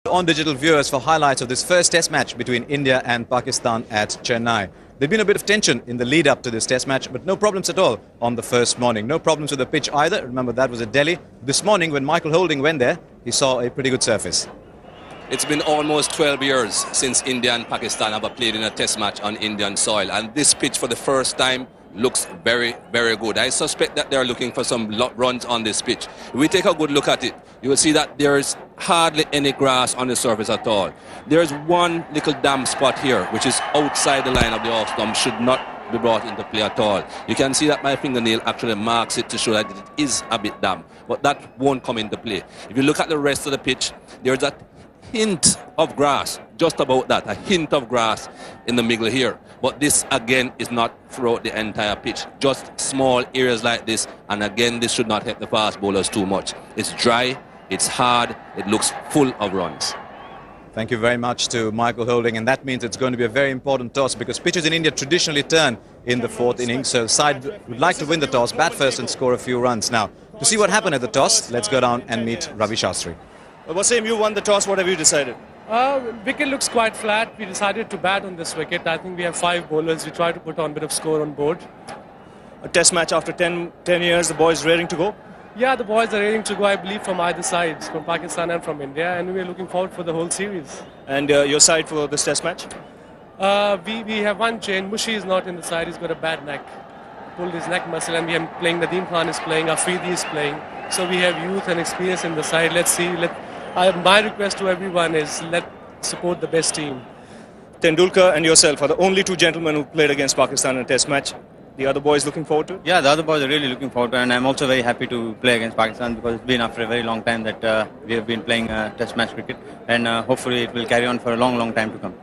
On digital viewers for highlights of this first test match between India and Pakistan at Chennai. There'd been a bit of tension in the lead up to this test match, but no problems at all on the first morning. No problems with the pitch either. Remember, that was at Delhi. This morning, when Michael Holding went there, he saw a pretty good surface. It's been almost 12 years since India and Pakistan have played in a test match on Indian soil, and this pitch for the first time looks very, very good. I suspect that they're looking for some runs on this pitch. If we take a good look at it, you will see that there's hardly any grass on the surface at all. There's one little damp spot here, which is outside the line of the off stump, should not be brought into play at all. You can see that my fingernail actually marks it to show that it is a bit damp, but that won't come into play. If you look at the rest of the pitch, there's that hint of grass, just about that, a hint of grass in the middle here. But this again is not throughout the entire pitch, just small areas like this, and again this should not hit the fast bowlers too much. It's dry, it's hard, it looks full of runs. Thank you very much to Michael Holding, and that means it's going to be a very important toss because pitches in India traditionally turn in the fourth innings, so the side would like to win the toss, bat first and score a few runs. Now, to see what happened at the toss, let's go down and meet Ravi Shastri. Wasim, you won the toss. What have you decided? Wicket looks quite flat. We decided to bat on this wicket. I think we have 5 bowlers. We try to put on a bit of score on board. A test match after 10 years, the boys raring to go? Yeah, the boys are raring to go, I believe, from either sides, from Pakistan and from India, and we are looking forward for the whole series. And your side for this test match? We have one change. Mushi is not in the side. He's got a bad neck. Pulled his neck muscle, and we are playing. Nadeem Khan is playing. Afridi is playing. So we have youth and experience in the side. Let's see. My request to everyone is let's support the best team. Tendulkar and yourself are the only 2 gentlemen who played against Pakistan in a test match. The other boys looking forward to it? Yeah, the other boys are really looking forward to it, and I'm also very happy to play against Pakistan because it's been after a very long time that we have been playing test match cricket, and hopefully it will carry on for a long, long time to come.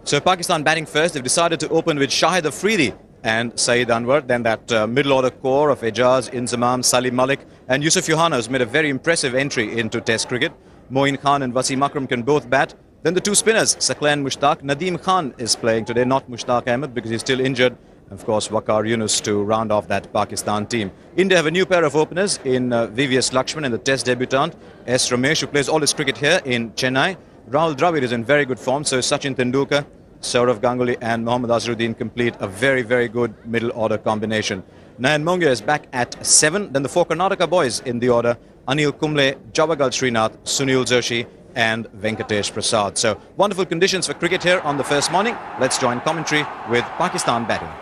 So Pakistan batting first. They've decided to open with Shahid Afridi and Saeed Anwar, then that middle order core of Ejaz, Inzamam, Salim Malik and Yusuf Yohana, who's made a very impressive entry into Test cricket. Moeen Khan and Wasim Akram can both bat. Then the 2 spinners, Saqlain Mushtaq. Nadeem Khan is playing today, not Mushtaq Ahmed because he's still injured. Of course, Waqar Younis to round off that Pakistan team. India have a new pair of openers in VVS Laxman and the Test debutant S. Ramesh, who plays all his cricket here in Chennai. Rahul Dravid is in very good form, so Sachin Tendulkar, Saurav Ganguly and Mohammad Azharuddin complete a very, very good middle order combination. Nayan Mongia is back at 7. Then the 4 Karnataka boys in the order, Anil Kumble, Javagal Srinath, Sunil Joshi and Venkatesh Prasad. So wonderful conditions for cricket here on the first morning. Let's join commentary with Pakistan batting.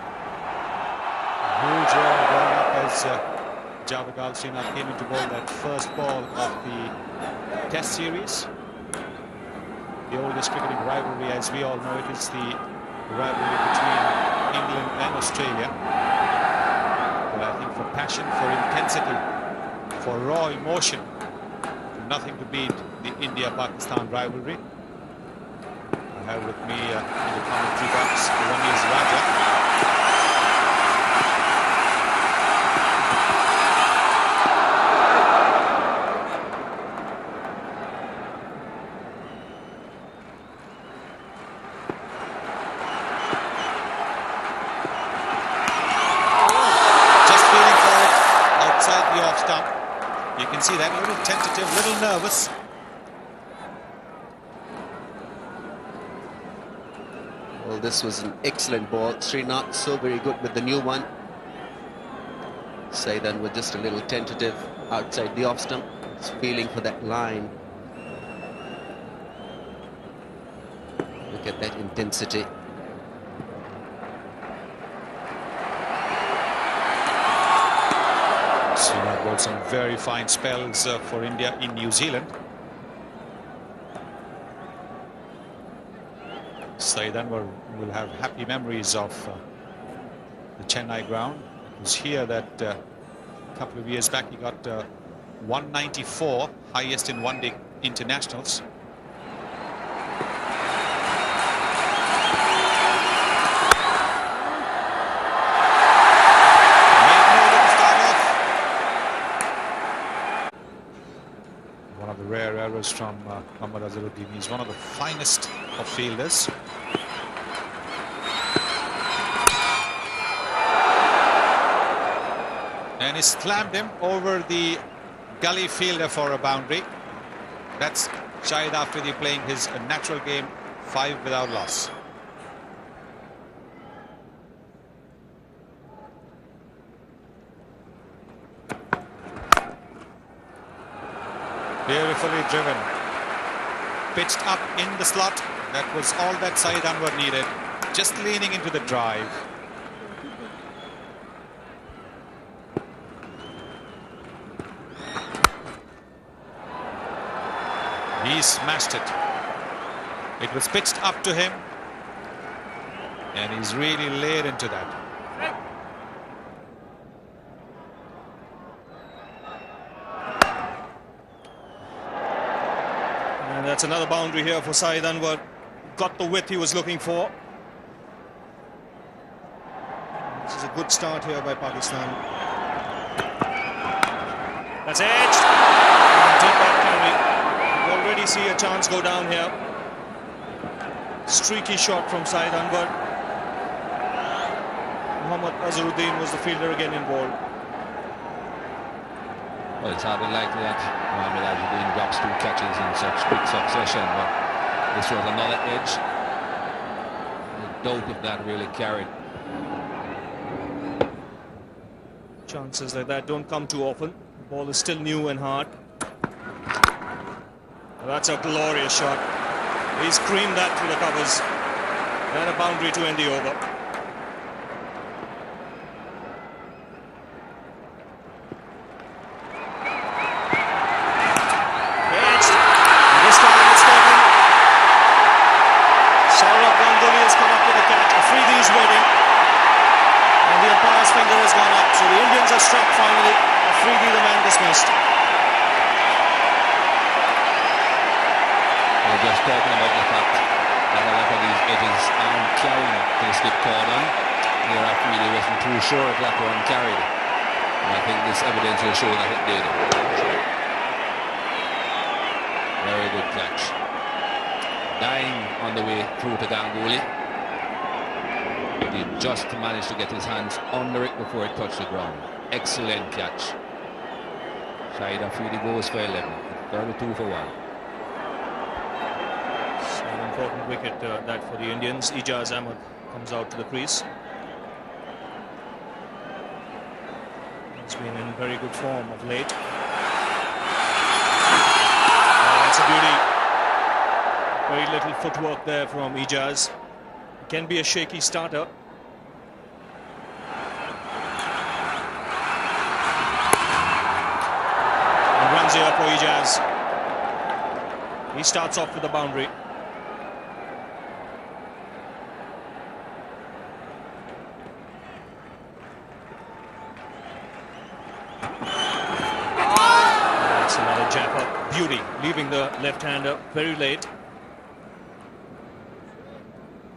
Huge going up as Javagal Srinath came into ball that first ball of the Test series. The oldest cricketing rivalry, as we all know it, is the rivalry between England and Australia. But I think for passion, for intensity, for raw emotion, nothing to beat the India-Pakistan rivalry. I have with me in the commentary box, Ramesh Raja. You can see that, a little tentative, little nervous. Well, this was an excellent ball. Srinath so very good with the new one. Saidan was just a little tentative outside the off stump. He's feeling for that line. Look at that intensity. Srinath bowled some very fine spells for India in New Zealand. Saeed Anwar will have happy memories of the Chennai ground. It was here that a couple of years back he got 194, highest in one-day internationals. Rare errors from Mohammad Azharuddin. He's one of the finest of fielders. And he slammed him over the gully fielder for a boundary. That's Shahid Afridi playing his natural game, 5 without loss. Beautifully driven. Pitched up in the slot. That was all that Saeed Anwar needed. Just leaning into the drive. He smashed it. It was pitched up to him. And he's really laid into that. And that's another boundary here for Saeed Anwar. Got the width he was looking for. This is a good start here by Pakistan. That's edged. Did that carry. You already see a chance go down here. Streaky shot from Saeed Anwar. Mohammad Azharuddin was the fielder again involved. Well, it's hardly likely that Mohammad Azharuddin drops 2 catches in such quick succession, but this was another edge. I doubt if that really carried. Chances like that don't come too often. The ball is still new and hard. That's a glorious shot. He screamed that through the covers. And a boundary to end the over. Edged. And this time it's taken. Saurabh Ganguly has come up with a catch. Afridi is waiting. And the umpire's finger has gone up. So the Indians are struck finally. Afridi, the man dismissed. We're just talking about the fact that a lot of these edges aren't carrying to the slip cordon. Here Afridi wasn't too sure if that one carried. And I think this evidence will show that it did. Very good catch. Dying on the way through to Ganguly. He just managed to get his hands under it before it touched the ground. Excellent catch. Shahid Afridi goes for 11. 32 for 1. An important wicket that for the Indians. Ijaz Ahmed comes out to the crease. He's been in very good form of late. That's a beauty. Very little footwork there from Ijaz. Can be a shaky starter. And runs here for Ijaz. He starts off with the boundary. Beauty, leaving the left-hander very late.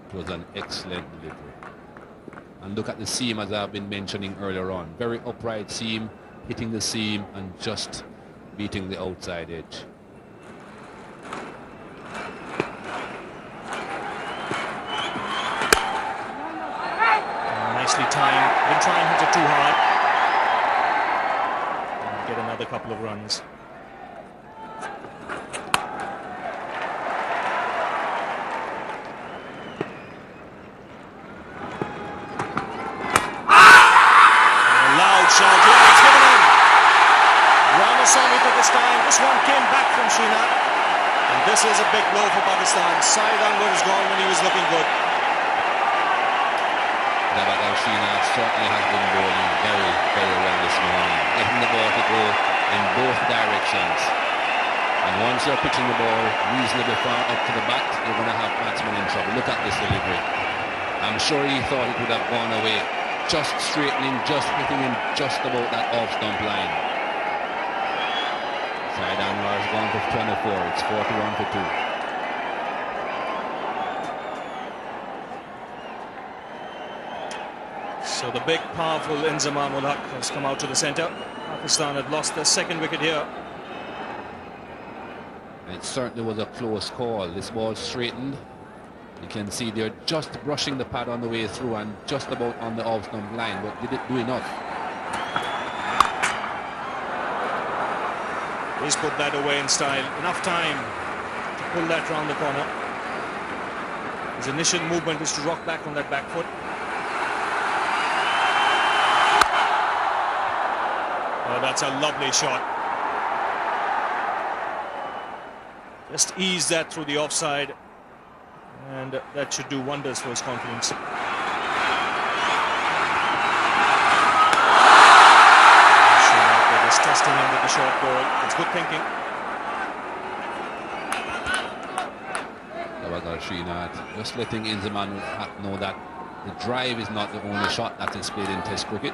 It was an excellent delivery. And look at the seam, as I've been mentioning earlier on. Very upright seam, hitting the seam and just beating the outside edge. Nicely timed. Didn't try and hit it too hard. And get another couple of runs. This one came back from Sheena, and this is a big blow for Pakistan. Saeed Anwar is gone when he was looking good. Sheena certainly has been bowling very, very well this morning, getting the ball to go in both directions. And once you're pitching the ball reasonably far up to the bat, you're going to have batsmen in trouble. Look at this delivery. I'm sure he thought it would have gone away. Just straightening, just hitting him just about that off-stump line. Saeed Anwar has gone for 24. It's 41 for 2. So the big, powerful Inzamam-ul Haq has come out to the centre. Pakistan had lost their second wicket here. It certainly was a close call. This ball straightened. You can see they're just brushing the pad on the way through and just about on the off-stump line, but did it do enough? He's put that away in style. Enough time pull that round the corner. His initial movement is to rock back on that back foot. Oh, that's a lovely shot. Just ease that through the offside, and that should do wonders for his confidence. Just testing him with the short ball. It's good thinking. Just letting Inzamam know that the drive is not the only shot that is played in Test cricket.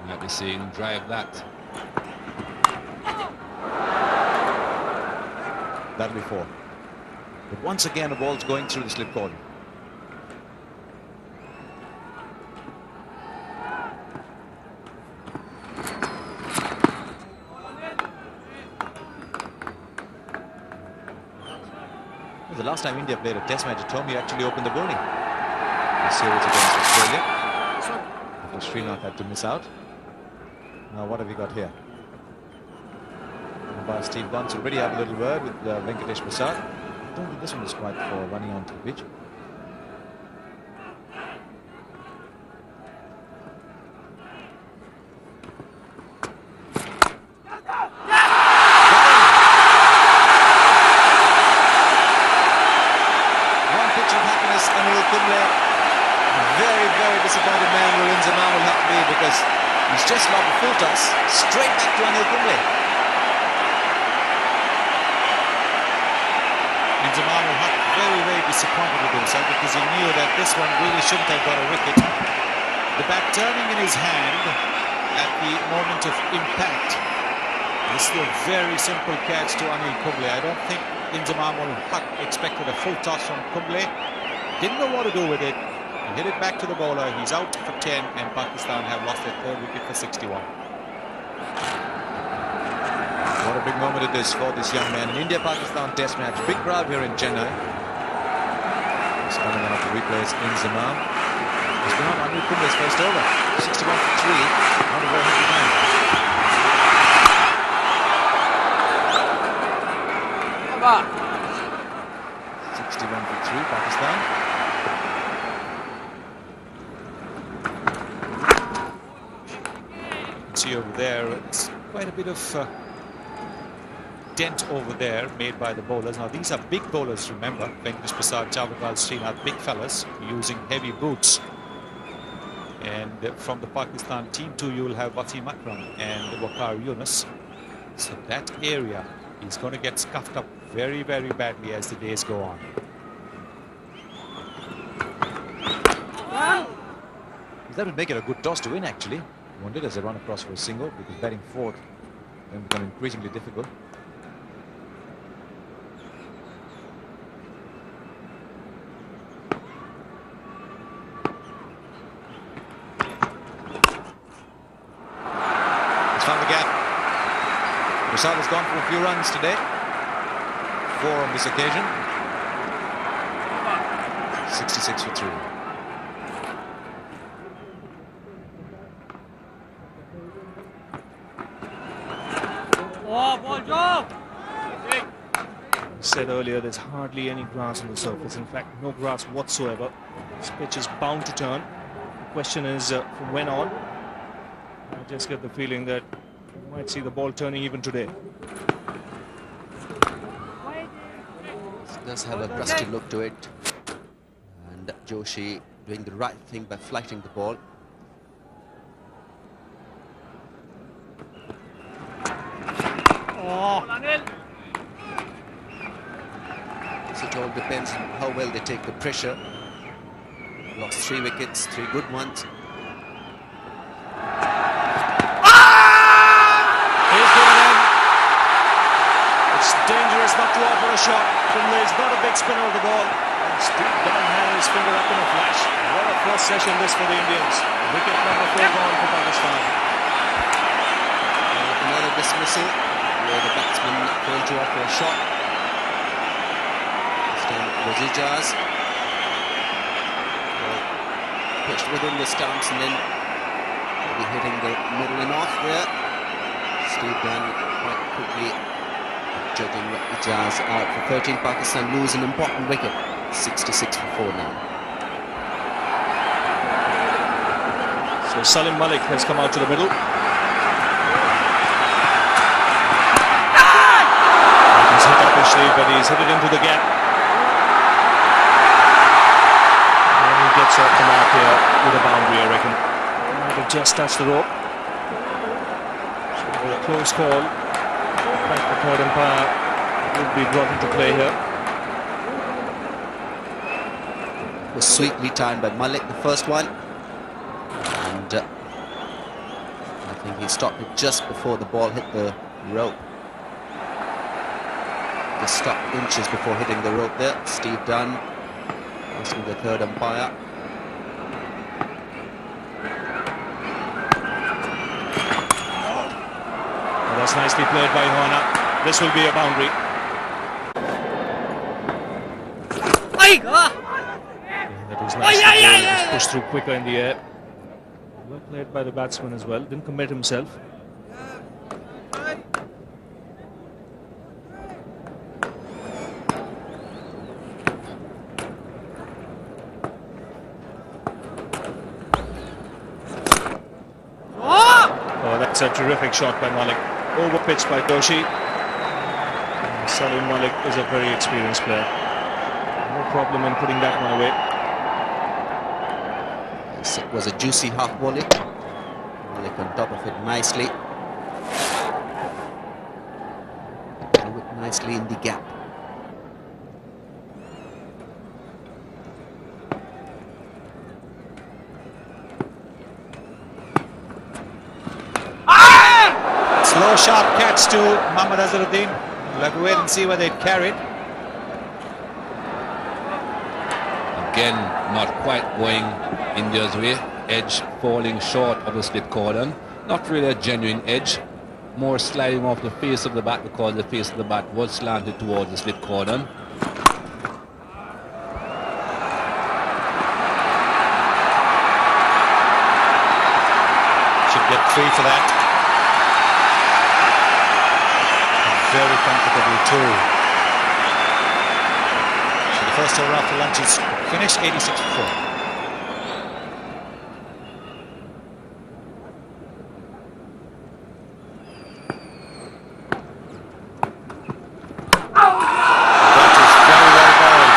You might be seeing drive that. That'll be 4. But once again, the ball's going through the slip cordon. The last time India played a test match at home, he actually opened the bowling. The series against Australia. After Srinath had to miss out. Now what have we got here? By Steve Bunce already had a little word with Venkatesh Prasad. I don't think this one is quite for running onto the pitch. Very disappointed man will Inzamam will have to be, because he's just lobbed a full toss straight back to Anil Kumble. Inzamam will have very disappointed with himself, because he knew that this one really shouldn't have got a wicket. The bat turning in his hand at the moment of impact. This is a very simple catch to Anil Kumble. I don't think Inzamam will have expected a full toss from Kumble. Didn't know what to do with it. He hit it back to the bowler. He's out for 10, and Pakistan have lost their 3rd wicket for 61. What a big moment it is for this young man. An India-Pakistan test match. Big crowd here in Chennai. He's coming out to replace Inzamam. He's been on Anil Kumble's first over. 61 for 3. Not a very happy man. 61 for 3, Pakistan. See over there, it's quite a bit of dent over there made by the bowlers. Now these are big bowlers, remember. Venkatesh Prasad, Javagal Srinath, big fellas using heavy boots. And from the Pakistan team too, you will have Wasim Akram and Waqar Younis. So that area is going to get scuffed up very badly as the days go on. That would make it a good toss to win, actually. Won it as they run across for a single, because batting 4th then become increasingly difficult. It's found the gap. Prasad has gone for a few runs today. 4 on this occasion. 66 for 3. Said earlier, there's hardly any grass on the surface. In fact, no grass whatsoever. This pitch is bound to turn. The question is from when on. I just get the feeling that we might see the ball turning even today. It does have a rusty look to it, and Joshi doing the right thing by flighting the ball. So it all depends on how well they take the pressure. Lost 3 wickets, 3 good ones. He's given in. It's dangerous not to offer a shot. Kumble is not a big spinner of the ball. And Steve Dunn had his finger up in a flash. What a first session this for the Indians. Wicket number 4 gone for Pakistan. Another dismissal where the batsman failed to offer a shot. This time Rosijas pitched within the stumps, and then maybe hitting the middle and off there. Steve Dunn quite quickly judging Ijaz out for 13. Pakistan lose an important wicket, 66 for 4 now. So Salim Malik has come out to the middle. He's hit up his sleeve, but he's hit it into the gap. And he gets off the mark here with a boundary, I reckon. Might have just touched the rope. So a close call. In fact, the third umpire would be brought into play here. It was sweetly timed by Malik, the first one. And I think he stopped it just before the ball hit the rope. Just stopped inches before hitting the rope there. Steve Dunn asking the third umpire. Well, that's nicely played by Horner. This will be a boundary. That was nicely played. It was pushed through quicker in the air. Well played by the batsman as well. Didn't commit himself. Oh, that's a terrific shot by Malik. Over pitched by Doshi. Salim Malik is a very experienced player. No problem in putting that one away. It was a juicy half volley. Malik on top of it nicely. Threw it nicely in the gap. Slow, sharp catch to Mohammad Azharuddin. We'll have to wait and see whether it carried. Again, not quite going India's way. Edge falling short of the split cordon. Not really a genuine edge. More sliding off the face of the bat because the face of the bat was slanted towards the split cordon. Should get 3 for that. Very comfortable too. So the first over after lunch is finished, 86 for 4. That is very well bowled.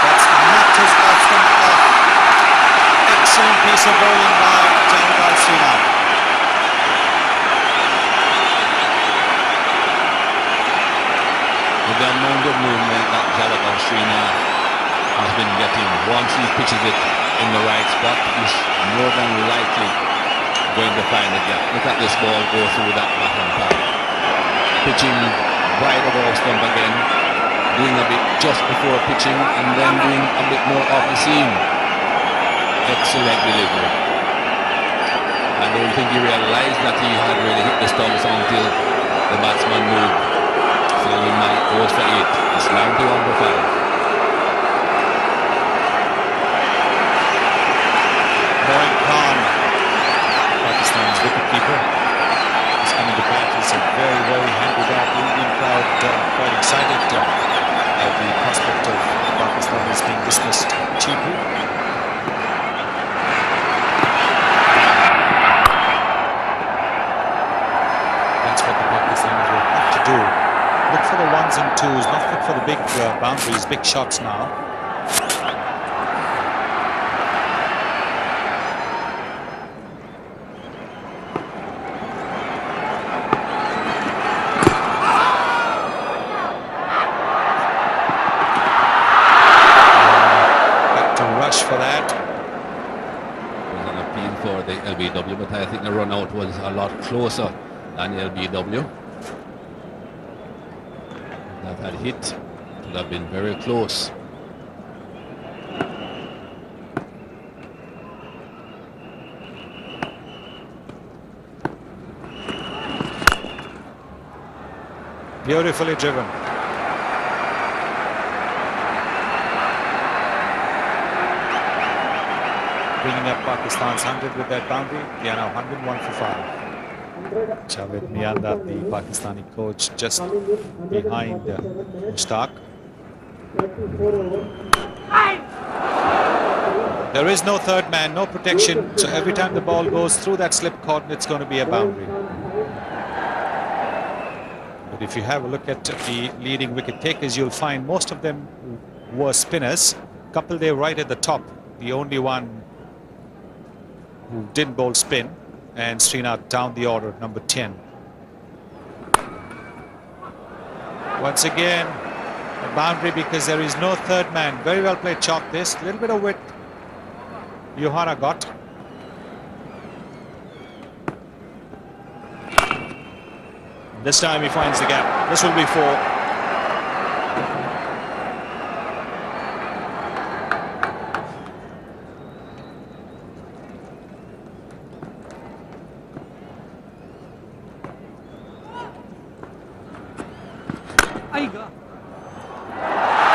That's knocked his batsman off. Excellent piece of bowling by Javagal Srinath. The amount of movement that Javagal Srinath has been getting, once he pitches it in the right spot, he's more than likely going to find the gap. Look at this ball go through that bottom part. Pitching wide of off stump again, doing a bit just before pitching and then doing a bit more off the seam. Excellent delivery. I don't think he realized that he had really hit the stumps until the batsman moved. Salim Malik goes for 8. It's 91 for 5. Moin Khan, Pakistan's wicketkeeper, is coming to bat. He's a very, very handy bat. The Indian crowd quite excited at the prospect of Pakistan is being dismissed cheaply. That's what the Pakistanis will have to do. Look for the 1s and 2s, not look for the big boundaries, big shots now. Got to rush for that. It was an appeal for the LBW, but I think the run out was a lot closer than the LBW. That had hit would have been very close. Beautifully driven. Bringing up Pakistan's 100 with that boundary. They are now 101 for 5. Javed Mianda, the Pakistani coach, just behind Mushtaq. There is no third man, no protection, so every time the ball goes through that slip cordon, it's going to be a boundary. But if you have a look at the leading wicket takers, you'll find most of them were spinners. Chappell there right at the top, the only one who didn't bowl spin, and Srinath down the order, number 10. Once again, a boundary because there is no third man. Very well played chalk this, a little bit of width Johanna got. This time he finds the gap. This will be 4.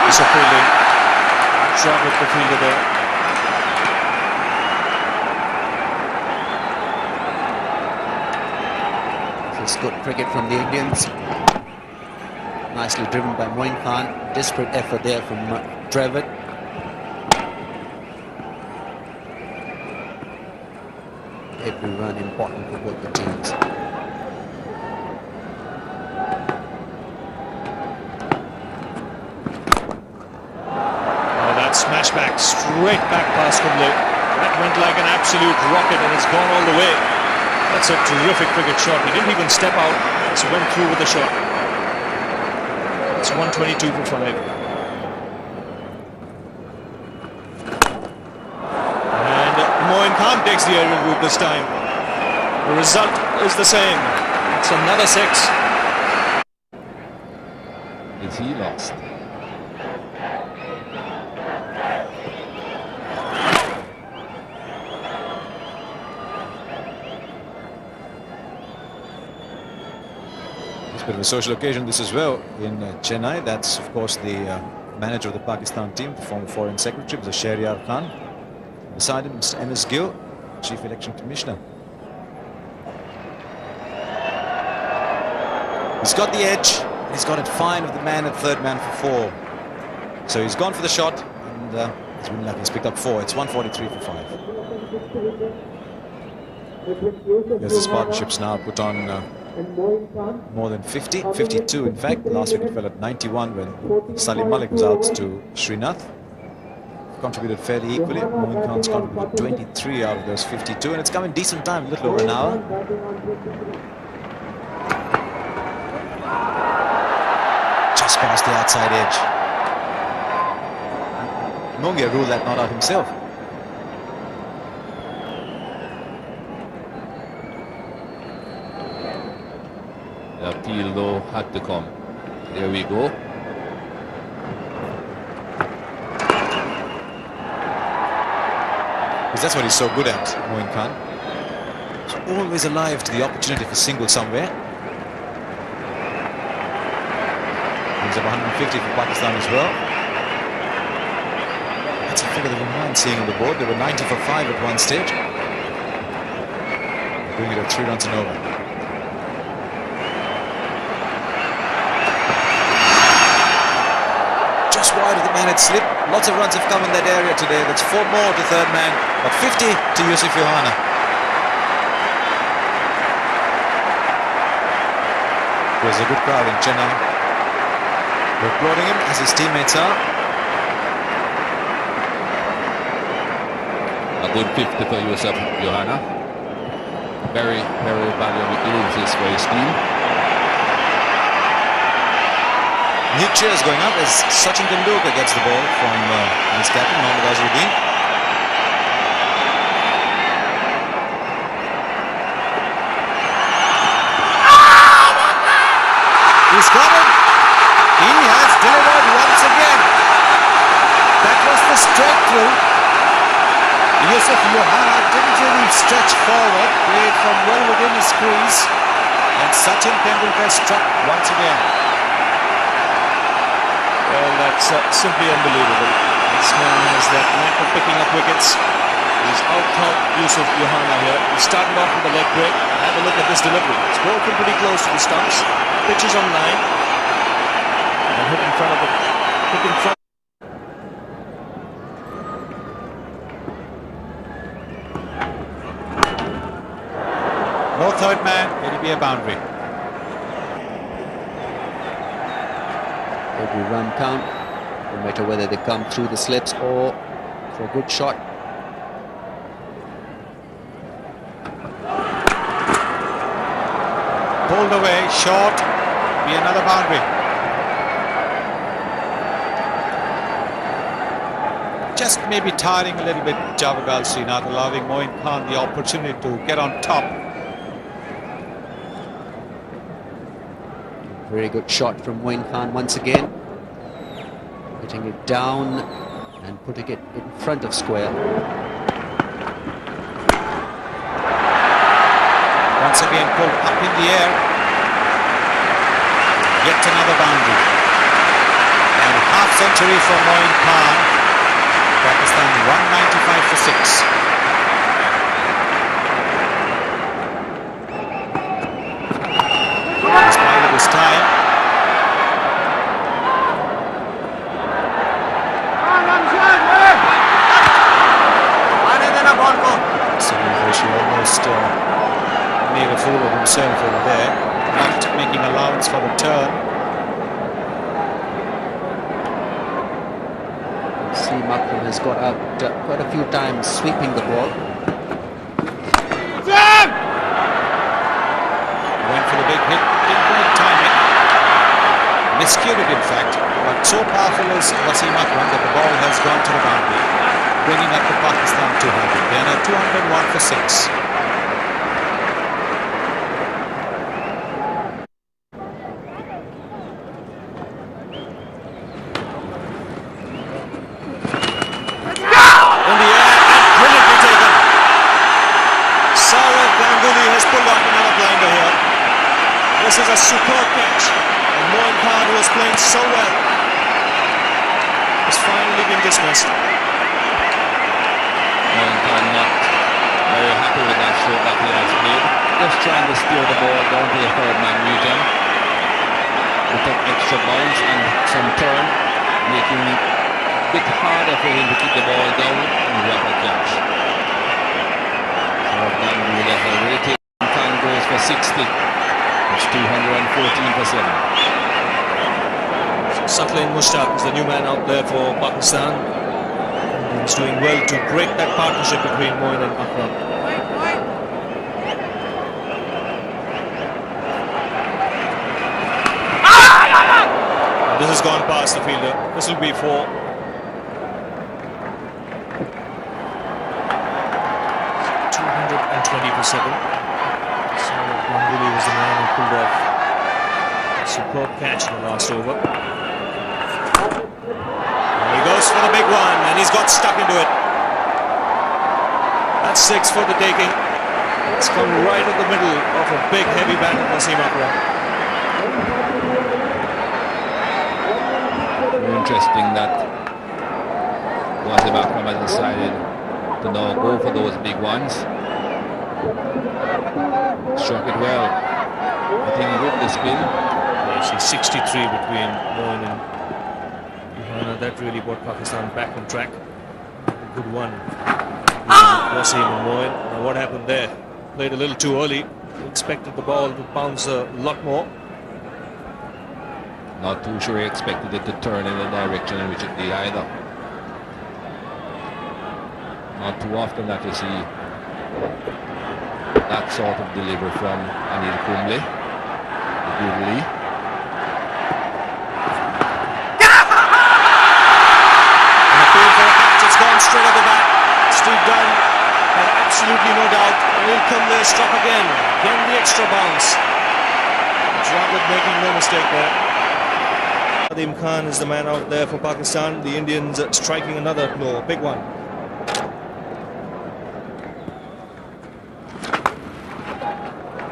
It's a fielding. Shot with the fielder there. This is good cricket from the Indians. Nicely driven by Moin Khan. Desperate effort there from Dravid. Every run important for both the teams. Smash back, straight back pass from Lowe. That went like an absolute rocket and it's gone all the way. That's a terrific cricket shot. He didn't even step out, just went through with the shot. It's 122 for 5. And Moin Khan takes the aerial route this time. The result is the same. It's another 6. Is he lost? Bit of a social occasion this as well in Chennai. That's of course the manager of the Pakistan team, the former foreign secretary, Mr. Shahryar Khan. Beside him, Mr. MS Gill, Chief Election Commissioner. He's got the edge. He's got it fine with the man at third man for 4. So he's gone for the shot and he's been lucky. He's picked up 4. It's 143 for 5. There's his partnerships now put on more than 50, 52 in fact. Last week it fell at 91 when Salim Malik was out to Srinath. Contributed fairly equally. Moin Khan's contributed 23 out of those 52, and it's come in decent time, a little over an hour. Just past the outside edge. Mongia ruled that not out himself. The appeal though had to come. There we go. Because that's what he's so good at, Moin Khan. He's always alive to the opportunity for single somewhere. He's up 150 for Pakistan as well. That's a figure that we mind seeing on the board. They were 90 for 5 at one stage. Doing it at 3 runs and over. Wide of the man had slipped. Lots of runs have come in that area today. That's 4 more to third man, but 50 to Yusuf Johanna. There's a good crowd in Chennai. They're applauding him as his teammates are. A good 50 for Yusuf Johanna. Very, very valuable innings for his team. New cheers going up as Sachin Tendulkar gets the ball from his captain, Mohammad Azharuddin. He's got it. He has delivered once again. That was the straight through. Yusuf Johanna didn't really stretch forward, played from well within his crease, and Sachin Tendulkar struck once again. Well, that's simply unbelievable. This man has that knack of picking up wickets. He's out-top Yusuf Yohana here. He started off with a leg break. Have a look at this delivery. It's broken pretty close to the stumps. Pitch is on line. And hit in front of the... Hit in front. No third man, it'll be a boundary. Every run count, no matter whether they come through the slips or for a good shot. Pulled away, short, be another boundary. Just maybe tiring a little bit Javagal Srinath, allowing Moin Khan the opportunity to get on top. Very good shot from Moin Khan once again. Putting it down and putting it in front of square. Once again pulled up in the air. Yet another boundary. And half century from Moin Khan. Pakistan 195 for 6. In spite of his time. He almost made a fool of himself over there, not making allowance for the turn. See, Makram has got out quite a few times sweeping the ball. Went for the big hit, didn't quite time it. Miscued it in fact, but so powerful is Wasim Akram that the ball has gone to the boundary, bringing up the Pakistan 200. They are now 201 for 6. This is a superb catch, and Moin Khan, who was playing so well, has finally been dismissed. Moin Khan not very happy with that stroke that he has made. Just trying to steer the ball down to the third man region. He took extra bounce and some turn, making it a bit harder for him to keep the ball down and drop a catch. So then we let the rating. Khan goes for 60. It's 214 for 7. Saqlain Mushtaq is the new man out there for Pakistan. And he's doing well to break that partnership between Moin and Akram. And this has gone past the fielder. This will be 4. For 7. So Ganguly was the man who pulled off a superb catch in the last over. And he goes for the big one, and he's got stuck into it. That's 6 for the taking. It's come right in the middle of a big heavy bat of Wasim Akram. Very interesting that Wasim Akram has decided to now go for those big ones. Struck it well. I think he whipped the spin. Yes, he's 63 between Moin and Yohana. That really brought Pakistan back on track. A good one. Wasim and Moin. Now what happened there? Played a little too early. Expected the ball to bounce a lot more. Not too sure he expected it to turn in the direction in which it did either. Not too often that you see that sort of delivery from Anil Kumble, the googly. And appeal for a catch, it's gone straight at the back. Steve Dunn had absolutely no doubt. Anil Kumble struck again the extra bounce. Dravid making no mistake there. Wasim Khan is the man out there for Pakistan. The Indians striking another blow, big one.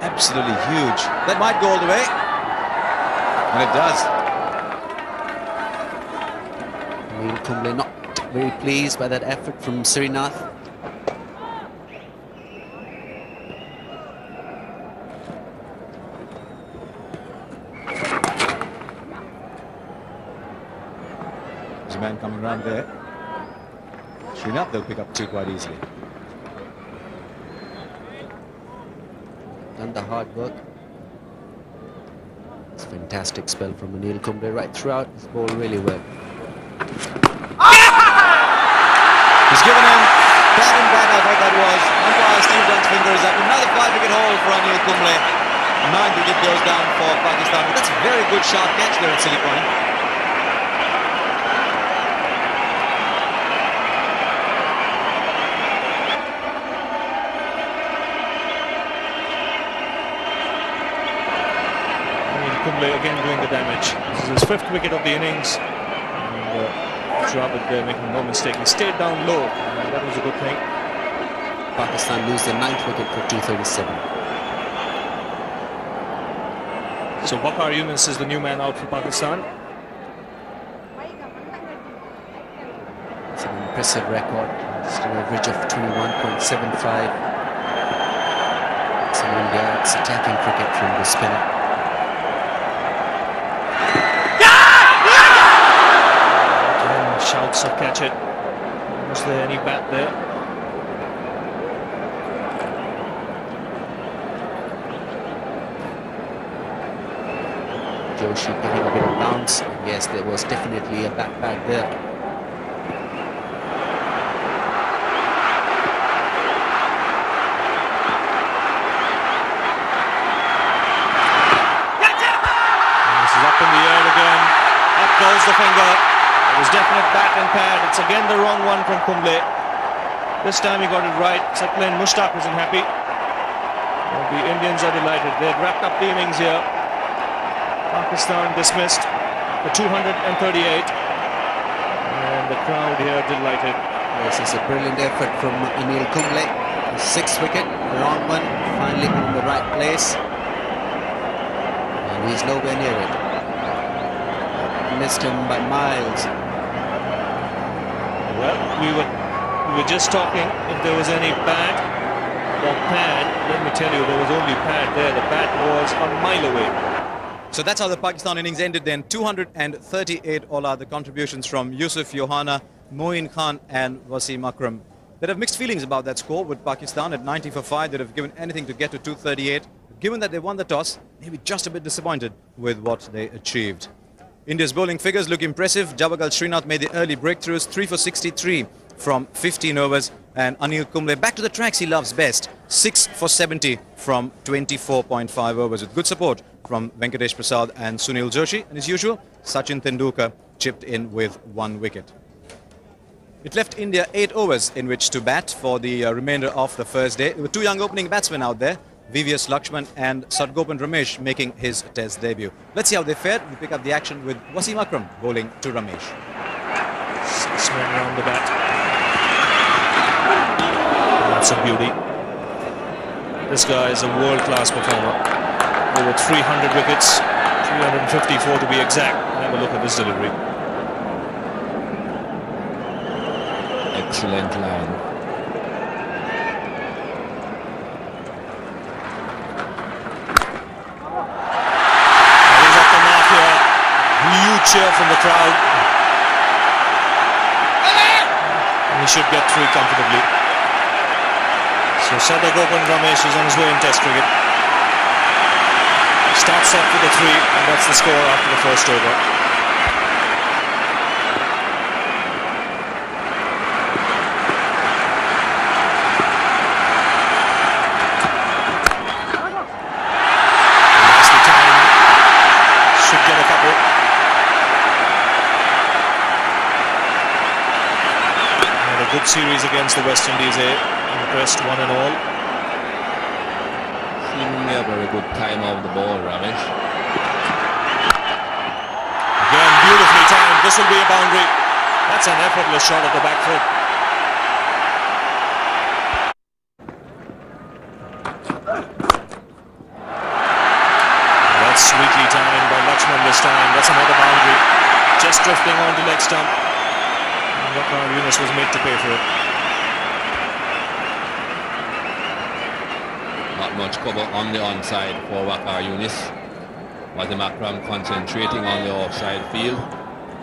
Absolutely huge. That might go all the way. And it does. Anil Kumble not very pleased by that effort from Srinath. man coming round there. Srinath, they'll pick up 2 quite easily. Done the hard work. It's a fantastic spell from Anil Kumble right throughout. His ball really well. He's given him bad and bad, I thought that was. Umpire Steve Dunn's fingers up. Another 5-wicket haul for Anil Kumble. 9 wicket goes down for Pakistan. But that's a very good sharp catch there at Silly Point. Anil Kumble again doing the damage. This is his 5th wicket of the innings. Throbbed there, making no mistake. He stayed down low, and that was a good thing. Pakistan lose their 9th wicket for 237. So Waqar Younis is the new man out for Pakistan. It's an impressive record. It's an average of 21.75. It's in India. It's attacking cricket from the spinner. Shouts of catch it. Was there any bat there? Joshi getting a bit of bounce. Yes, there was definitely a bat there. And this is up in the air again. Up goes the finger. It was definite bat and pad. It's again the wrong one from Kumble. This time he got it right. Saqlain Mushtaq isn't happy. And the Indians are delighted. They've wrapped up the innings here. Pakistan dismissed for 238. And the crowd here delighted. This is a brilliant effort from Anil Kumble. His 6th wicket, the wrong one, finally in the right place. And he's nowhere near it. Missed him by miles. Well, we were just talking if there was any bat or pad. Let me tell you, there was only pad there. The bat was a mile away. So that's how the Pakistan innings ended then. 238 all out. The contributions from Yusuf Yohana, Moeen Khan and Wasim Akram. They'd have mixed feelings about that score with Pakistan at 90 for 5. They'd have given anything to get to 238. Given that they won the toss, maybe just a bit disappointed with what they achieved. India's bowling figures look impressive. Javagal Srinath made the early breakthroughs, 3 for 63 from 15 overs. And Anil Kumble, back to the tracks he loves best, 6 for 70 from 24.5 overs with good support from Venkatesh Prasad and Sunil Joshi. And as usual, Sachin Tendulkar chipped in with 1 wicket. It left India 8 overs in which to bat for the remainder of the first day. There were 2 young opening batsmen out there, VVS Laxman and Sadgopan Ramesh making his test debut. Let's see how they fared. We pick up the action with Wasim Akram bowling to Ramesh. 6 men around the bat. That's a beauty. This guy is a world-class performer. Over 300 wickets, 354 to be exact. Have a look at this delivery. Excellent line. He's up the mark here. Huge cheer from the crowd. And he should get 3 comfortably. So Sadgopan Ramesh is on his way in Test cricket. Starts off with a 3, and that's the score after the first over. Nicely timed. Should get a couple. Had a good series against the West Indies, impressed one and all. Seemingly a very good time of the ball, Ramesh. Again, beautifully timed. This will be a boundary. That's an effortless shot at the back foot. That's sweetly timed by Laxman this time. That's another boundary. Just drifting onto leg stump. And Waqar Younis was made to pay for it. Not much cover on the onside for Waqar Younis. Wasim Akram concentrating on the offside field.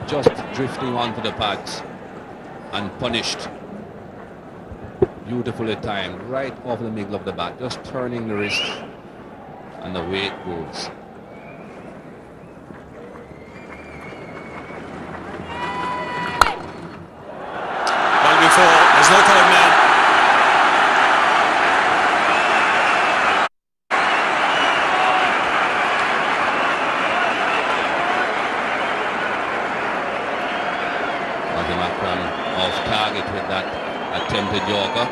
just drifting onto the pads and punished. Beautifully timed, right off the middle of the bat, just turning the wrist, and away it goes. Well before, there's no third man. Off target with that attempted Yorker.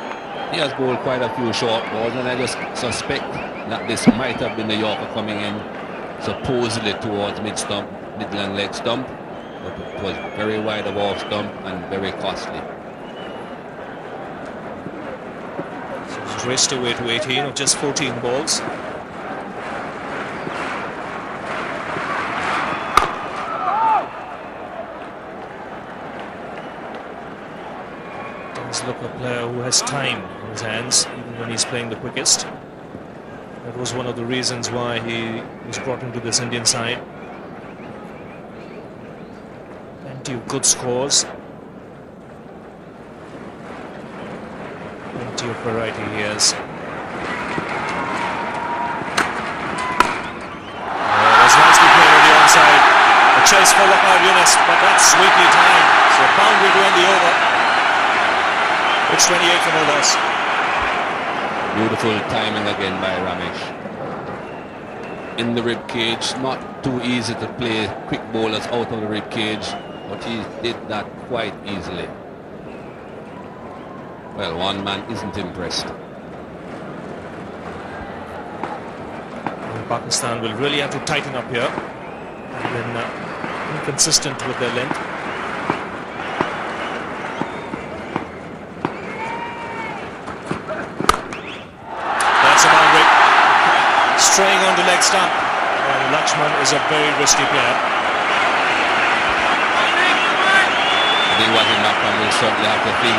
He has bowled quite a few short balls, and I just suspect that this might have been the Yorker coming in supposedly towards mid-stump, midland leg stump, but it was very wide of off stump and very costly. So he's raced away to 18 of just 14 balls. Look, a player who has time in his hands even when he's playing the quickest. That was one of the reasons why he was brought into this Indian side. Plenty of good scores, plenty of variety he has. That's nicely played on the onside. A chase for Waqar Younis, but that's sweetly timed. So a boundary to end the over. It's 28 for no loss. Beautiful timing again by Ramesh. In the rib cage, not too easy to play quick bowlers out of the rib cage, but he did that quite easily. Well, one man isn't impressed. Well, Pakistan will really have to tighten up here. And then inconsistent with their length. Straying on the leg stump. And Laxman is a very risky player. I think Waqar will certainly have to think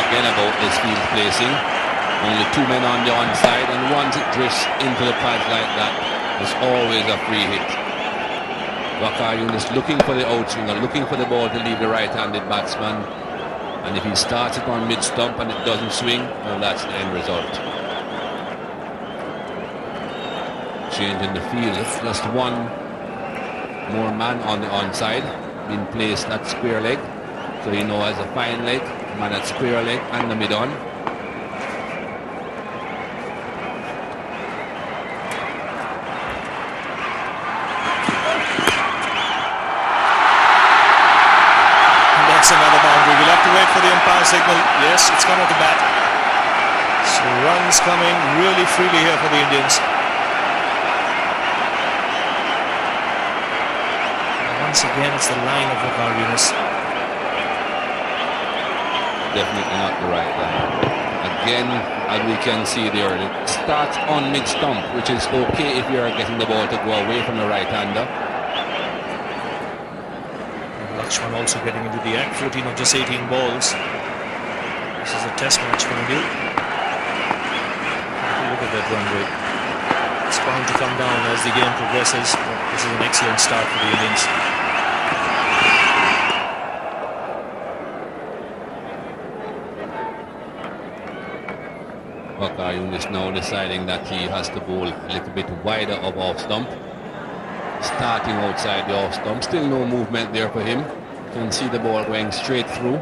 again about this field placing. Only two men on the onside, and once it drifts into the pads like that, there's always a free hit. Waqar Younis looking for the outswinger, looking for the ball to leave the right-handed batsman. And if he starts it on mid-stump and it doesn't swing, well, that's the end result. Change in the field, just one more man on the onside, being placed at square leg, so he now has a fine leg, man at square leg and the mid-on. That's another boundary. We'll have to wait for the umpire signal. Yes, it's come off the bat. So runs coming really freely here for the Indians. Once again, it's the line of Waqar Younis. Definitely not the right line. Again, as we can see there, it starts on mid-stump, which is okay if you're getting the ball to go away from the right-hander. Laxman also getting into the act, 14 of just 18 balls. This is a test match for India. Look at that run rate. It's bound to come down as the game progresses, but this is an excellent start for the Indians. Waqar Younis now deciding that he has to bowl a little bit wider of off stump. Starting outside the off stump, still no movement there for him. You can see the ball going straight through.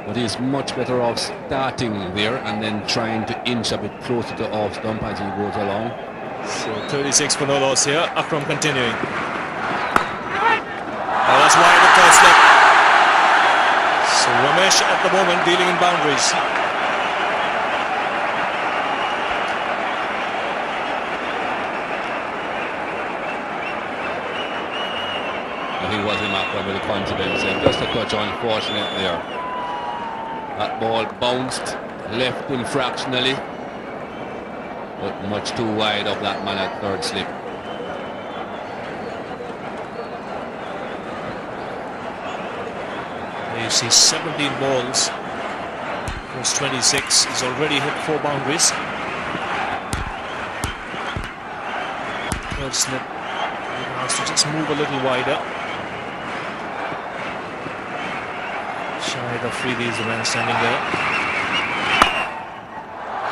But he's much better off starting there and then trying to inch a bit closer to off stump as he goes along. So 36 for no loss here. Akram continuing. Oh, that's wide of first slip. So Ramesh at the moment dealing in boundaries. I think it was him Akram with the confidence and just a touch unfortunate there. That ball bounced, left him fractionally, but much too wide of that man at third slip. You see 17 balls, plus 26. He's already hit 4 boundaries. Third slip, he has to just move a little wider. Shahid Afridi is the man standing there.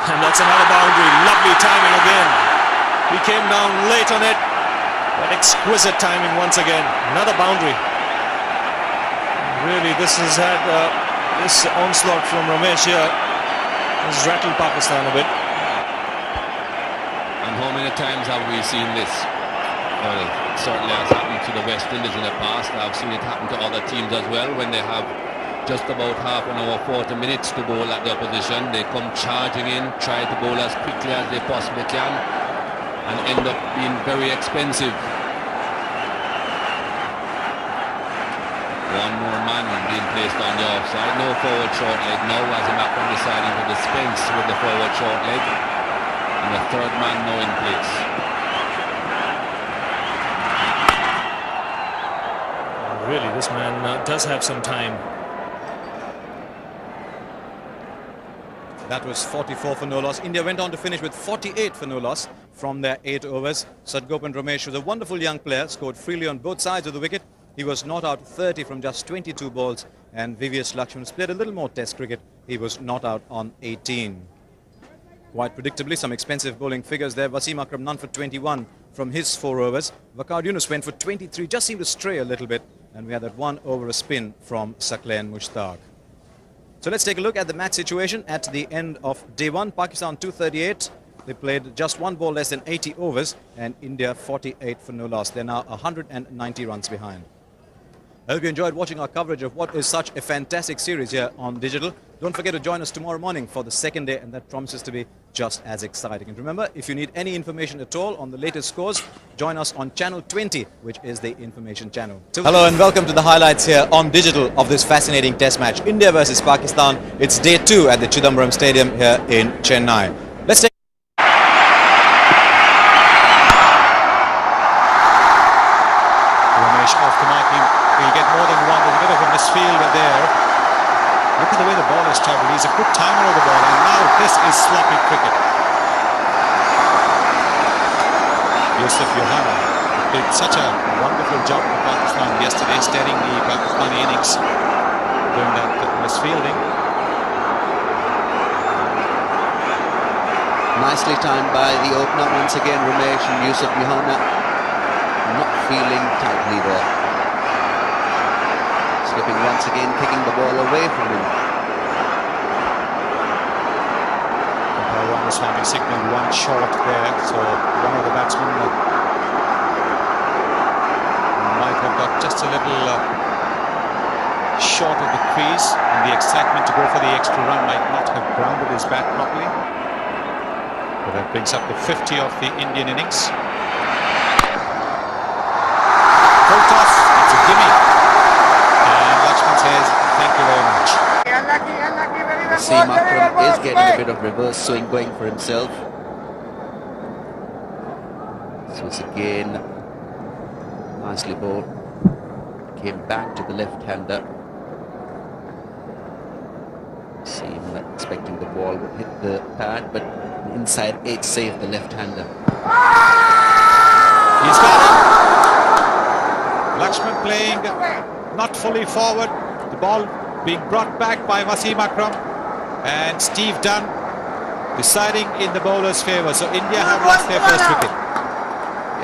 And that's another boundary. Lovely timing again. He came down late on it, but exquisite timing once again. Another boundary. Really, this has had this onslaught from Ramesh here has rattled Pakistan a bit. And how many times have we seen this? Well, it certainly has happened to the West Indies in the past. I've seen it happen to other teams as well when they have just about half an hour, 40 minutes to bowl at the opposition. They come charging in, try to bowl as quickly as they possibly can, and end up being very expensive. One more man being placed on the offside. No forward short leg now, as Makram deciding to dispense with the forward short leg. And the third man now in place. Really, this man does have some time. That was 44 for no loss. India went on to finish with 48 for no loss from their 8 overs. Sadgopan Ramesh was a wonderful young player, scored freely on both sides of the wicket. He was not out 30 from just 22 balls, and VVS Laxman played a little more test cricket. He was not out on 18. Quite predictably, some expensive bowling figures there. Wasim Akram none for 21 from his 4 overs. Waqar Younis went for 23, just seemed to stray a little bit, and we had that 1 over a spin from Saqlain Mushtaq. So let's take a look at the match situation at the end of day 1. Pakistan 238. They played just 1 ball less than 80 overs, and India 48 for no loss. They're now 190 runs behind. I hope you enjoyed watching our coverage of what is such a fantastic series here on Digital. Don't forget to join us tomorrow morning for the second day, and that promises to be just as exciting. And remember, if you need any information at all on the latest scores, join us on channel 20, which is the information channel. Hello and welcome to the highlights here on Digital of this fascinating test match, India versus Pakistan. It's day 2 at the Chidambaram Stadium here in Chennai. Let's take Ramesh off the marking. He'll get more than one. There's a bit of a misfield there. Look at the way the ball has travelled. He's a good timer of the ball, and now this is sloppy cricket. Yusuf Yohana did such a wonderful job for Pakistan yesterday, steadying the Pakistani innings, doing that misfielding. Nicely timed by the opener once again, Ramesh, and Yusuf Yohana not feeling tightly there. Slipping once again, kicking the ball away from him. One was finally signalled 1 short there, so one of the batsmen might have got just a little short of the crease, and the excitement to go for the extra run might not have grounded his bat properly. But that brings up the 50 of the Indian innings. Full toss, it's a gimme. Says, thank you very much. Wasim Akram is getting a bit of reverse swing going for himself. This was again nicely bowled. Came back to the left-hander. Seemed expecting the ball would hit the pad, but inside edge saved the left-hander. He's got it. Laxman playing not fully forward. The ball being brought back by Wasim Akram, and Steve Dunn deciding in the bowler's favour. So India have lost their first wicket.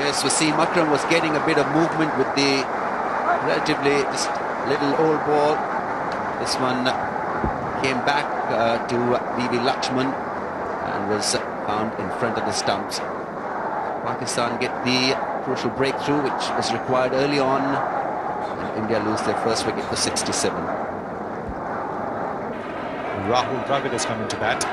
Yes, Wasim Akram was getting a bit of movement with the relatively just little old ball. This one came back to VV Laxman and was found in front of the stumps. Pakistan get the crucial breakthrough which was required early on, and India lose their first wicket for 67. Rahul Dravid is coming to bat.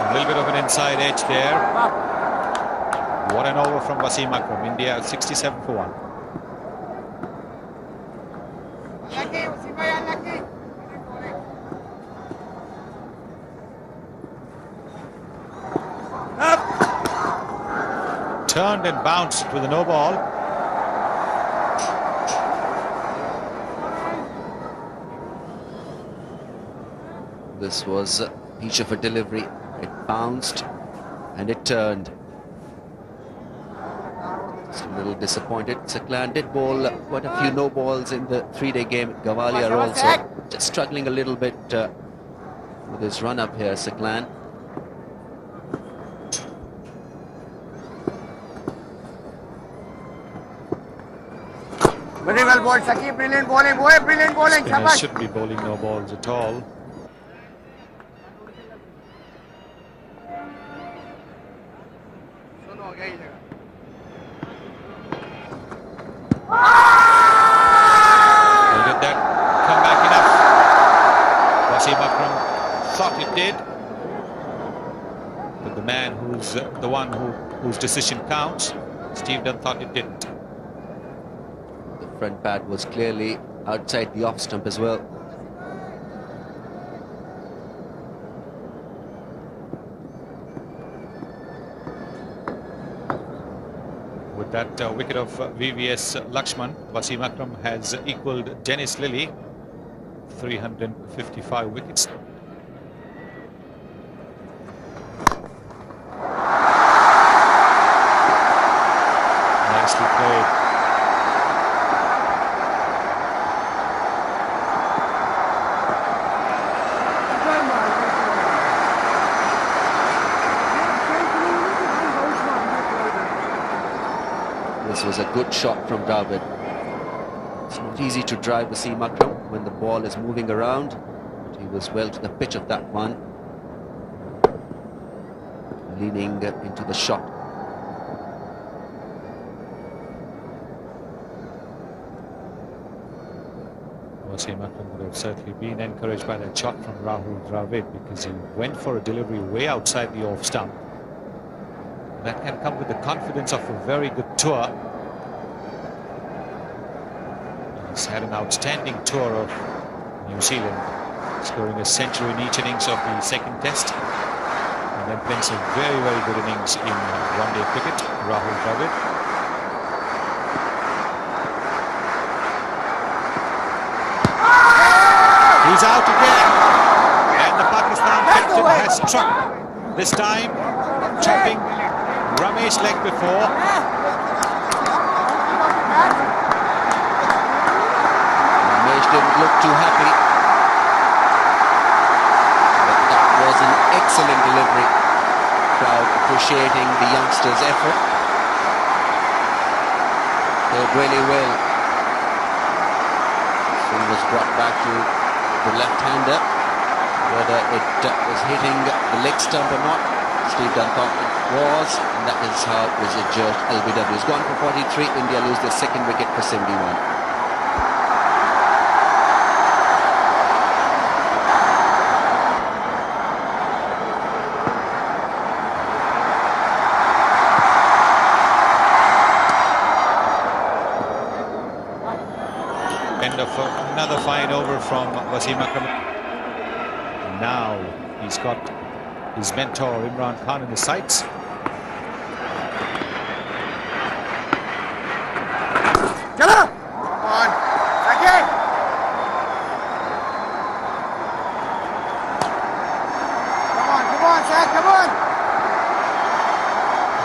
A little bit of an inside edge there. What an over from Wasim Akram. India 67 for 1. Turned and bounced with a no ball. This was a pitch of a delivery. It bounced and it turned. Just little disappointed. Saqlain did bowl quite a few no balls in the 3-day game. Gavalia also just struggling a little bit with his run up here, Saqlain. Very well bowled, Saqib. Brilliant bowling, boy. Brilliant bowling. Spinners should be bowling no balls at all. Well, did that come back enough? Wasim Akram thought it did, but the man who's the one whose decision counts, Steve Dunn, thought it didn't. The front pad was clearly outside the off stump as well. With that wicket of VVS Laxman, Wasim Akram has equalled Dennis Lilly, 355 wickets. Nicely played. This was a good shot from David. It's not easy to drive Wasim Akram when the ball is moving around, but he was well to the pitch of that one, leaning into the shot. Wasim Akram would have certainly been encouraged by that shot from Rahul Dravid, because he went for a delivery way outside the off stump. That can come with the confidence of a very good tour. He's had an outstanding tour of New Zealand, scoring a century in each innings of the second test, and then playing some very, very good innings in one-day cricket. Rahul Dravid. He's out again, and the Pakistan captain has struck. This time, chopping Ramesh's leg before. Ramesh didn't look too happy, but that was an excellent delivery. Crowd appreciating the youngster's effort. Played really well. He was brought back to the left-hander. Whether it was hitting the leg stump or not, Steve Dunn thought it was, and that is how it was adjudged. LBW has gone for 43. India lose their second wicket for 71. End of another fine over from Wasim Akram. Now he's got his mentor Imran Khan in the sights. Come on, Saqib. Come on, Saq, come on.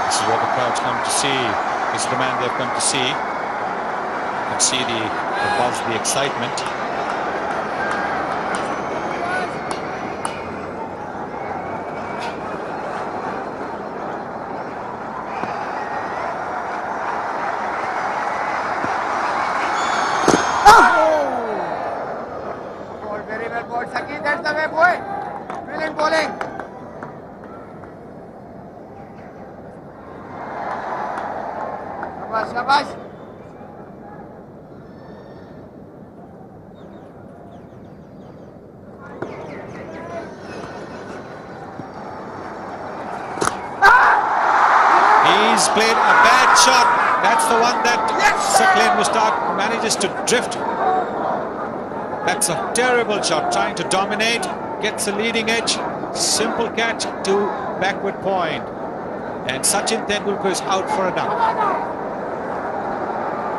This is what the crowd's come to see. This is the man they've come to see. You can see the buzz, the excitement. Very well bowled, Saqib. That's the way, boy. Brilliant bowling. Shabash, shabash. He's played a bad shot. That's the one that Saqlain Mushtaq manages to drift. That's a terrible shot, trying to dominate, gets a leading edge, simple catch to backward point. And Sachin Tendulkar is out for a duck.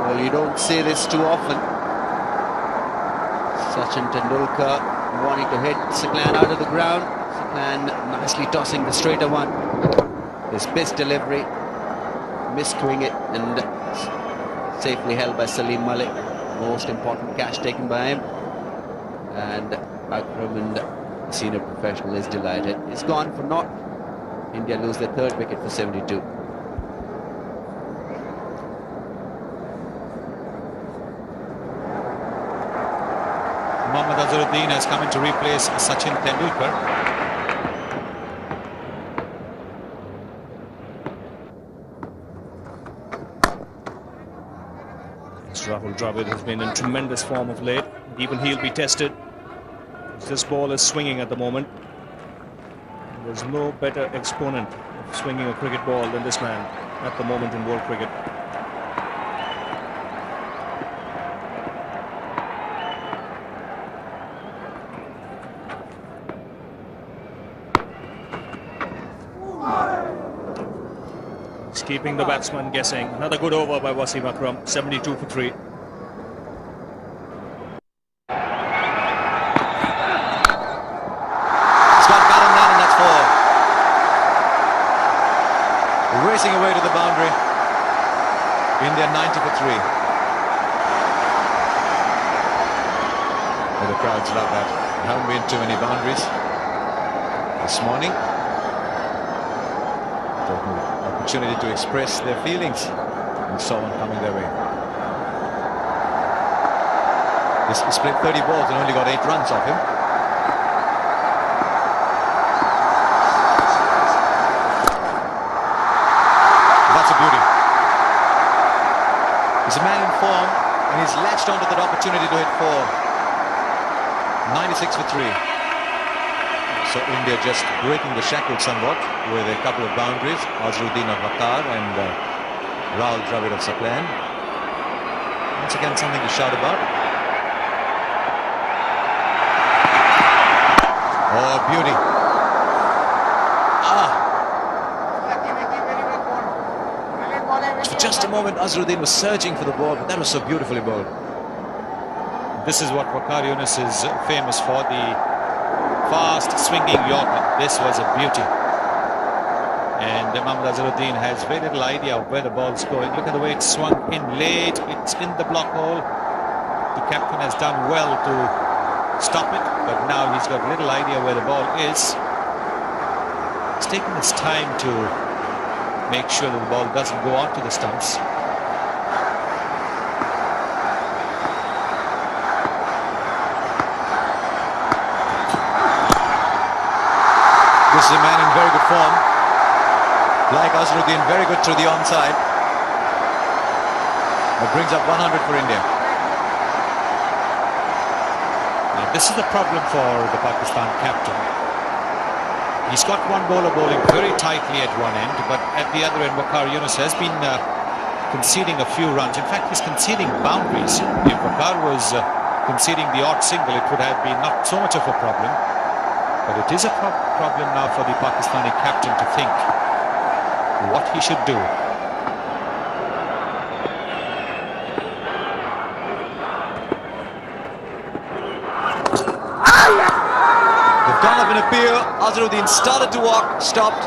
Well, you don't see this too often. Sachin Tendulkar wanting to hit Saqlain out of the ground. Saqlain nicely tossing the straighter one. His best delivery. miscuing it and safely held by Salim Malik. Most important catch taken by him. And Akram, and senior professional, is delighted. It's gone for naught. India lose their third wicket for 72. Mohammad Azharuddin has come in to replace Sachin Tendulkar. Rahul Dravid has been in tremendous form of late. Even he'll be tested. This ball is swinging at the moment. There's no better exponent of swinging a cricket ball than this man at the moment in world cricket. He's keeping the batsman guessing. Another good over by Wasim Akram, 72 for 3. Racing away to the boundary. India 90 for 3. Oh, the crowds love that. There haven't been too many boundaries this morning. Opportunity to express their feelings. We saw one coming their way. He's played 30 balls and only got 8 runs off him. He's a man in form, and he's latched onto that opportunity to hit 4. 96 for 3. So India just breaking the shackles somewhat with a couple of boundaries. Azharuddin of Waqar and Rahul Dravid of Saqlain. Once again, something to shout about. Oh, beauty. For just a moment, Azharuddin was searching for the ball, but that was so beautifully bowled. This is what Waqar Younis is famous for, the fast swinging Yorker. This was a beauty. And Mohammad Azharuddin has very little idea of where the ball is going. Look at the way it swung in late. It's in the block hole. The captain has done well to stop it, but now he's got little idea where the ball is. He's taking his time to make sure that the ball doesn't go onto the stumps. This is a man in very good form. Like Azharuddin, very good through the onside. That brings up 100 for India. Now this is the problem for the Pakistan captain. He's got one bowler bowling very tightly at one end, but at the other end, Waqar Younis has been conceding a few runs. In fact, he's conceding boundaries. If Waqar was conceding the odd single, it would have been not so much of a problem. But it is a problem now for the Pakistani captain to think what he should do. Done up an appeal. Azharuddin started to walk, stopped,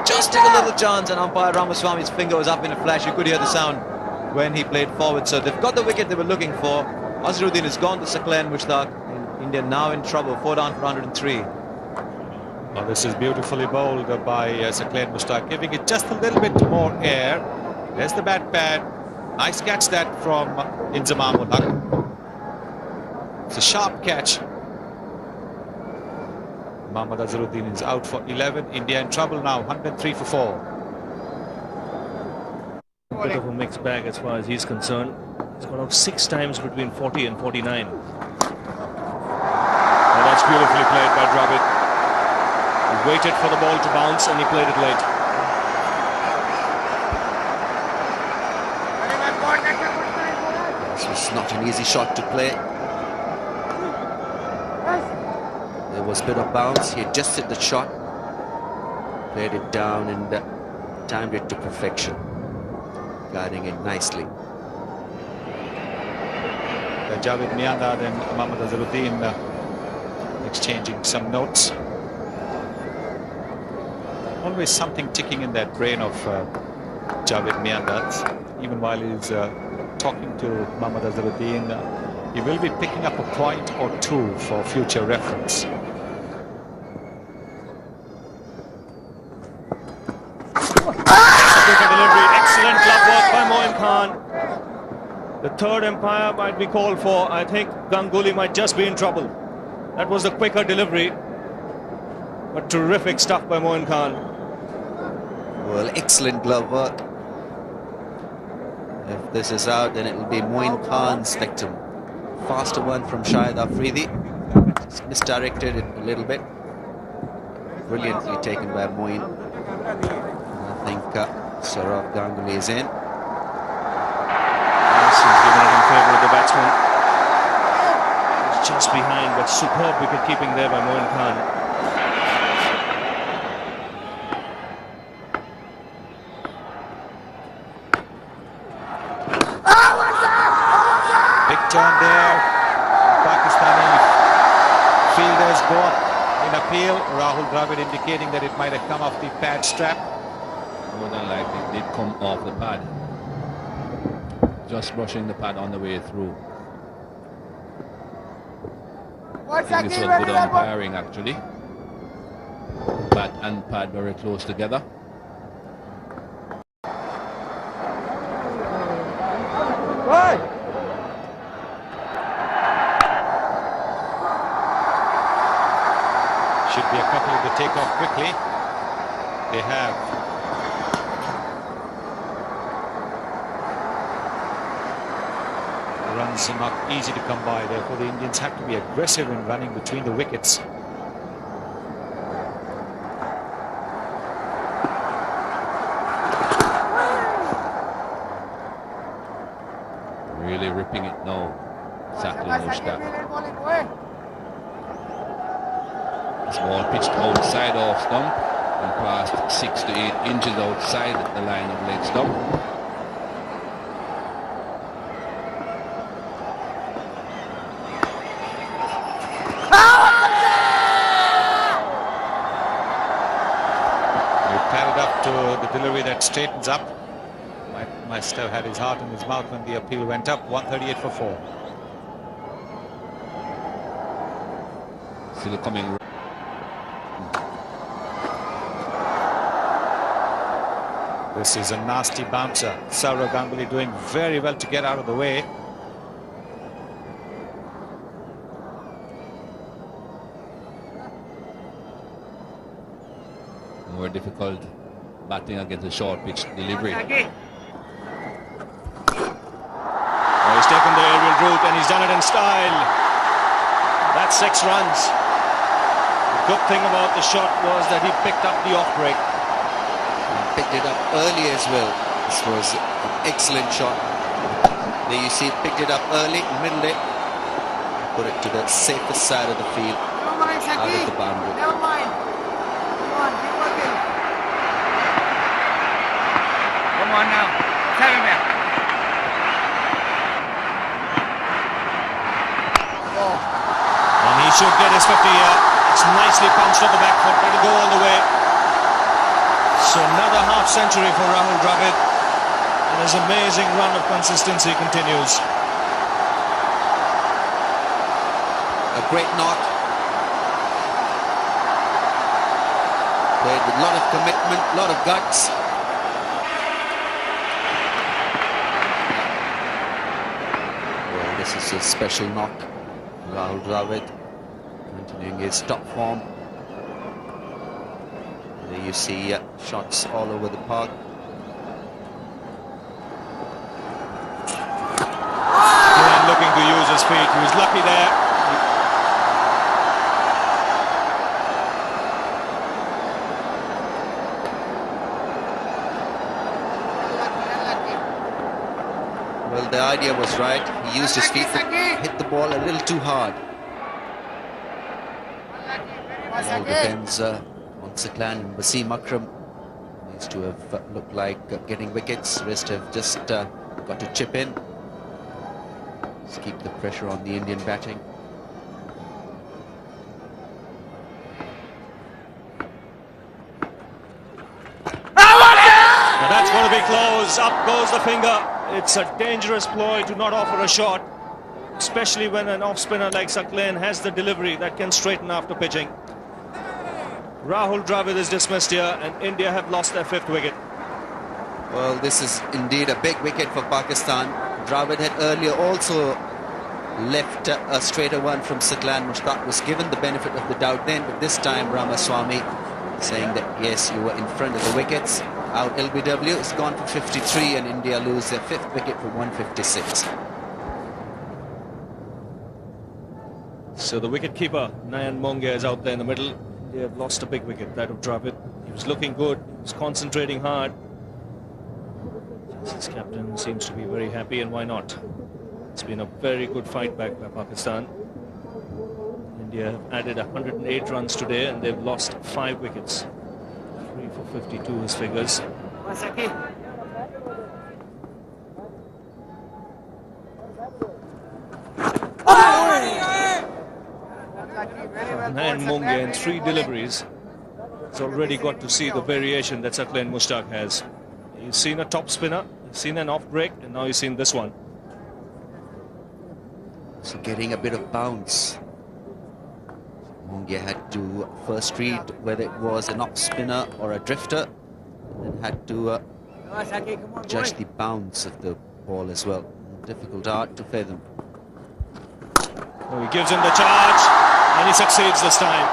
just took a little chance, and umpire Ramaswamy's finger was up in a flash. You could hear the sound when he played forward. So they've got the wicket they were looking for. Azharuddin has gone to Saqlain Mushtaq, and India now in trouble. 4 down for 103. Well, this is beautifully bowled by Clayton Murzello, giving it just a little bit more air. There's the bat pad. Nice catch that from Inzamam. It's a sharp catch. Mohammad Azharuddin is out for 11. India in trouble now, 103 for 4. A bit of a mixed bag as far as he's concerned. He's got out 6 times between 40 and 49. Oh, that's beautifully played by Dravid. He waited for the ball to bounce and he played it late. This was not an easy shot to play. There was a bit of bounce. He adjusted the shot, played it down and timed it to perfection, guiding it nicely. Javed Miandad and Mohammad Azharuddin exchanging some notes. Always something ticking in that brain of Javed meanders. Even while he's talking to Mohammad Azharuddin, he will be picking up a point or two for future reference. Quicker delivery, excellent glove work by Moin Khan. The third umpire might be called for. I think Ganguly might just be in trouble. That was the quicker delivery, but terrific stuff by Moin Khan. Well, excellent glove work. If this is out, then it will be Moin Khan's victim. Faster one from Shahid Afridi. Just misdirected it a little bit. Brilliantly taken by Moin. I think Saurav Ganguly is in. Yes, he's given it in favour of the batsman. He's just behind, but superb wicket keeping there by Moin Khan. Big turn there. Pakistani fielders go up in appeal. Rahul Dravid indicating that it might have come off the pad strap. More than likely it did come off the pad. Just brushing the pad on the way through. I think this was good umpiring actually. Bat and pad very close together. Should be a couple of the take-off quickly. They have. Runs are not easy to come by, therefore the Indians have to be aggressive in running between the wickets. Really ripping it now, Saqlain Mushtaq. This ball pitched outside off stump and passed 6 to 8 inches outside the line of leg stump. The delivery that straightens up. Must have had his heart in his mouth when the appeal went up. 138 for 4. Still coming. This is a nasty bouncer. Saurav Ganguly doing very well to get out of the way. More difficult batting against a short pitch delivery. Well, he's taken the aerial route and he's done it in style. That's 6 runs. The good thing about the shot was that he picked up the off break. He picked it up early as well. This was an excellent shot. There you see, picked it up early, middle it, put it to the safest side of the field, out of the boundary. Never mind. Come on, keep working. Come on now. Tell him here. And he should get his 50 here. It's nicely punched on the back foot, going to go all the way. So another half century for Rahul Dravid. And his amazing run of consistency continues. A great knock. Played with a lot of commitment, a lot of guts. Well, this is a special knock. Rahul Dravid continuing his top form. There you see shots all over the park. And looking to use his feet. He was lucky there. Well, the idea was right. He used his feet to hit the ball a little too hard. It all depends on Saqlain and Wasim Akram. These two have looked like getting wickets. Rest have just got to chip in. Just keep the pressure on the Indian batting. Now that's going to be close. goes, up goes the finger. It's a dangerous ploy to not offer a shot, especially when an off-spinner like Saqlain has the delivery that can straighten after pitching. Rahul Dravid is dismissed here, and India have lost their 5th wicket. Well, this is indeed a big wicket for Pakistan. Dravid had earlier also left a straighter one from Saqlain Mushtaq, was given the benefit of the doubt then, but this time Ramaswamy saying that yes, you were in front of the wickets. Out LBW has gone for 53 and India lose their 5th wicket for 156. So the wicket-keeper, Nayan Mongia, is out there in the middle. They have lost a big wicket, that of Dravid. He was looking good, he was concentrating hard. His captain seems to be very happy, and why not? It's been a very good fight back by Pakistan. India have added 108 runs today, and they've lost 5 wickets. 3 for 52 his figures. Nayan Mongia in 3 deliveries has already got to see the variation that Saqlain Mushtaq has. He's seen a top spinner, he's seen an off break, and now he's seen this one. So getting a bit of bounce. Mongia had to first read whether it was an off spinner or a drifter, and then had to judge the bounce of the ball as well. Difficult art to fathom. Well, he gives him the charge, and he succeeds this time.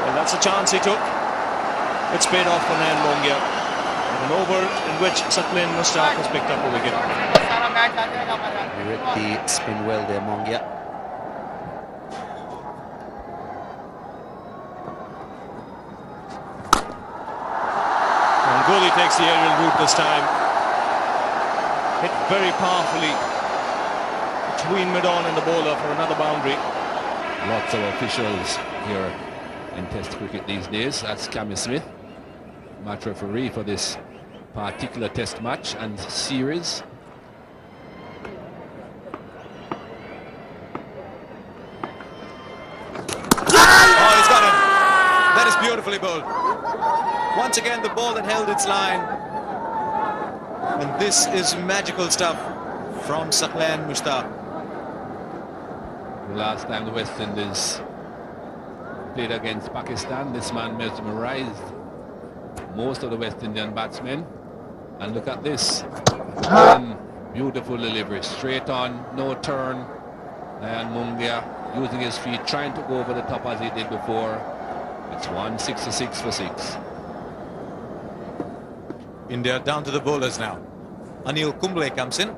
Well, that's a chance he took. It's paid off for Nayan Mongia. An over in which Saqlain Mushtaq has picked up a wicket. He read the spin well there, Mongia. Ganguly takes the aerial route this time. Hit very powerfully between mid-on and the bowler for another boundary. Lots of officials here in Test cricket these days. That's Cammy Smith, match referee for this particular Test match and series. Oh, he's got it. That is beautifully bowled. Once again, the ball that held its line. And this is magical stuff from Saqlain Mushtaq. The last time the West Indies played against Pakistan, this man mesmerized most of the West Indian batsmen. And look at this. Beautiful delivery. Straight on, no turn. And Mongia using his feet, trying to go over the top as he did before. It's 166 for 6. India down to the bowlers now. Anil Kumble comes in.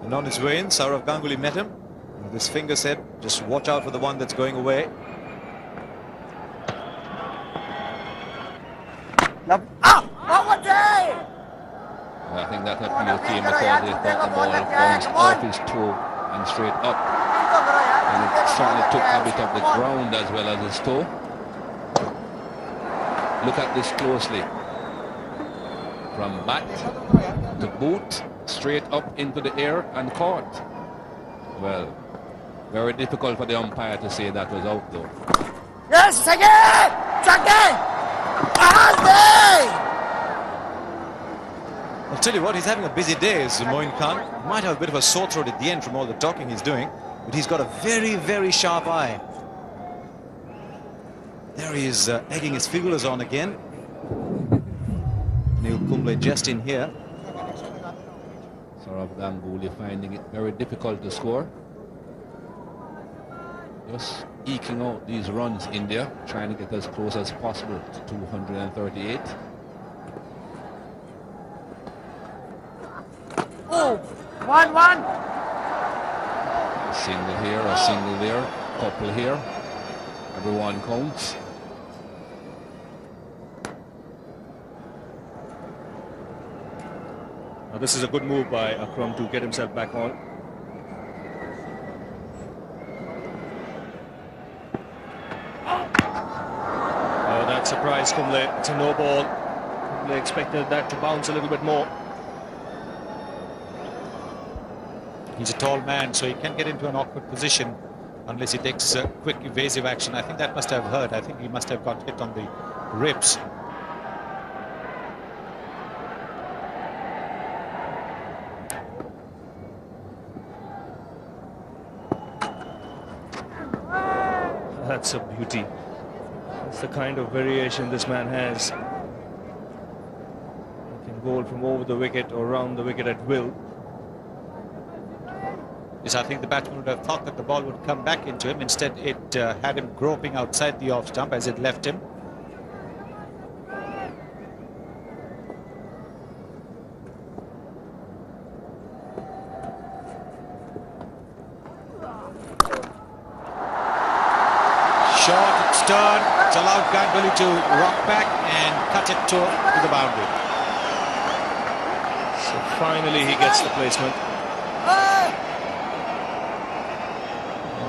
And on his way in, Sourav Ganguly met him. With his finger said, just watch out for the one that's going away. I think that appeal came because they thought the ball bounced off his toe and straight up. And it certainly took a bit of the ground as well as his toe. Look at this closely. From bat to boot, straight up into the air and caught. Well, very difficult for the umpire to say that was out though. Yes, Saqlain! Saqlain! I'll tell you what, he's having a busy day, is Moin Khan. Might have a bit of a sore throat at the end from all the talking he's doing, but he's got a very, very sharp eye. There he is, egging his fielders on again. Neil Kumble just in here. Sourav Ganguly finding it very difficult to score. Just eking out these runs, India, trying to get as close as possible to 238. Oh, 1-1. A single here, a single there, couple here. Everyone counts. Now this is a good move by Akram to get himself back on. Oh, that surprised Kumble. It's a no ball. Kumble expected that to bounce a little bit more. He's a tall man, so he can get into an awkward position unless he takes quick evasive action. I think that must have hurt. I think he must have got hit on the ribs. that's a beauty. That's the kind of variation this man has. He can goal from over the wicket or around the wicket at will. Yes, I think the batsman would have thought that the ball would come back into him. Instead, it had him groping outside the off stump as it left him. Short, it's turned. It's allowed Ganguly to rock back and cut it to the boundary. So finally he gets the placement.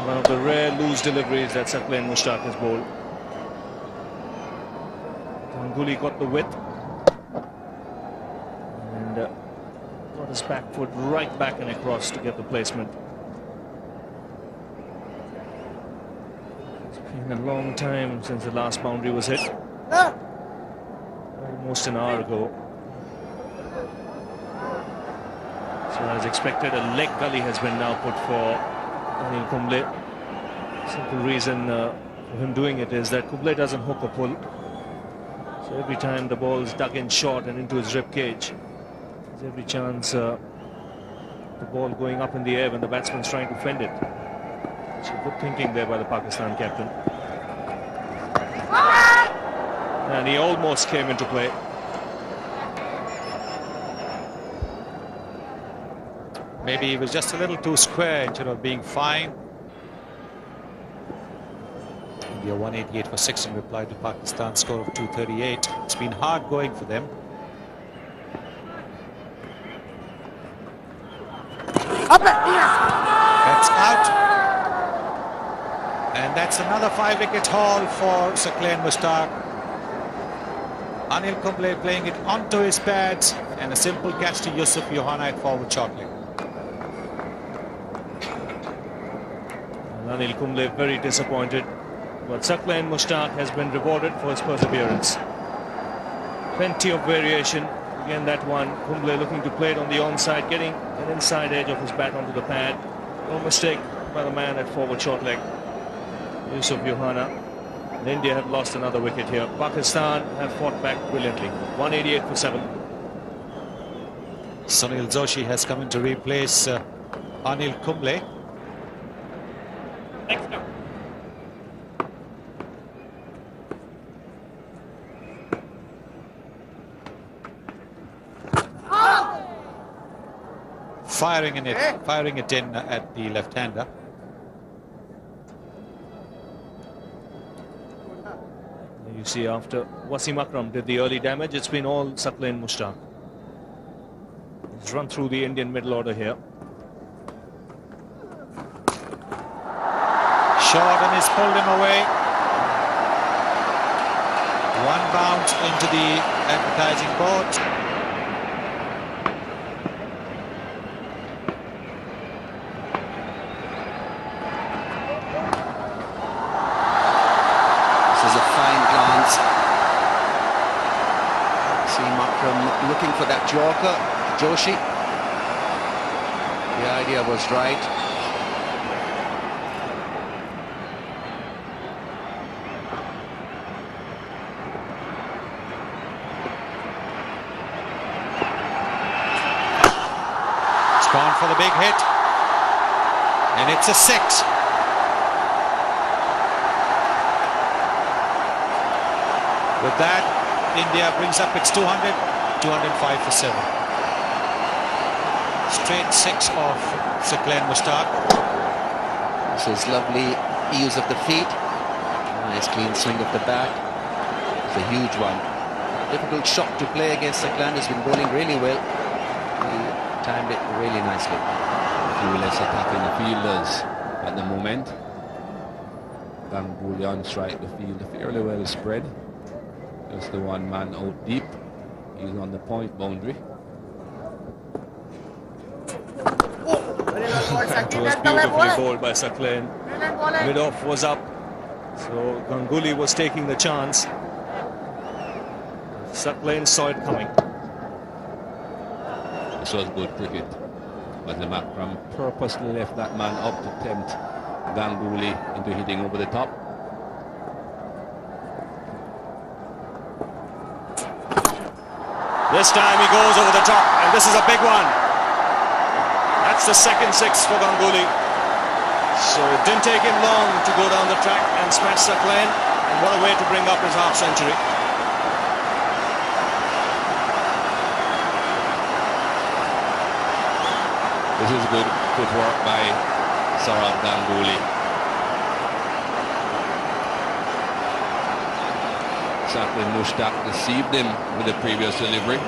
One of the rare loose deliveries that Saqlain Mushtaq has bowled. Ganguly got the width and got his back foot right back and across to get the placement. It's been a long time since the last boundary was hit. Almost an hour ago. So as expected, a leg gully has been now put for Anil Kumble. Simple reason for him doing it is that Kumble doesn't hook or pull. So every time the ball is dug in short and into his rib cage, there's every chance the ball going up in the air when the batsman's trying to fend it. So good thinking there by the Pakistan captain. And he almost came into play. Maybe he was just a little too square instead of being fine. India 188 for 6 in reply to Pakistan's score of 238. It's been hard going for them. That's out. And that's another 5-wicket haul for Saqlain Mushtaq. Anil Kumble playing it onto his pads and a simple catch to Yusuf Yohana at forward short leg. Anil Kumble very disappointed, but Saqlain Mushtaq has been rewarded for his perseverance. Plenty of variation. Again, that one, Kumble looking to play it on the onside, getting an inside edge of his bat onto the pad. No mistake by the man at forward short leg, Yusuf Yohana. And India have lost another wicket here. Pakistan have fought back brilliantly. 188 for 7. Sunil Joshi has come in to replace Anil Kumble. Firing it in at the left-hander. You see, after Wasim Akram did the early damage, it's been all Saqlain Mushtaq. He's run through the Indian middle order here. Short and he's pulled him away. One bounce into the advertising board. Looking for that Yorker, Joshi. The idea was right. It's gone for the big hit. And it's a 6. With that, India brings up its 200. 205 for 7. Straight 6 of Saqlain Mushtaq. This is lovely use of the feet. Nice clean swing of the bat. It's a huge one. Difficult shot to play against Saqlain. Has been bowling really well. He timed it really nicely. A few less attacking the fielders at the moment. Ganguly on strike the field fairly well spread. Just the one man out deep. He's on the point boundary. That was beautifully bowled by Saqlain. Mid-off was up, so Ganguly was taking the chance. Saqlain saw it coming. This was good cricket. Wasim Akram purposely left that man up to tempt Ganguly into hitting over the top. This time he goes over the top, and this is a big one. That's the second six for Ganguly. So it didn't take him long to go down the track and smash Saqlain, and what a way to bring up his half century. This is good footwork by Saurabh Ganguly. Clayton Mushtaq deceived him with the previous delivery.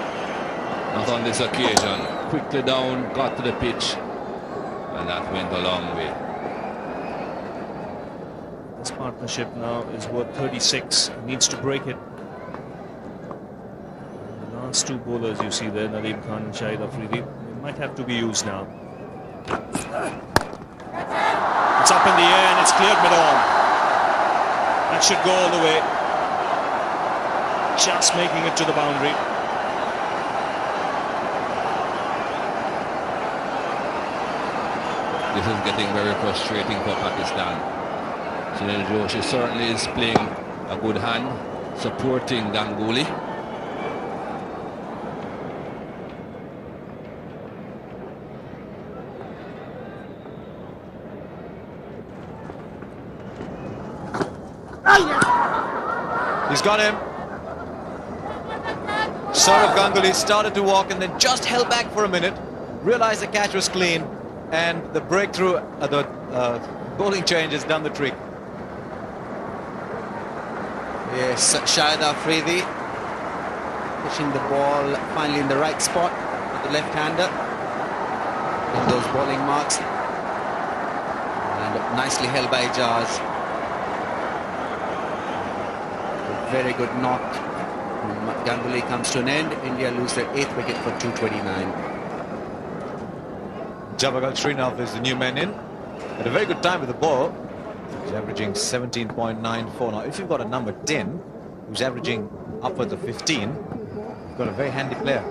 Not on this occasion. Quickly down, got to the pitch, and that went a long way. This partnership now is worth 36. He needs to break it. The last two bowlers you see there, Nadeem Khan and Shahid Afridi, might have to be used now. It's up in the air and it's cleared mid-on. That should go all the way. Just making it to the boundary. This is getting very frustrating for Pakistan. Sunil Joshi certainly is playing a good hand, supporting Ganguly. He's got him. Saurabh Ganguly started to walk and then just held back for a minute, realized the catch was clean, and the breakthrough, the bowling change has done the trick. Yes, Shahid Afridi pushing the ball finally in the right spot with the left-hander in those bowling marks, and nicely held by Ijaz. A very good knock. Ganguly comes to an end. India lose their 8th wicket for 229. Jawagal Srinath is the new man in. Had a very good time with the ball. He's averaging 17.94. Now, if you've got a number 10 who's averaging upwards of 15, you've got a very handy player.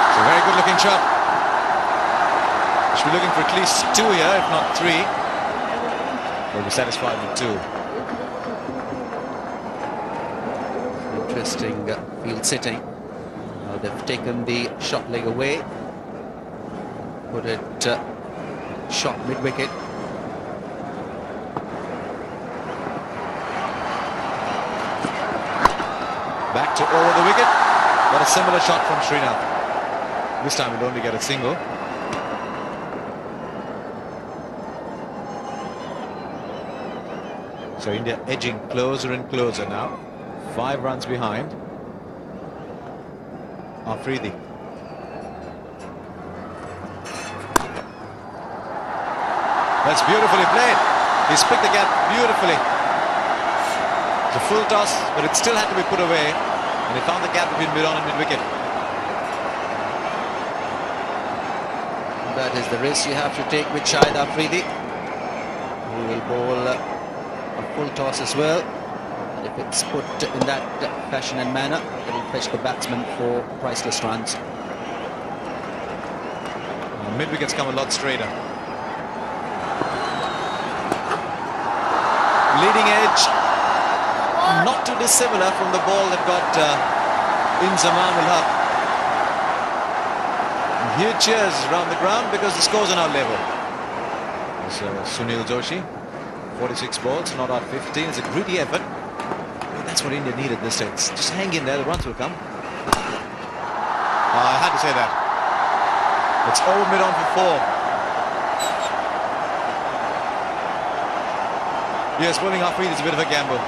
It's a very good looking shot. Should be looking for at least 2 here, if not 3. We'll be satisfied with 2. Interesting field sitting. Now they've taken the shot leg away, put it shot mid-wicket. Back to over the wicket. Got a similar shot from Srinath. This time he'll only get a single. So India edging closer and closer now. 5 runs behind. Afridi. That's beautifully played. He's picked the gap beautifully. It's a full toss, but it still had to be put away. And he found the gap between mid-on and mid-wicket. That is the risk you have to take with Shahid Afridi. He will bowl a full toss as well. And if it's put in that fashion and manner, it will fetch the batsman for priceless runs. Mid-wickets come a lot straighter. Leading edge, not too dissimilar from the ball that got Inzamam ul Haq. Huge cheers around the ground because the scores are now level. So Sunil Joshi, 46 balls, not out 15. It's a gritty effort. That's what India needed this stage. Just hang in there, the runs will come. I had to say that. It's over mid-on for 4. Yes, bowling Afridi is a bit of a gamble.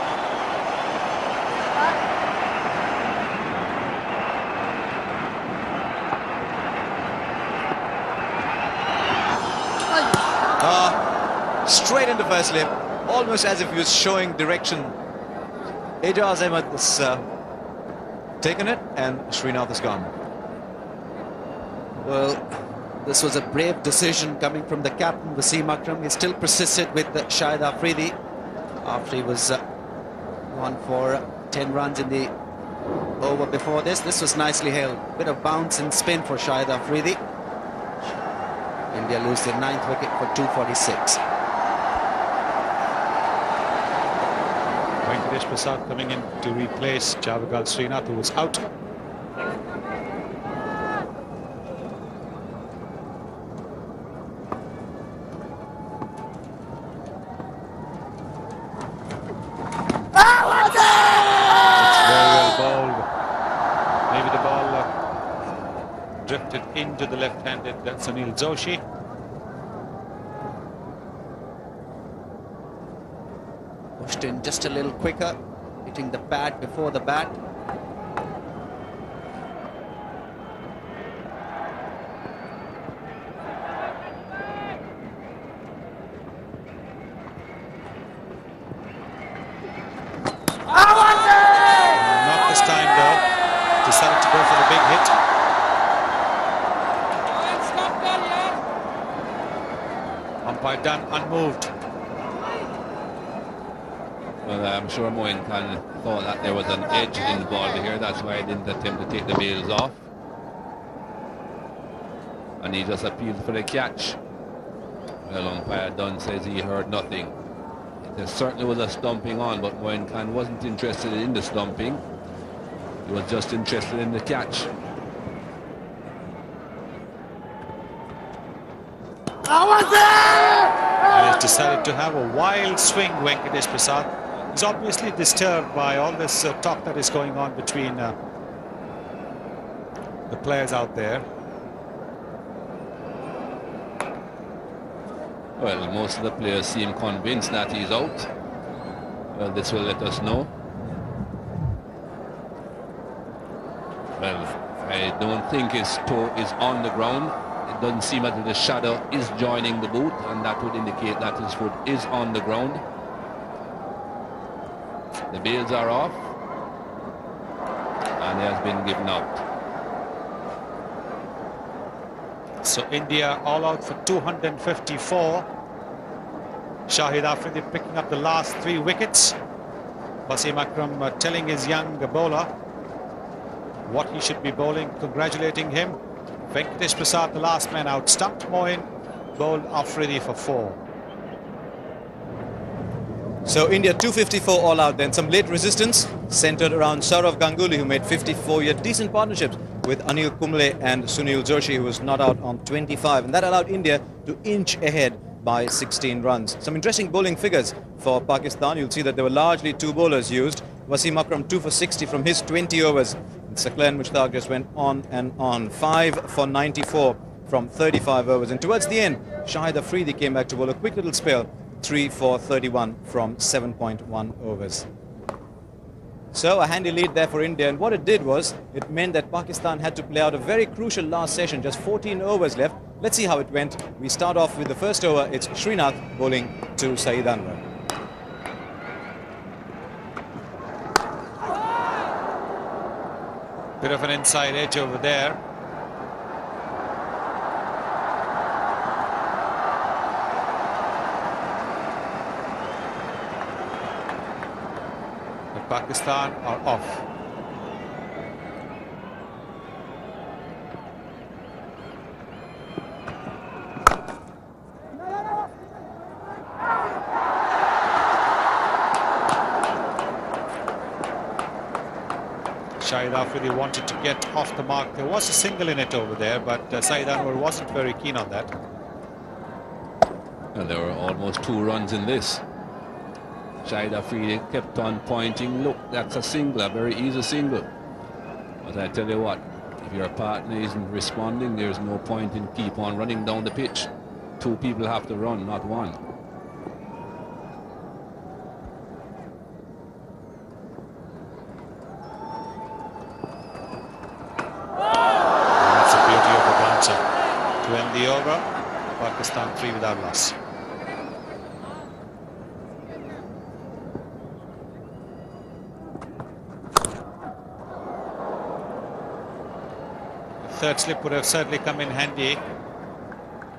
Straight into first slip, almost as if he was showing direction. Ijaz Ahmed has taken it and Srinath is gone. Well, this was a brave decision coming from the captain, Wasim Akram. He still persisted with Shahid Afridi after he was on for 10 runs in the over before this. This was nicely held. Bit of bounce and spin for Shahid Afridi. India lose their 9th wicket for 246. Going to Venkatesh Prasad coming in to replace Javagal Srinath, who was out. Drifted into the left-handed Sunil Joshi. Pushed in just a little quicker, hitting the pad before the bat. Not this time though. Decided to go for the big hit. Umpire done unmoved. Well, I'm sure Moin Khan thought that there was an edge involved here. That's why he didn't attempt to take the bails off. And he just appealed for the catch. Well, umpire Dunn says he heard nothing. There certainly was a stumping on, but Moin Khan wasn't interested in the stumping. He was just interested in the catch. And he's decided to have a wild swing, Venkatesh Prasad. He's obviously disturbed by all this talk that is going on between the players out there. Well, most of the players seem convinced that he's out. Well, this will let us know. Well, I don't think his toe is on the ground. It doesn't seem that the shadow is joining the boot, and that would indicate that his foot is on the ground. The bails are off, and he has been given out. So India all out for 254. Shahid Afridi picking up the last 3 wickets. Wasim Akram telling his young bowler what he should be bowling, congratulating him. Venkatesh Prasad, the last man out, stumped Moin, bowled Afridi for 4. So India 254 all out then. Some late resistance centered around Saurav Ganguly, who made 54, yet decent partnerships with Anil Kumble and Sunil Joshi, who was not out on 25. And that allowed India to inch ahead by 16 runs. Some interesting bowling figures for Pakistan. You'll see that there were largely 2 bowlers used. Wasim Akram 2 for 60 from his 20 overs. And Saqlain Mushtaq just went on and on. 5 for 94 from 35 overs. And towards the end, Shahid Afridi came back to bowl a quick little spell. 3 for 31 from 7.1 overs. So a handy lead there for India, and what it did was it meant that Pakistan had to play out a very crucial last session, just 14 overs left. Let's see how it went. We start off with the first over. It's Srinath bowling to Saeed Anwar. Bit of an inside edge over there. Pakistan are off. Shahid Afridi wanted to get off the mark. There was a single in it over there, but Saeed Anwar wasn't very keen on that. And there were almost 2 runs in this. Shahid Afridi kept on pointing, look, that's a single, a very easy single. But I tell you what, if your partner isn't responding, there's no point in keep on running down the pitch. 2 people have to run, not 1. That's the beauty of the bouncer. To end the over, Pakistan 3 without loss. Third slip would have certainly come in handy,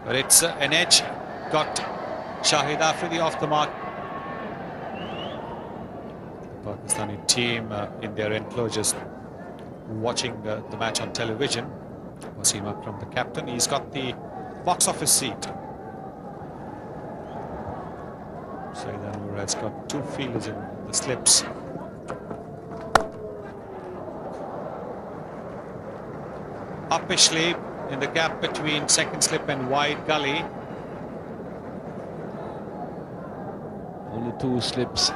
but it's an edge. Got Shahid Afridi off the mark. The Pakistani team in their enclosures watching the match on television. Wasim Akram, the captain, he's got the box office seat. Saeed Anwar has got 2 fielders in the slips. uppishly in the gap between second slip and wide gully. Only 2 slips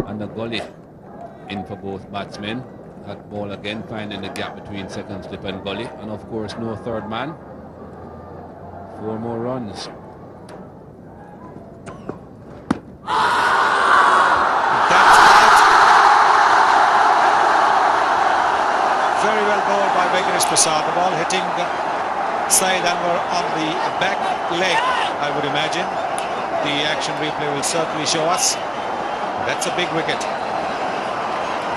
and the gully in for both batsmen. That ball again finding the gap between second slip and gully, and of course no third man. 4 more runs. Very well bowled by Vigorous Prasad. The ball hitting Saeed Anwar on the back leg, I would imagine. The action replay will certainly show us. That's a big wicket.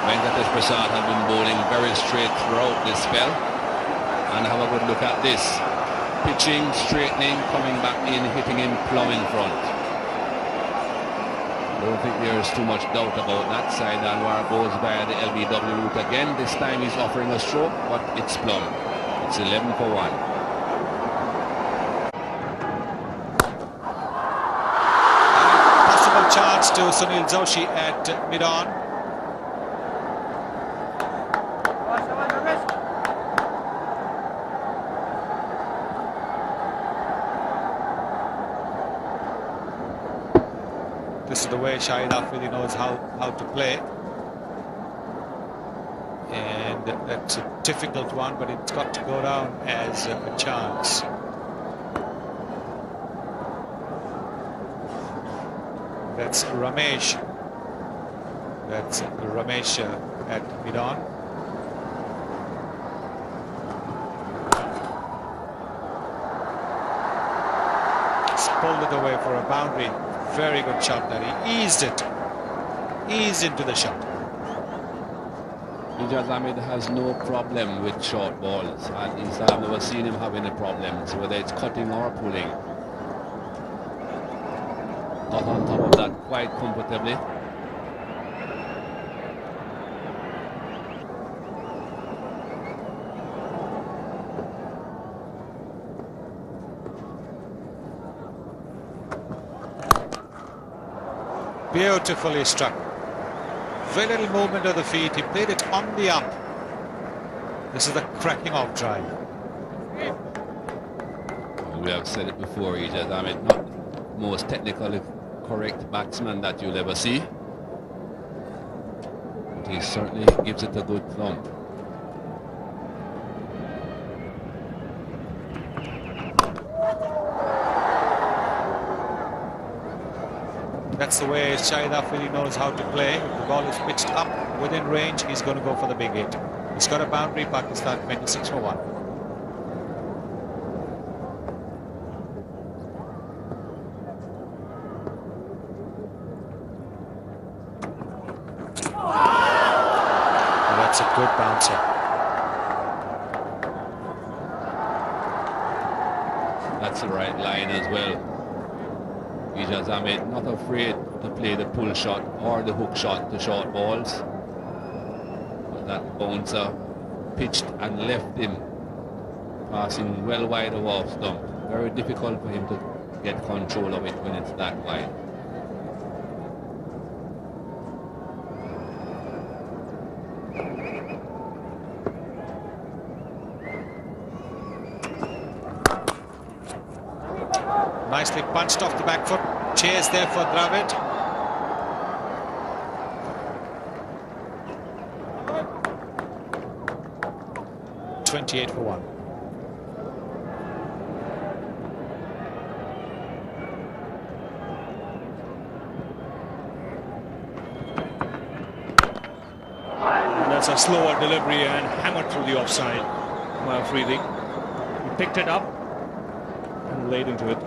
Venkatesh Prasad have been bowling very straight throughout this spell. And have a good look at this. Pitching, straightening, coming back in, hitting him plumb in front. I don't think there's too much doubt about that. Saeed Anwar goes via the LBW route again. This time he's offering a stroke, but it's plumb. It's 11 for 1. Possible chance to Sunil Joshi at mid-on. This is the way Shahid Afridi knows how to play, and that's a difficult one, but it's got to go down as a chance. That's Ramesh. That's Ramesh at mid-on. Just pulled it away for a boundary. Very good shot there. He eased into the shot. Ijaz Ahmed has no problem with short balls. At least I've never seen him have any problems, whether it's cutting or pulling. Got on top of that quite comfortably. Beautifully struck. Very little movement of the feet. He played it on the up. This is the cracking off drive. We have said it before, Ijaz Ahmed, not the most technically correct batsman that you'll ever see. But he certainly gives it a good thump. That's the way Shahid Afridi knows how to play. If the ball is pitched up within range, he's going to go for the big hit. He's got a boundary. Pakistan 26 for 1. That's a good bouncer. That's the right line as well. Ijaz Ahmed not afraid to play the pull shot or the hook shot to short balls. But that bouncer pitched and left him, passing well wide of off stump. Very difficult for him to get control of it when it's that wide. Nicely punched off the back foot. Chase there for Dravid. .28 for 1. And that's a slower delivery and hammered through the offside by Afridi. He picked it up and laid into it.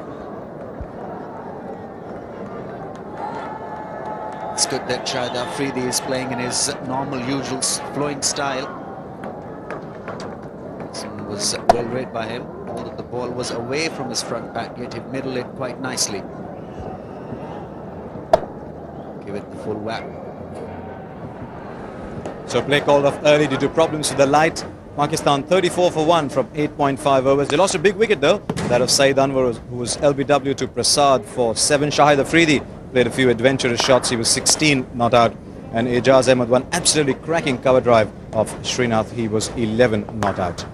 It's good that Shahid Afridi is playing in his normal, usual flowing style. This one was well read by him, although the ball was away from his front back, yet he middled it quite nicely. Give it the full whack. So play called off early due to problems with the light. Pakistan 34 for 1 from 8.5 overs. They lost a big wicket though, that of Saeed Anwar, who was LBW to Prasad for 7. Shahid Afridi played a few adventurous shots. He was 16 not out. And Ijaz Ahmed, one absolutely cracking cover drive of Srinath. He was 11 not out.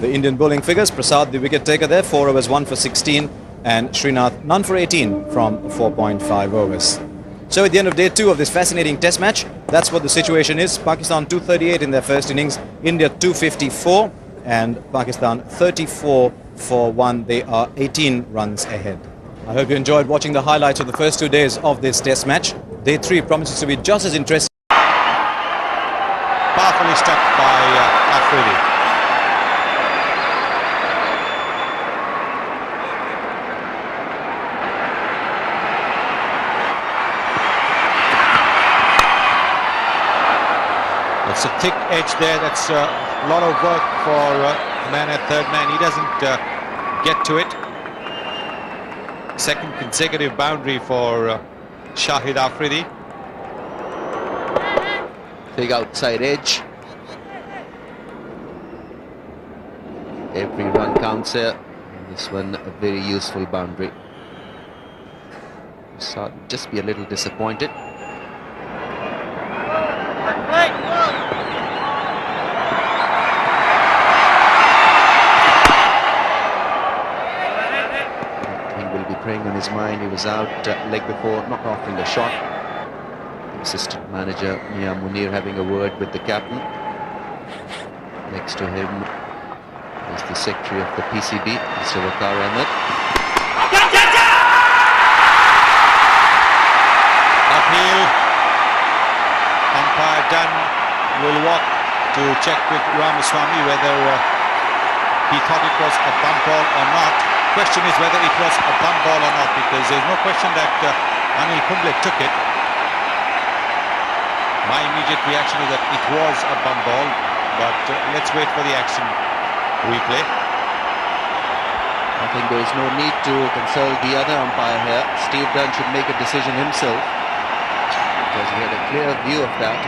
the Indian bowling figures. Prasad, the wicket taker there, 4 overs, 1 for 16, and Srinath, none for 18 from 4.5 overs. So at the end of day 2 of this fascinating test match, that's what the situation is. Pakistan 238 in their first innings, India 254, and Pakistan 34 for 1. They are 18 runs ahead. I hope you enjoyed watching the highlights of the first 2 days of this test match. Day 3 promises to be just as interesting. Powerfully struck by Afridi. It's a thick edge there. That's a lot of work for the man at third man. He doesn't get to it. Second consecutive boundary for Shahid Afridi. Big outside edge. Every run counts here. This one a very useful boundary. So just be a little disappointed. He will be preying on his mind. He was out leg before, not offering a shot. Assistant manager Mia Munir having a word with the captain. Next to him is the secretary of the PCB, Mr. Waqar Ahmed. Uphill. Umpire Dunn will walk to check with Ramaswamy whether he thought it was a bump ball or not. Question is whether it was a bump ball or not, because there's no question that Anil Kumble took it. My immediate reaction is that it was a bump ball, but let's wait for the action replay. I think there is no need to consult the other umpire here. Steve Dunn should make a decision himself, because he had a clear view of that.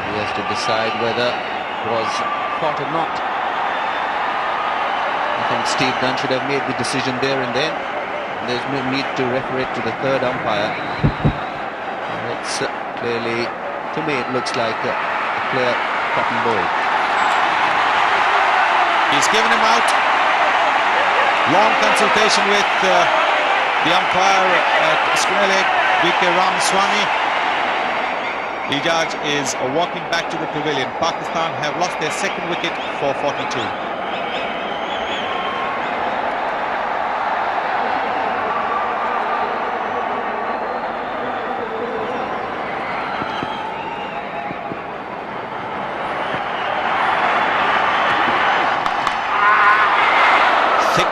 He has to decide whether it was caught or not. I think Steve Dunn should have made the decision there and then. There's no need to refer it to the third umpire. It's clearly, to me, it looks like a clear cotton ball. He's given him out. Long consultation with the umpire at square leg, VK Ramaswamy. The judge is walking back to the pavilion. Pakistan have lost their second wicket for 42.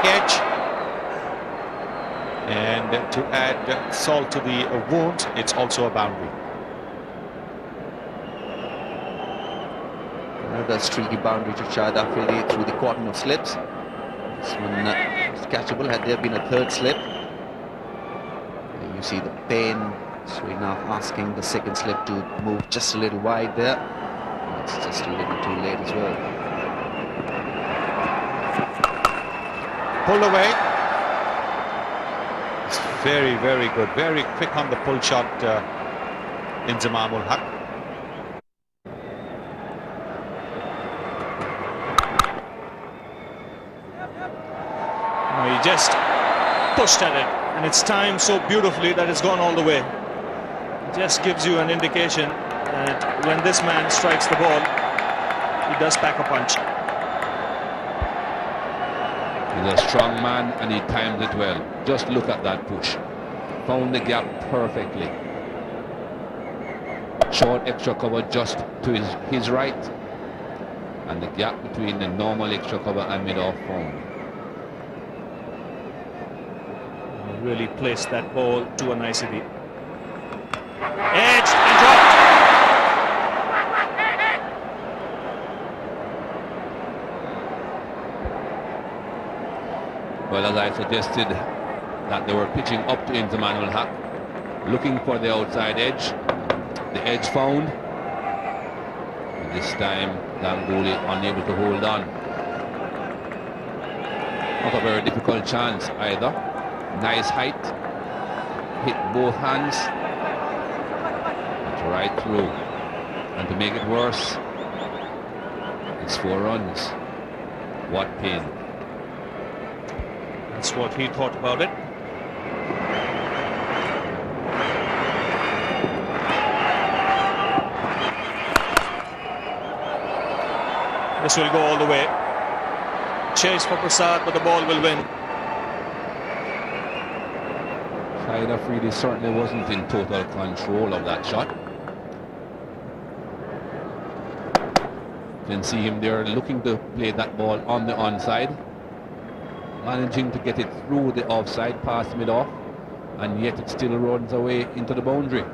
Edge, and to add salt to the wound, it's also a boundary. Another streaky boundary to Shahid Afridi through the cordon of slips. This one is catchable. Had there been a third slip, you see the pain. So we're now asking the second slip to move just a little wide there. It's just a little too late as well. Pulled away. It's very, very good. Very quick on the pull shot in Zamamul Haq. No, he just pushed at it, and it's timed so beautifully that it's gone all the way. It just gives you an indication that when this man strikes the ball, he does pack a punch. He's a strong man and he timed it well. Just look at that push. Found the gap perfectly. Short extra cover just to his right. And the gap between the normal extra cover and mid-off found. He really placed that ball to a nicety. Edged and dropped. Well, as I suggested, that they were pitching up to Zamamul Haq, looking for the outside edge. The edge found. And this time, Ganguly unable to hold on. Not a very difficult chance either. Nice height. Hit both hands. It's right through. And to make it worse, it's 4 runs. What pain. That's what he thought about it. This will go all the way. Chase for Prasad, but the ball will win. Shahid Afridi certainly wasn't in total control of that shot. You can see him there looking to play that ball on the onside, managing to get it through the offside past mid-off, and yet it still runs away into the boundary.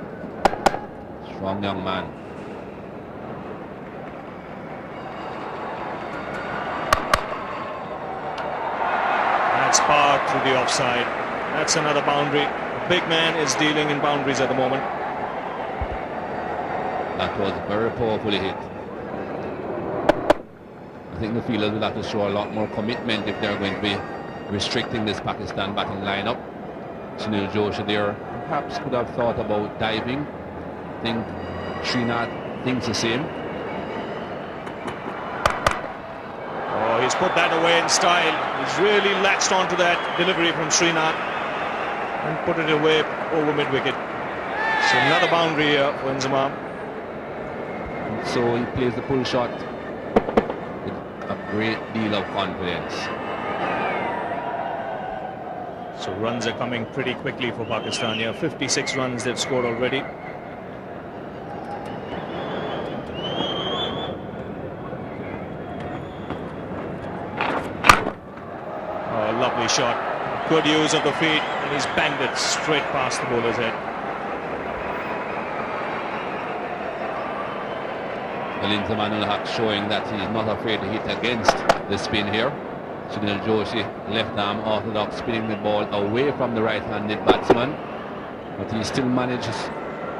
Strong young man. That's powered through the offside. That's another boundary. The big man is dealing in boundaries at the moment. That was very powerfully hit. I think the fielders will have to show a lot more commitment if they're going to be restricting this Pakistan batting lineup. Sunil Joshi there perhaps could have thought about diving. I think Srinath thinks the same. Oh, he's put that away in style. He's really latched onto that delivery from Srinath and put it away over mid-wicket. So another boundary here for Inzamam. So he plays the pull shot with a great deal of confidence. So runs are coming pretty quickly for Pakistan here. 56 runs they've scored already. Oh, lovely shot. Good use of the feet, and he's banged it straight past the bowler's head. Inzamam ul Haq showing that he's not afraid to hit against the spin here. Sunil Joshi, left arm orthodox, spinning the ball away from the right-handed batsman, but he still manages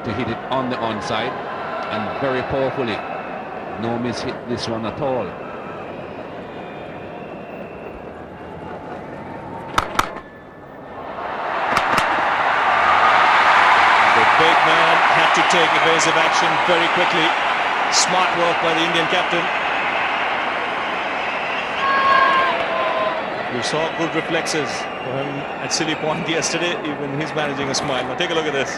to hit it on the onside, and very powerfully. No miss hit this one at all. The big man had to take evasive action very quickly. Smart work by the Indian captain. We saw good reflexes for him at Silly Point yesterday. Even he's managing a smile. Now take a look at this.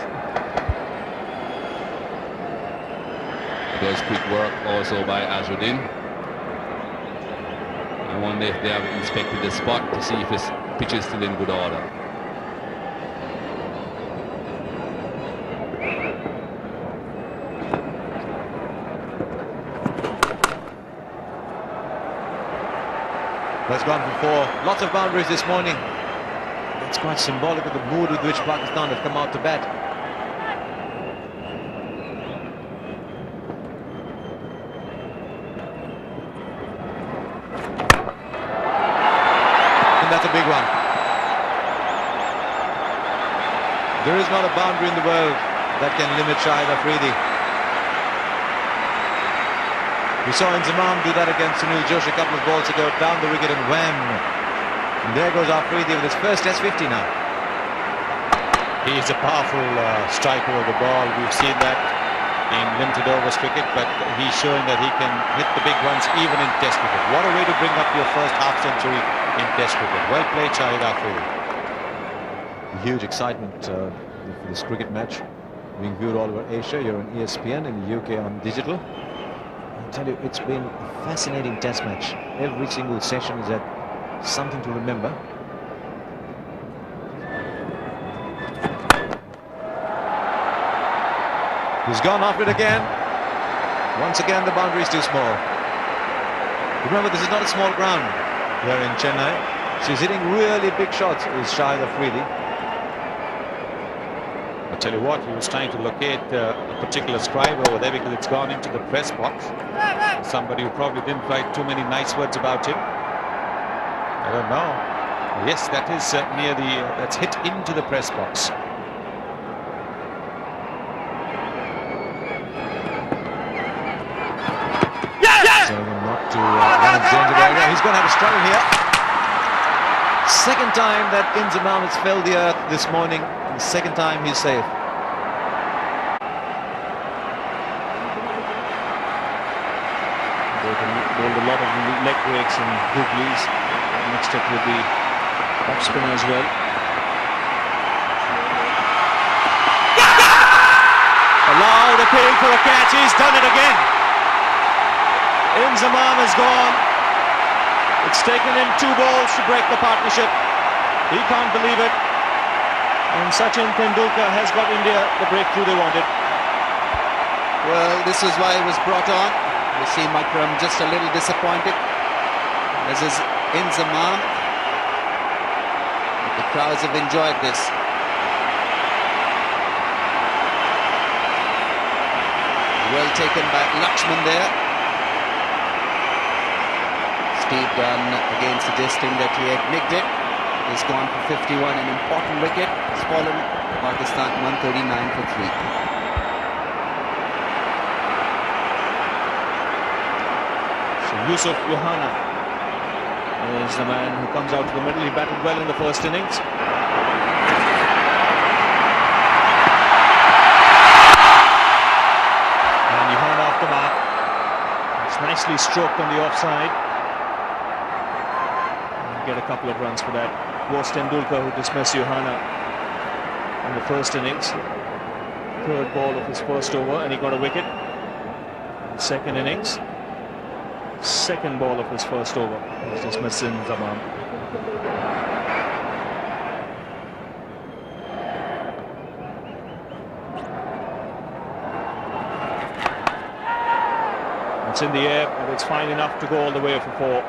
It was quick work also by Azruddin. I wonder if they have inspected the spot to see if his pitch is still in good order. Has gone for 4. Lots of boundaries this morning. That's quite symbolic of the mood with which Pakistan have come out to bat. And that's a big one. There is not a boundary in the world that can limit Shahid Afridi. We saw Inzamam do that against Sunil Joshi a couple of balls ago, down the wicket and wham! And there goes Afridi with his first Test 50 now. He is a powerful striker of the ball. We've seen that in limited overs cricket, but he's showing that he can hit the big ones even in Test cricket. What a way to bring up your first half century in Test cricket. Well played, Shahid Afridi. Huge excitement for this cricket match being viewed all over Asia. You're on ESPN, in the UK on digital. I tell you, it's been a fascinating Test match. Every single session is at something to remember. He's gone after it again. Once again, the boundary is too small. Remember, this is not a small ground here in Chennai. She's hitting really big shots, is Shahid Afridi. I tell you what, he was trying to locate a particular scribe over there because it's gone into the press box. Somebody who probably didn't write too many nice words about him. I don't know. Yes, that is near the that's hit into the press box. So not to run a danger area. He's going to have a struggle here. Second time that Inzamam has felled the earth this morning. The second time he's safe. bowled a lot of leg breaks and googlies, mixed up with the off spinner as well. Allowed, appealing for a catch. He's done it again. Inzamam is gone. It's taken him 2 balls to break the partnership. He can't believe it. And Sachin Tendulkar has got India the breakthrough they wanted. Well, this is why he was brought on. You see Makram just a little disappointed. This is Inzamam. The crowds have enjoyed this. Well taken by Laxman there. Steve Dunn again suggesting that he had nicked it. He's gone for 51, an important wicket. It's fallen Pakistan 139 for 3. So Yusuf Yohana is the man who comes out to the middle. He batted well in the first innings. And Yohana off the mark. It's nicely stroked on the offside. And get a couple of runs for that. It was Tendulkar who dismissed Yohana in the first innings. 3rd ball of his first over, and he got a wicket. Second innings. 2nd ball of his first over. He's dismissed Inzamam. It's in the air, but it's fine enough to go all the way for 4.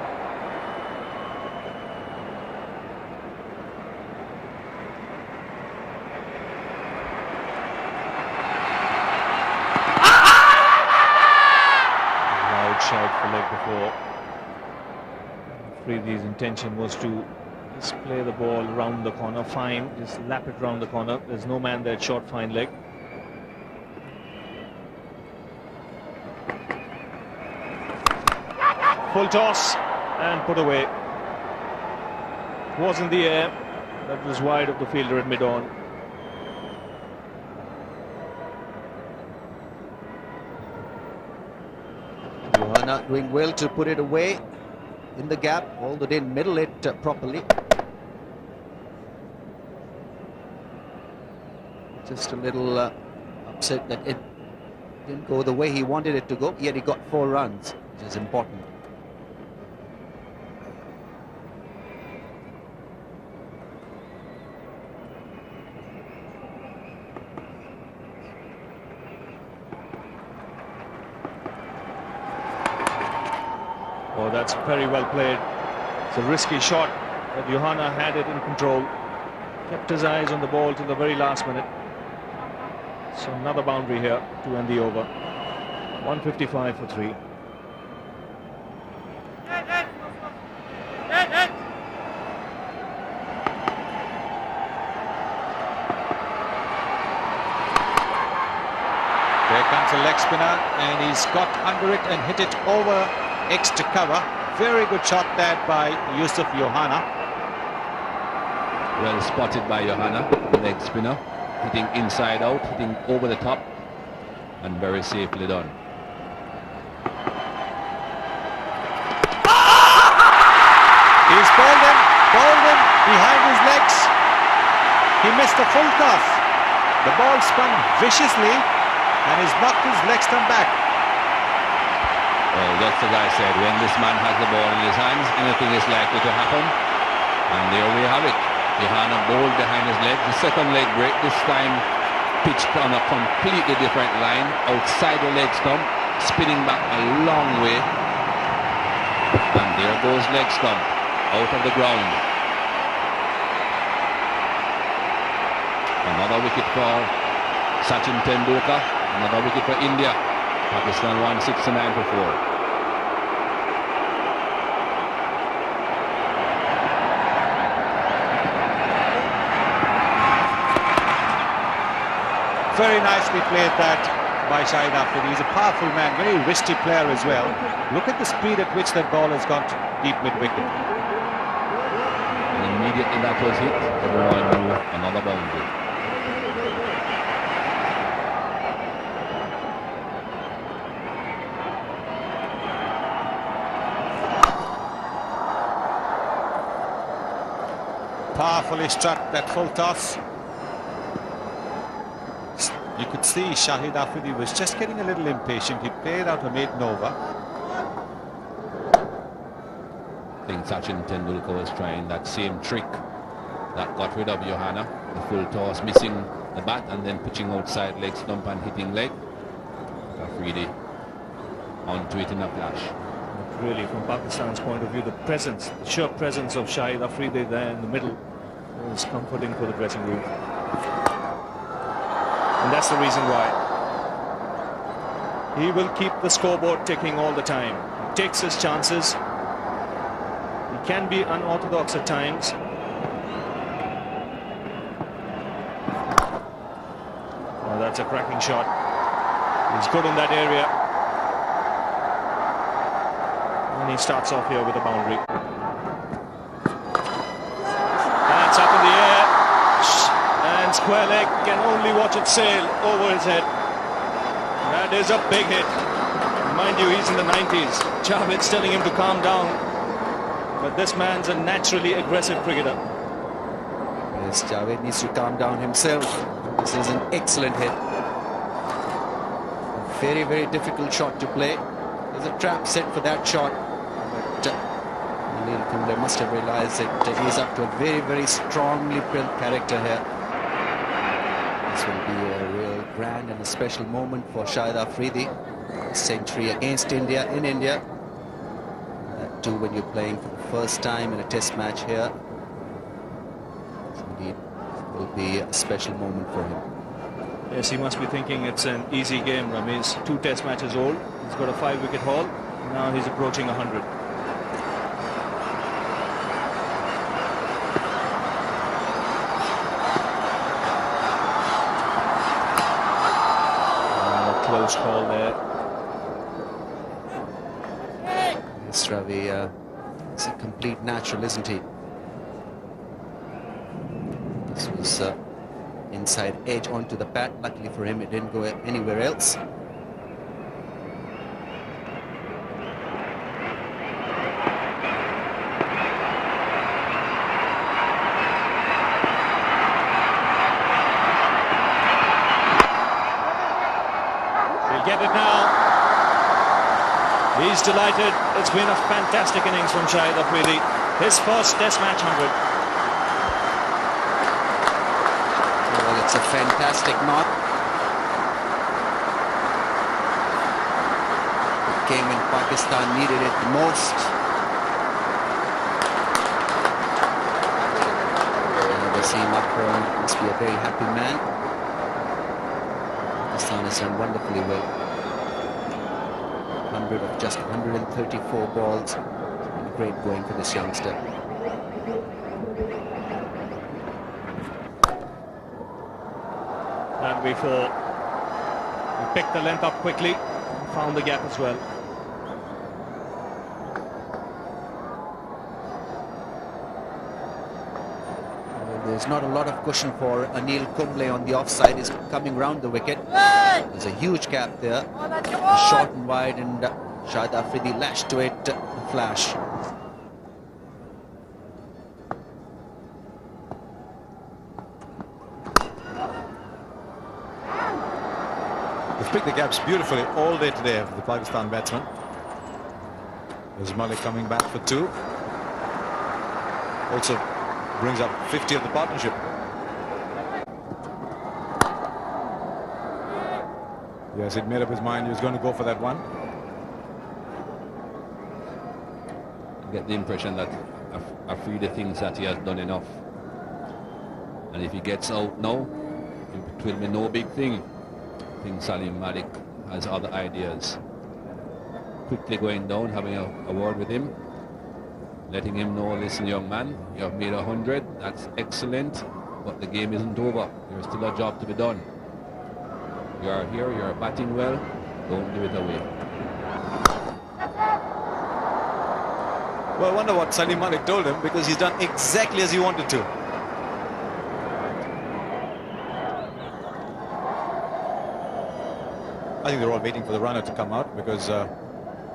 Shout for leg before. Freedy's intention was to just play the ball round the corner, fine, just lap it round the corner. There's no man there, short, fine leg. Full toss and put away. Was in the air, that was wide of the fielder at mid-on. Yohana doing well to put it away in the gap, although they didn't middle it properly. Just a little upset that it didn't go the way he wanted it to go, yet he got 4 runs, which is important. Oh, that's very well played. It's a risky shot, but Yohana had it in control. Kept his eyes on the ball till the very last minute. So another boundary here to end the over. 155 for 3. There comes a leg spinner, and he's got under it and hit it over X to cover. Very good shot there by Yusuf Yohana. Well spotted by Yohana, the leg spinner, hitting inside out, hitting over the top, and very safely done. He's bowled him behind his legs. He missed a full toss. The ball spun viciously, and he's knocked his leg stump back. Well, that's the guy said, when this man has the ball in his hands, anything is likely to happen. And there we have it. Yohana bowled behind his leg. The second leg break, this time pitched on a completely different line, outside the leg stump, spinning back a long way. And there goes leg stump, out of the ground. Another wicket for Sachin Tendulkar, another wicket for India. Pakistan won 69 for 4. Very nicely played that by Shahid Afridi. He's a powerful man, very wristy player as well. Look at the speed at which that ball has gone deep mid-wicket. And immediately that was hit, everyone knew another boundary. Powerfully struck that full toss. You could see Shahid Afridi was just getting a little impatient. He played out a maiden over. I think Sachin Tendulkar was trying that same trick that got rid of Johanna. The full toss, missing the bat and then pitching outside leg stump and hitting leg. Afridi onto it in a flash. Really, from Pakistan's point of view, the presence, the sheer presence of Shahid Afridi there in the middle was comforting for the dressing room. And that's the reason why. He will keep the scoreboard ticking all the time. He takes his chances. He can be unorthodox at times. Oh, that's a cracking shot. He's good in that area. And he starts off here with a boundary. That's up in the air. And square leg can only watch it sail over his head. That is a big hit. Mind you, he's in the 90s. Javed's telling him to calm down. But this man's a naturally aggressive cricketer. Yes, Javed needs to calm down himself. This is an excellent hit. A very, very difficult shot to play. There's a trap set for that shot. But Anil Kumble must have realized that he's up to a very, very strongly built character here. This will be a real grand and a special moment for Shahid Afridi. Century against India in India. That too when you're playing for the first time in a test match here. Indeed, it will be a special moment for him. Yes, he must be thinking it's an easy game. Ramesh, 2 test matches old. He's got a 5-wicket haul. Now he's approaching 100. Close call there. Yes, Ravi, he's a complete natural, isn't he? This was inside edge onto the bat. Luckily for him, it didn't go anywhere else. Get it now. He's delighted. It's been a fantastic innings from Shahid Afridi. His first test match 100. Well, it's a fantastic knock. It came when Pakistan needed it the most. Wasim Akram must be a very happy man. Pakistan has done wonderfully well. 100 of just 134 balls. Great going for this youngster. And before he picked the length up quickly, found the gap as well. There's not a lot of cushion for Anil Kumble on the offside. He's coming round the wicket. There's a huge gap there. Short and wide, and Shahid Afridi lashed to it. Flash. They've picked the gaps beautifully all day today for the Pakistan batsmen. There's Malik coming back for 2. Also brings up 50 of the partnership. Yes, he'd made up his mind he was going to go for that one. I get the impression that Afridi thinks that he has done enough. And if he gets out now, it will be no big thing. I think Salim Malik has other ideas. Quickly going down, having a word with him. Letting him know, listen, young man, you have made 100. That's excellent, but the game isn't over. There's still a job to be done. You are here, you're batting well. Don't give it away. Well, I wonder what Salim Malik told him, because he's done exactly as he wanted to. I think they're all waiting for the runner to come out, because I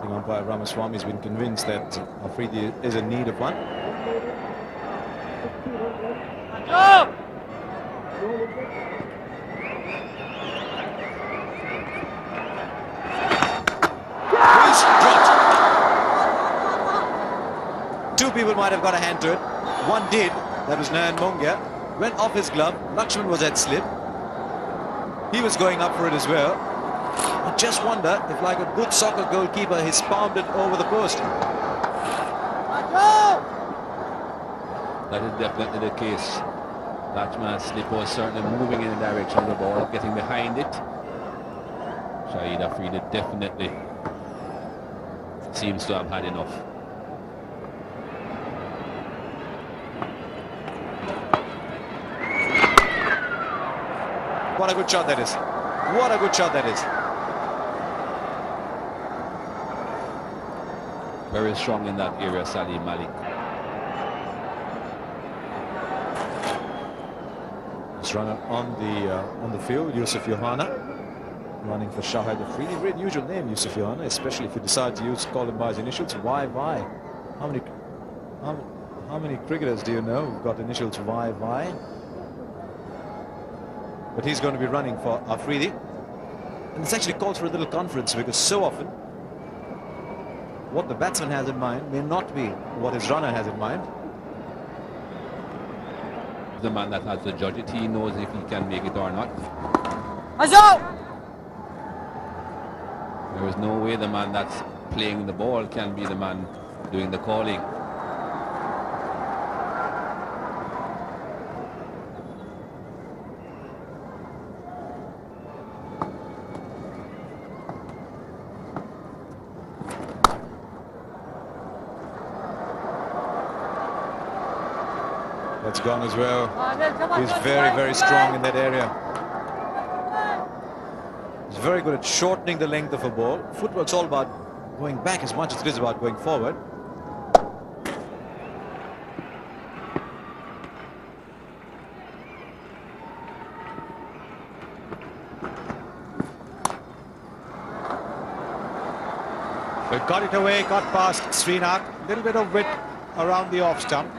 think umpire Ramaswamy has been convinced that Afridi is in need of one. He's dropped. Two people might have got a hand to it. One did. That was Nayan Mongia. Went off his glove. Laxman was at slip. He was going up for it as well. I just wonder if, like a good soccer goalkeeper, he's palmed it over the post. That is definitely the case. Laxman's slip was certainly moving in the direction of the ball, getting behind it. Shahid Afridi definitely seems to have had enough. What a good shot that is. What a good shot that is. Very strong in that area, Salim Malik. This runner on the field, Yusuf Yohana, running for Shahid Afridi. Very unusual name, Yusuf Yohana, especially if you decide to call him by his initials. YY. How many cricketers do you know who've got initials YY? But he's going to be running for Afridi. And it's actually called for a little conference, because so often what the batsman has in mind may not be what his runner has in mind. The man that has to judge it, he knows if he can make it or not. There is no way the man that's playing the ball can be the man doing the calling. That's gone as well. He's very, very strong in that area. He's very good at shortening the length of a ball. Footwork's all about going back as much as it is about going forward. But got it away, got past Srinath. A little bit of width around the off stump.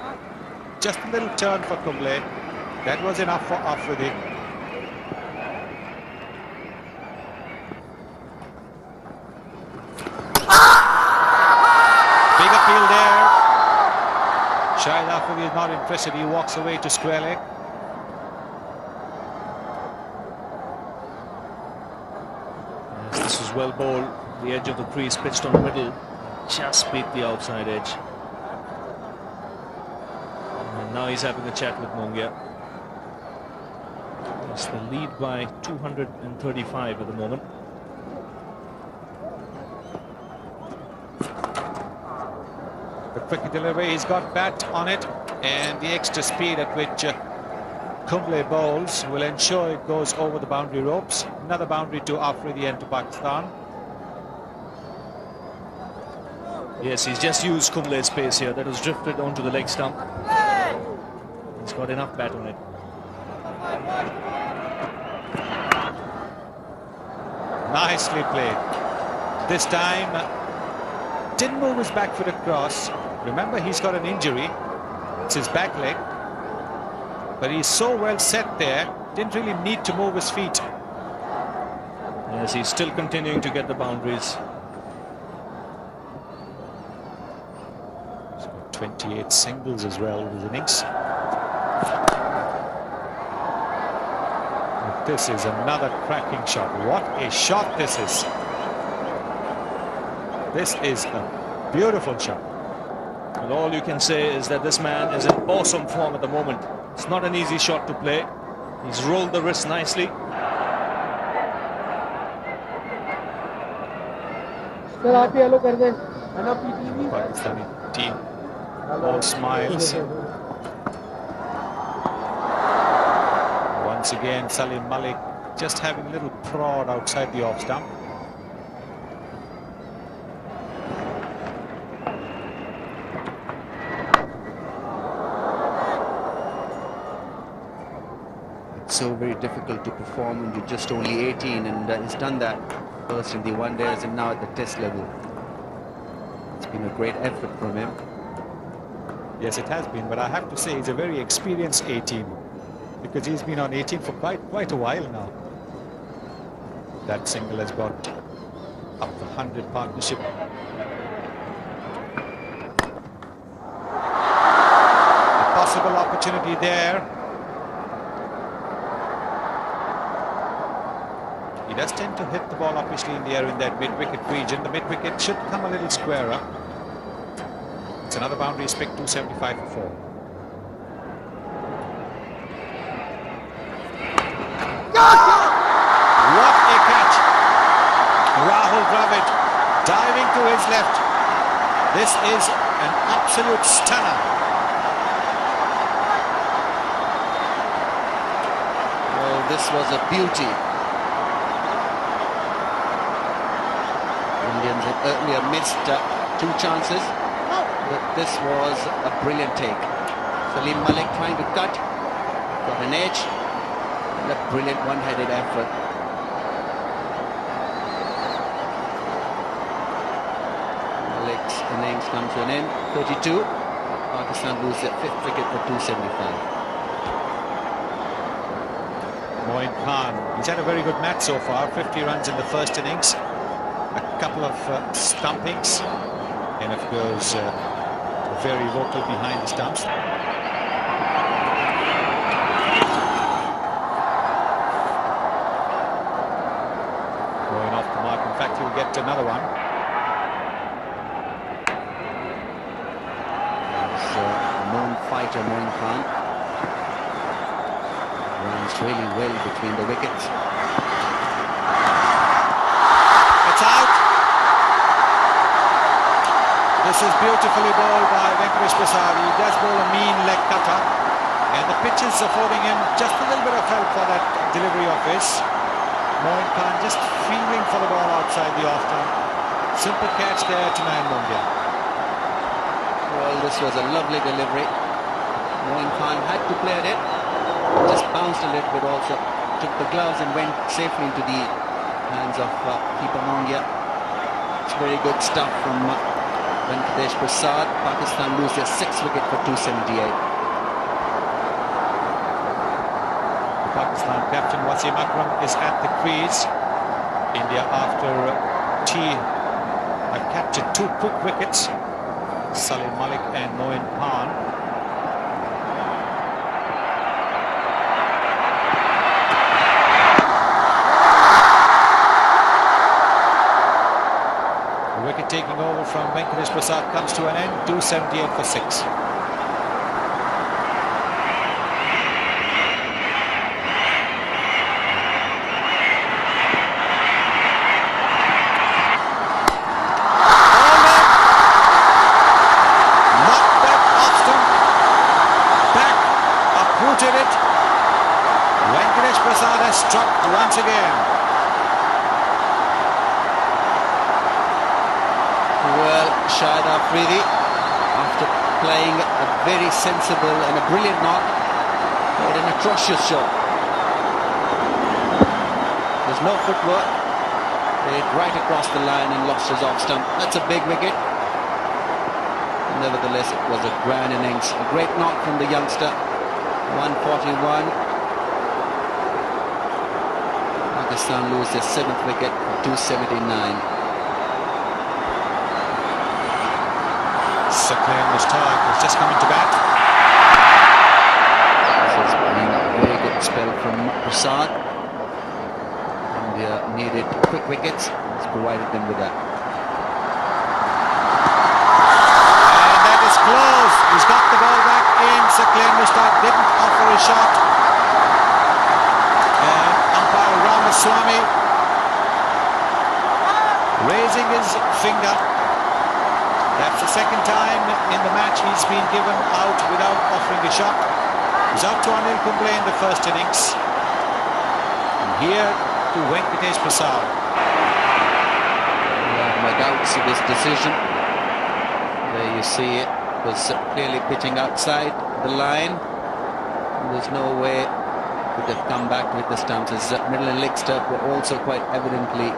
Just a little turn for Kumble. That was enough for Afridi. Big appeal there. Shahid Afridi is not interested. He walks away to square leg. Yes, this was well bowled. The edge of the crease pitched on the middle. Just beat the outside edge. Now he's having a chat with Mongia. It's the lead by 235 at the moment. The quick delivery, he's got bat on it, and the extra speed at which Kumble bowls will ensure it goes over the boundary ropes. Another boundary to Afridi and to Pakistan. Yes, he's just used Kumble's pace here. That was drifted onto the leg stump. He's got enough bat on it. Nicely played. This time, didn't move his back foot across. Remember, he's got an injury. It's his back leg. But he's so well set there, didn't really need to move his feet. Yes, he's still continuing to get the boundaries. He's got 28 singles as well in his innings. This is another cracking shot. What a shot this is. This is a beautiful shot. And all you can say is that this man is in awesome form at the moment. It's not an easy shot to play. He's rolled the wrist nicely. Pakistani team all smiles. Once again, Salim Malik just having a little prod outside the off stump. It's so very difficult to perform when you're just only 18, and he's done that first in the one days and now at the test level. It's been a great effort from him. Yes, it has been, but I have to say he's a very experienced 18 because he's been on 18 for quite a while now. That single has got up the 100 partnership. A possible opportunity there. He does tend to hit the ball obviously in the air in that mid-wicket region. The mid-wicket should come a little squarer. It's another boundary is picked, 275 for 4. What a catch! Rahul Dravid diving to his left. This is an absolute stunner. Well, this was a beauty. Indians had earlier missed 2 chances, but this was a brilliant take. Salim Malik trying to cut, got an edge, and a brilliant one-headed effort. Malik's innings comes to an end, 32. Pakistan lose their 5th wicket for 275. Moin Khan, he's had a very good match so far, 50 runs in the first innings, a couple of stumpings, and of course very vocal behind the stumps. Going off the mark, in fact he'll get another one. He's a known fighter, Moin Khan. Runs really well between the wickets. It's out. This is beautifully bowled by Venkatesh Prasad. He does bowl a mean leg cutter, and the pitch is affording him just a little bit of help for that delivery of his. Moin Khan just feeling for the ball outside the off-stump. Simple catch there to Man Mundia. Well, this was a lovely delivery. Moin Khan had to play at it. Just bounced a little bit also. Took the gloves and went safely into the hands of keeper Mundia. It's very good stuff from Venkatesh Prasad. Pakistan lose their 6th wicket for 278. The Pakistan captain Wasim Akram is at the crease. India after tea have captured 2 quick wickets. Salim Malik and Moin Khan. The wicket taking over from Venkatesh Prasad comes to an end, 278 for 6. Venkatesh Prasad has struck once again. Well, Shahid Afridi, after playing a very sensible and a brilliant knock, made an atrocious shot. There's no footwork. Played right across the line and lost his off stump. That's a big wicket. Nevertheless, it was a grand innings. A great knock from the youngster. 141. Pakistan lose their 7th wicket for 279. Saqlain Mushtaq has just come into bat. This has been a very good spell from Prasad. India needed quick wickets. He's provided them with that. And that is close. He's got the ball back in. Saqlain Mushtaq didn't offer a shot. And umpire Ramaswamy raising his finger. That's the second time in the match he's been given out without offering a shot. He's out to Anil Kumble in the first innings. And here to Venkatesh Prasad. My doubts of his decision. There you see it was clearly pitching outside the line. There's no way it could have come back with the stumps. His middle and leg stump were also quite evidently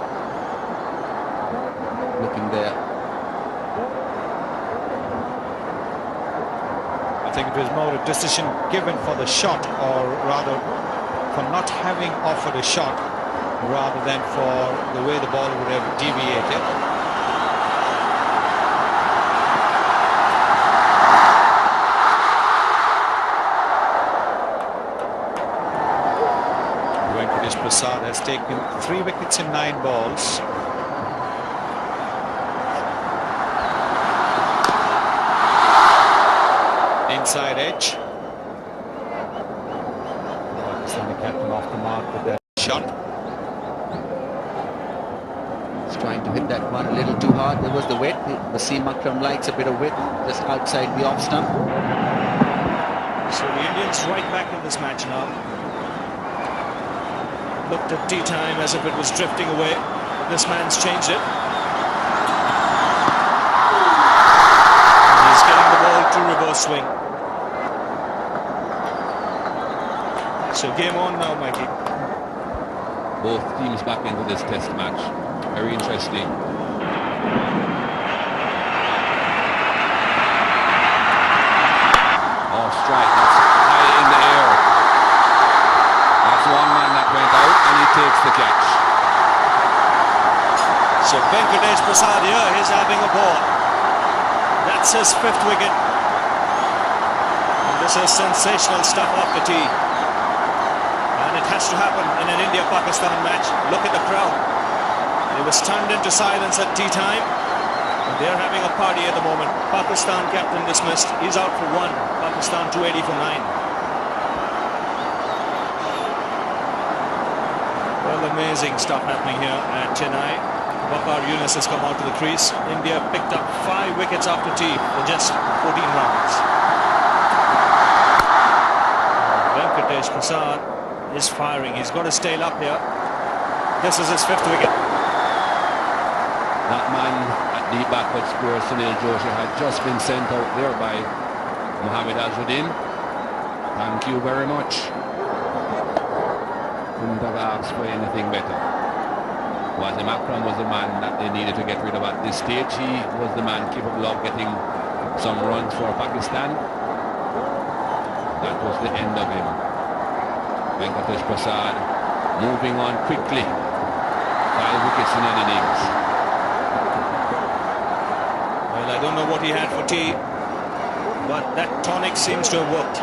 looking there. think it was more a decision given for the shot, or rather for not having offered a shot, rather than for the way the ball would have deviated. Prasad has taken 3 wickets in 9 balls. Inside edge. Pakistani captain off the mark with that shot. He's trying to hit that one a little too hard. There was the width. Wasim Akram likes a bit of width just outside the off stump. So the Indians right back in this match now. Looked at tea time as if it was drifting away. This man's changed it. He's getting the ball to reverse swing. So game on now, Mikey. Both teams back into this test match. Very interesting. Oh, strike. That's high in the air. That's one man that went out and he takes the catch. So Venkatesh Prasad here, he's having a ball. That's his 5th wicket. And this is sensational stuff off the tee. And it has to happen in an India-Pakistan match. Look at the crowd. It was stunned into silence at tea time. And they're having a party at the moment. Pakistan captain dismissed. He's out for 1. Pakistan 280 for 9. Well, amazing stuff happening here at Chennai. Waqar Younis has come out to the crease. India picked up 5 wickets after tea for just 14 runs. Venkatesh Prasad is firing. He's got his tail up here. This is his 5th wicket. That man at the backward square, Sunil Joshi, had just been sent out there by Mohammad Azharuddin. Thank you very much. Couldn't have asked for anything better. Wasim Akram was the man that they needed to get rid of at this stage. He was the man capable of getting some runs for Pakistan. That was the end of him. Venkatesh Prasad moving on quickly. 5 wickets in an innings. Well, I don't know what he had for tea, but that tonic seems to have worked.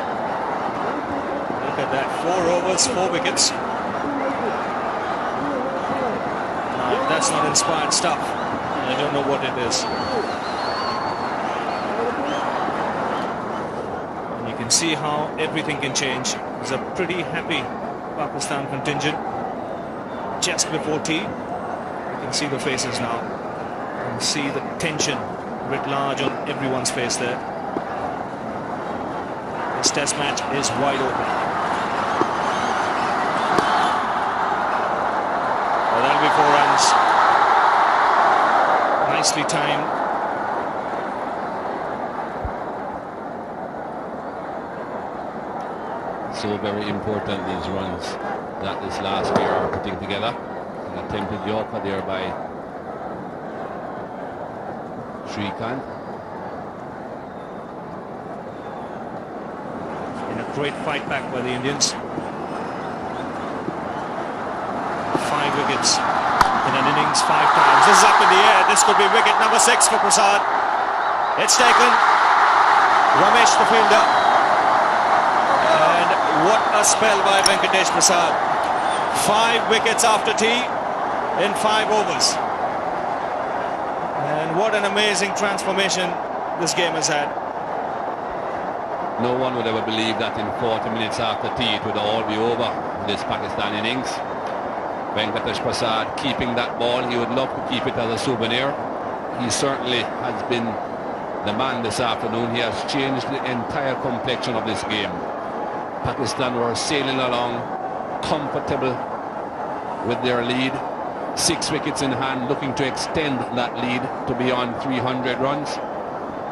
Look at that. 4 overs, 4 wickets. That's not inspired stuff. I don't know what it is. And you can see how everything can change. It's a pretty happy Pakistan contingent. Just before tea, you can see the faces now. You can see the tension writ large on everyone's face there. This test match is wide open. Well, that'll be 4 runs. Nicely timed. So very important, these runs that this last pair are putting together. An attempted yorker there by Shrikant. In a great fight back by the Indians. 5 wickets in an innings 5 times. This is up in the air. This could be wicket number 6 for Prasad. It's taken. Ramesh the fielder. And what a spell by Venkatesh Prasad. 5 wickets after tea in 5 overs. And what an amazing transformation this game has had. No one would ever believe that in 40 minutes after tea it would all be over this Pakistan innings. Venkatesh Prasad keeping that ball. He would love to keep it as a souvenir. He certainly has been the man this afternoon. He has changed the entire complexion of this game. Pakistan were sailing along, comfortable with their lead. 6 wickets in hand, looking to extend that lead to beyond 300 runs.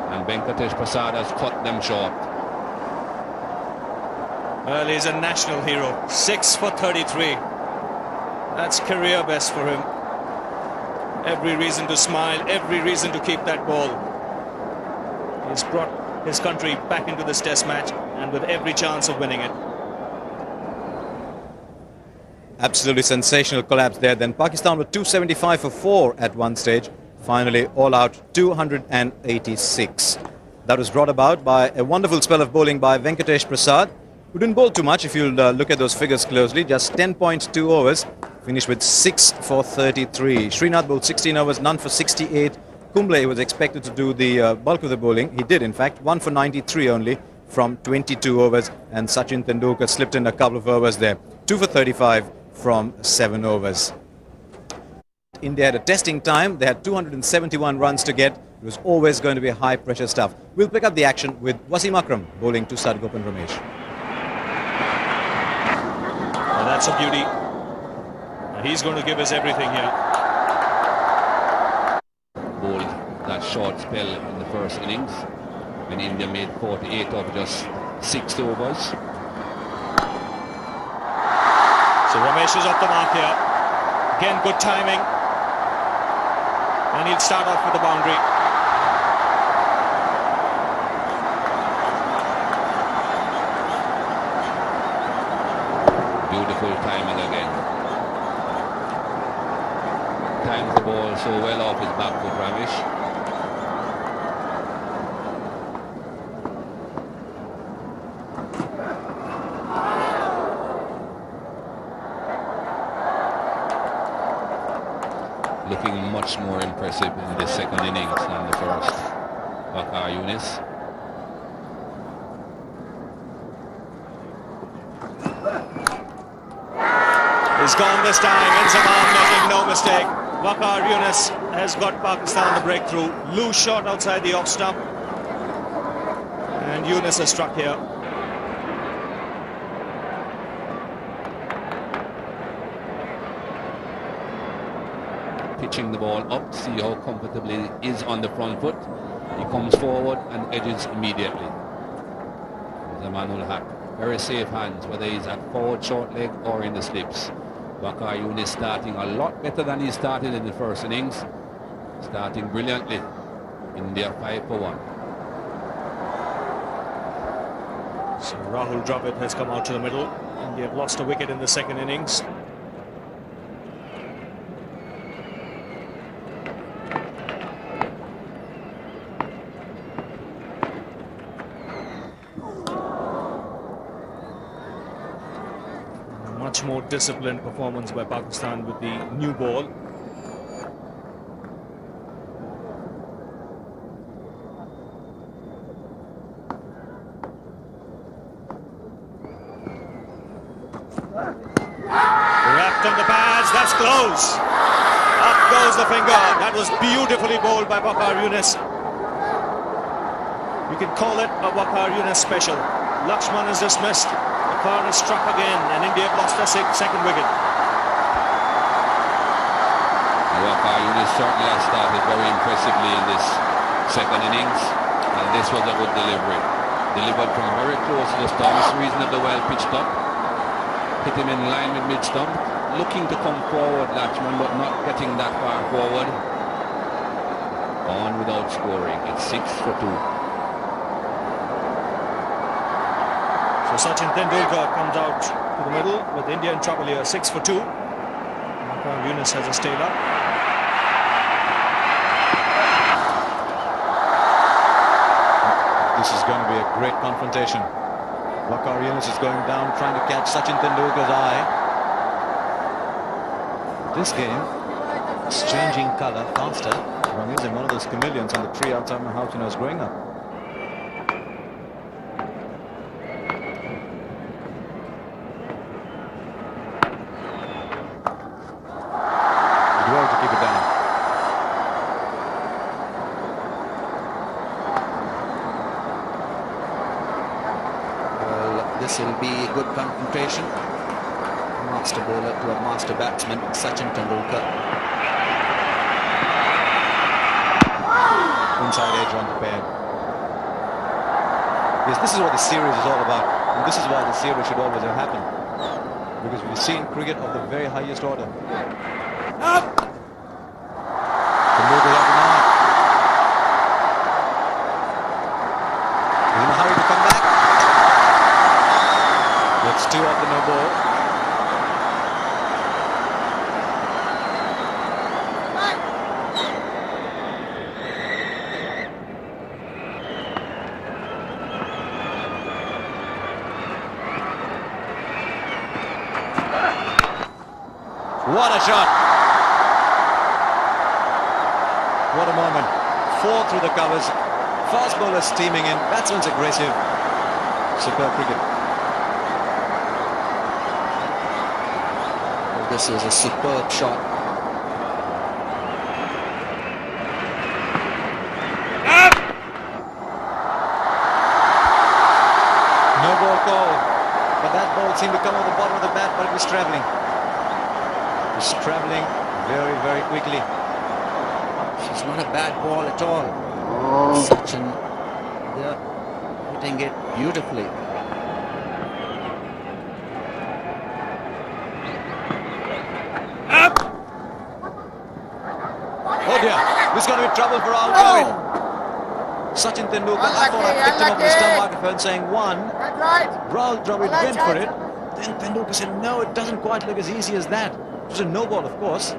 And Venkatesh Prasad has cut them short. Well, he's a national hero. 6 for 33. That's career best for him. Every reason to smile, every reason to keep that ball. He's brought his country back into this test match and with every chance of winning it. Absolutely sensational collapse there. Then Pakistan were 275 for 4 at one stage. Finally, all out 286. That was brought about by a wonderful spell of bowling by Venkatesh Prasad, who didn't bowl too much if you look at those figures closely. Just 10.2 overs, finished with 6 for 33. Srinath bowled 16 overs, none for 68. Kumble was expected to do the bulk of the bowling. He did, in fact, 1 for 93 only from 22 overs. And Sachin Tendulkar slipped in a couple of overs there. 2 for 35 from 7 overs. India had a testing time. They had 271 runs to get. It was always going to be high pressure stuff. We'll pick up the action with Wasim Akram bowling to Sadgopan Ramesh. Well, that's a beauty. He's going to give us everything here. Bowled that short spell in the first innings when India made 48 of just 6 overs. So Ramesh is off the mark here. Again, good timing. And he'll start off with the boundary. Beautiful timing again. Times the ball so well off his back foot, Ramesh. Looking much more impressive in the second innings than the first. Waqar Younis. He's gone this time. Inzamam making no mistake. Waqar Younis has got Pakistan the breakthrough. Loose shot outside the off stump. And Younis has struck here. Pitching the ball up, see how comfortably he is on the front foot. He comes forward and edges immediately. Zamanul Haq, very safe hands, whether he's at forward short leg or in the slips. Waqar Younis starting a lot better than he started in the first innings. Starting brilliantly. India 5 for 1. So Rahul Dravid has come out to the middle. India have lost a wicket in the second innings. Much more disciplined performance by Pakistan with the new ball. Wrapped on the pads, that's close. Up goes the finger. That was beautifully bowled by Waqar Younis. You can call it a Waqar Younis special. Laxman is dismissed. Waqar is struck again, and India have lost their second wicket. Waqar Younis certainly has started very impressively in this second innings, and this was a good delivery. Delivered from very close to the stumps, reasonably well pitched up. Hit him in line with mid-stump. Looking to come forward, Laxman, but not getting that far forward. On without scoring. It's 6 for 2. So Sachin Tendulkar comes out to the middle with India in trouble here, 6 for 2. Waqar Younis has a stayed up. This is going to be a great confrontation. Waqar Younis is going down, trying to catch Sachin Tendulkar's eye. This game is changing colour faster. Rami's in one of those chameleons on the tree outside my house when I was growing up. Did well to keep it down. Well, this will be a good confrontation. Master bowler to a master batsman, Sachin Tendulkar. Inside edge on the pad. Yes, this is what the series is all about. And this is why the series should always have happened. Because we've seen cricket of the very highest order. Up! Tendulkar up and out. hurry to come back. It's 2 off the no ball. What a shot! What a moment. 4 through the covers. Fast bowlers steaming in. Batsman's aggressive. Superb cricket. Well, this is a superb shot. No ball call. But that ball seemed to come on the bottom of the bat, but it was travelling. It was travelling very, very quickly. It's not a bad ball at all. Sachin, they're hitting it beautifully. Oh dear, this is going to be trouble for Rahul Dravid. Sachin Tendulkar, I thought I picked him up on the stump microphone saying 1. Rahul Dravid went for it. Then Tendulkar said, no, it doesn't quite look as easy as that. It was a no ball, of course.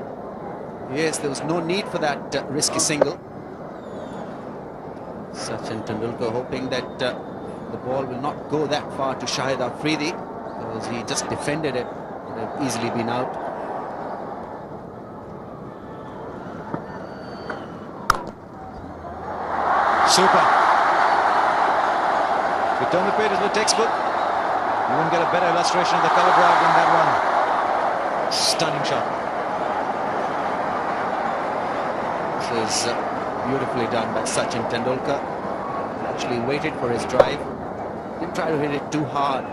Yes, there was no need for that risky single. Sachin Tendulkar hoping that the ball will not go that far to Shahid Afridi, because he just defended it. Could have easily been out. Super. If you turn the page to the textbook, you won't get a better illustration of the cover drive than that one. Stunning shot. This is beautifully done by Sachin Tendulkar. He actually waited for his drive. Didn't try to hit it too hard.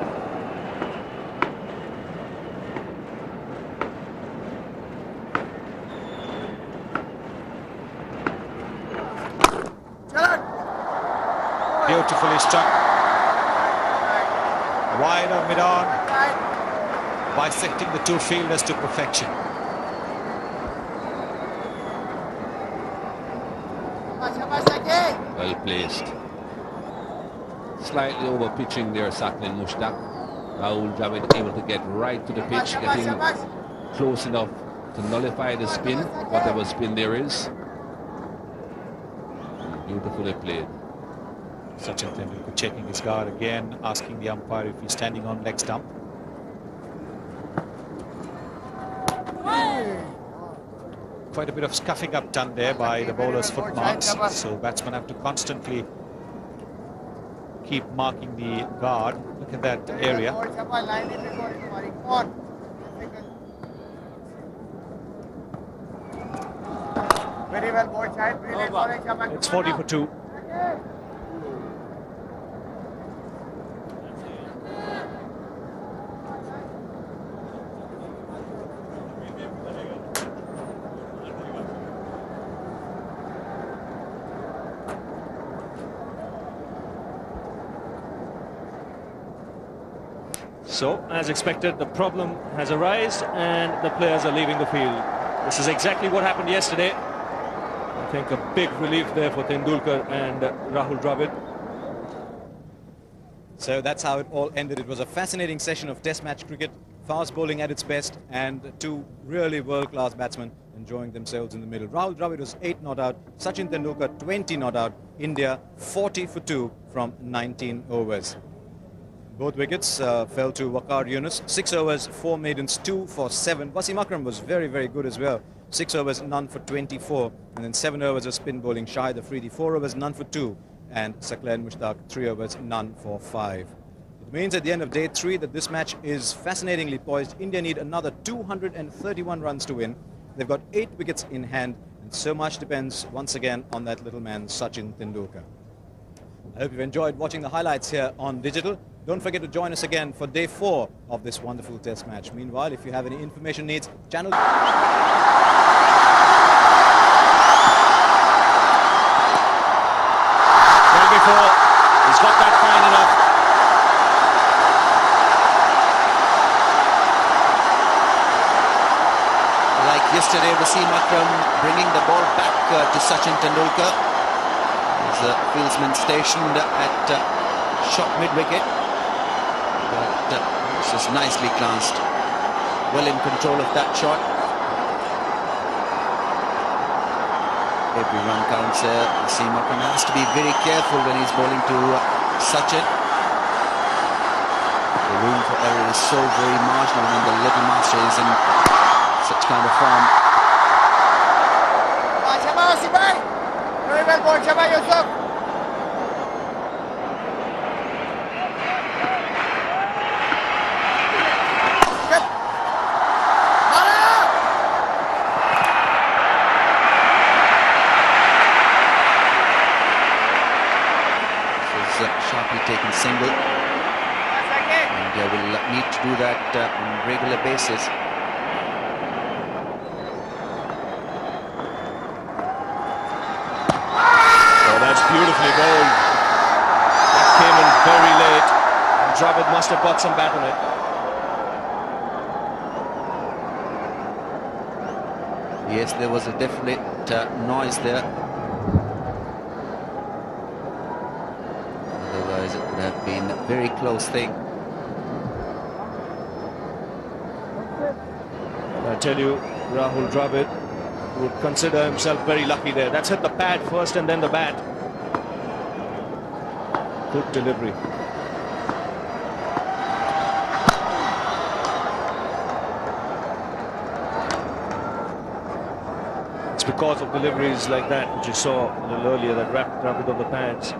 Beautifully struck. Wide of mid-on. Bisecting the two fielders to perfection. Well placed. Slightly over pitching there, Saqlain Mushtaq. Rahul Dravid able to get right to the pitch, getting close enough to nullify the spin, whatever spin there is. Beautifully played. Sachin Tendulkar checking his guard again, asking the umpire if he's standing on leg stump. Quite a bit of scuffing up done there by the bowler's foot marks, so batsmen have to constantly keep marking the guard. Look at that area. Very well, boy, child. It's 40 for 2. So, as expected, the problem has arisen and the players are leaving the field. This is exactly what happened yesterday. I think a big relief there for Tendulkar and Rahul Dravid. So that's how it all ended. It was a fascinating session of Test match cricket, fast bowling at its best, and 2 really world-class batsmen enjoying themselves in the middle. Rahul Dravid was 8 not out, Sachin Tendulkar 20 not out, India 40 for 2 from 19 overs. Both wickets fell to Waqar Younis. 6 overs, 4 maidens, 2 for 7. Wasim Akram was very, very good as well. 6 overs, none for 24. And then 7 overs of spin bowling. Shahid Afridi, 4 overs, none for 2. And Saqlain Mushtaq, 3 overs, none for 5. It means at the end of day 3 that this match is fascinatingly poised. India need another 231 runs to win. They've got 8 wickets in hand. And so much depends once again on that little man, Sachin Tendulkar. I hope you've enjoyed watching the highlights here on Digital. Don't forget to join us again for day 4 of this wonderful Test match. Meanwhile, if you have any information needs, channel... Well before, he's got that fine enough. Like yesterday, Wasim Akram bringing the ball back to Sachin Tendulkar. There's a fieldsman stationed at shot mid-wicket. But this is nicely glanced. Well in control of that shot. Every run counts here. Wasim Akram has to be very careful when he's bowling to Sachin. The room for error is so very marginal when the little master is in such kind of form. Very well bowled, Chappell, Yusuf. Sharply taken single. India will need to do that on a regular basis. Oh, that's beautifully bowled. That came in very late. And Dravid must have got some bat on it. Yes, there was a definite noise there. Otherwise, it would have been a very close thing. I tell you, Rahul Dravid would consider himself very lucky there. That's hit the pad first and then the bat. Good delivery. It's because of deliveries like that, which you saw a little earlier, that wrapped Dravid on the pads.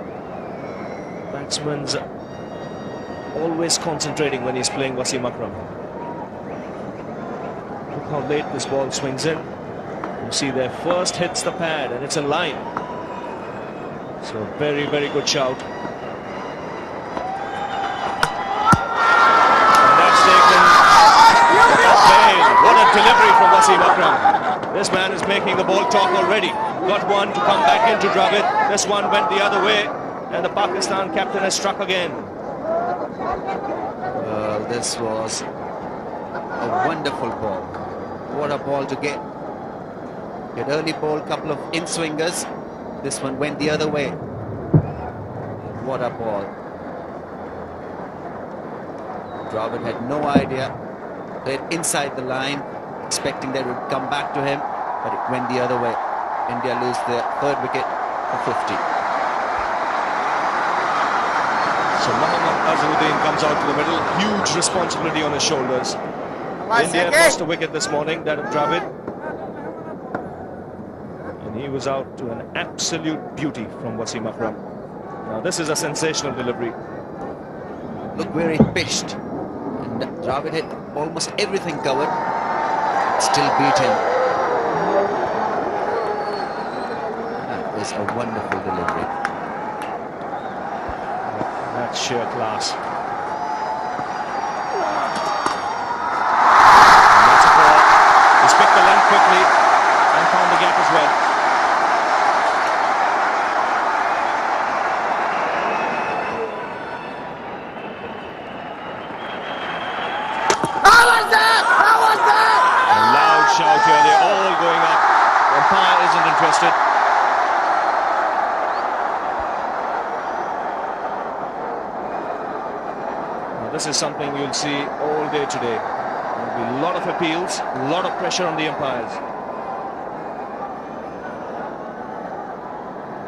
Batsman's always concentrating when he's playing Wasim Akram. Look how late this ball swings in. You see there, first hits the pad and it's in line. So very, very good shout. And that's taken off lane. What a delivery from Wasim Akram. This man is making the ball talk already. Got one to come back into Dravid. This one went the other way. And the Pakistan captain has struck again. Well, this was a wonderful ball. What a ball to get. He had early ball, couple of in-swingers. This one went the other way. What a ball. Dravid had no idea. Played inside the line, expecting that it would come back to him, but it went the other way. India lose their third wicket for 50. So Mohammad Azharuddin comes out to the middle. Huge responsibility on his shoulders. India lost a wicket this morning, that of Dravid. And he was out to an absolute beauty from Wasim Akram. Now this is a sensational delivery. Look where he pitched. And Dravid had almost everything covered. Still beat him. That was a wonderful delivery. That's sheer class. And that's a ball. He's picked the length quickly and found the gap as well. How was that? How was that? A loud shout here. They're all going up. The umpire isn't interested. This is something you'll see all day today. There will be a lot of appeals, a lot of pressure on the umpires.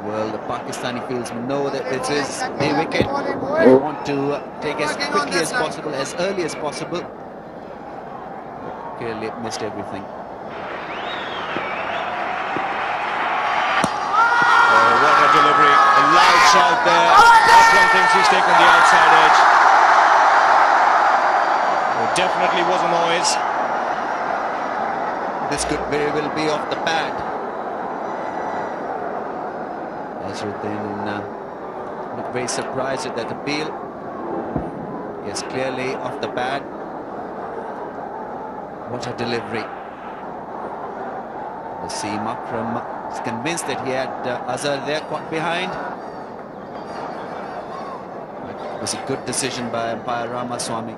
Well, the Pakistani fields know that this is their wicket. They want to take as quickly as possible, as early as possible. Clearly missed everything. Oh, what a delivery. A loud shout there. Akram thinks he's taken the outside edge. Definitely was a noise. This could very well be off the pad. Azharuddin looked very surprised at that appeal. Yes, clearly off the pad. What a delivery. Wasim Akram is convinced that he had Azhar there caught behind. It was a good decision by umpire Ramaswamy.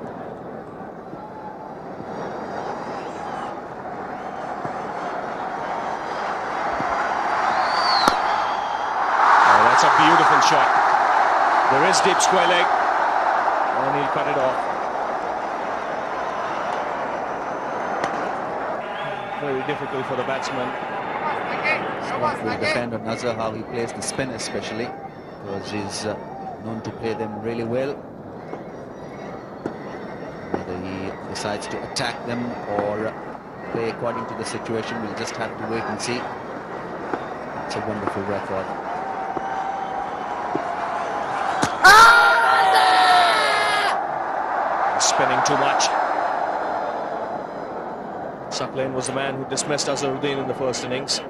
That's a beautiful shot. There is deep square leg, and he'll cut it off. Very difficult for the batsman. Will depend on Nazar how he plays the spin, especially because he's known to play them really well. Whether he decides to attack them or play according to the situation, we'll just have to wait and see. It's a wonderful record. He's spinning too much. Saqlain was the man who dismissed Azharuddin in the first innings.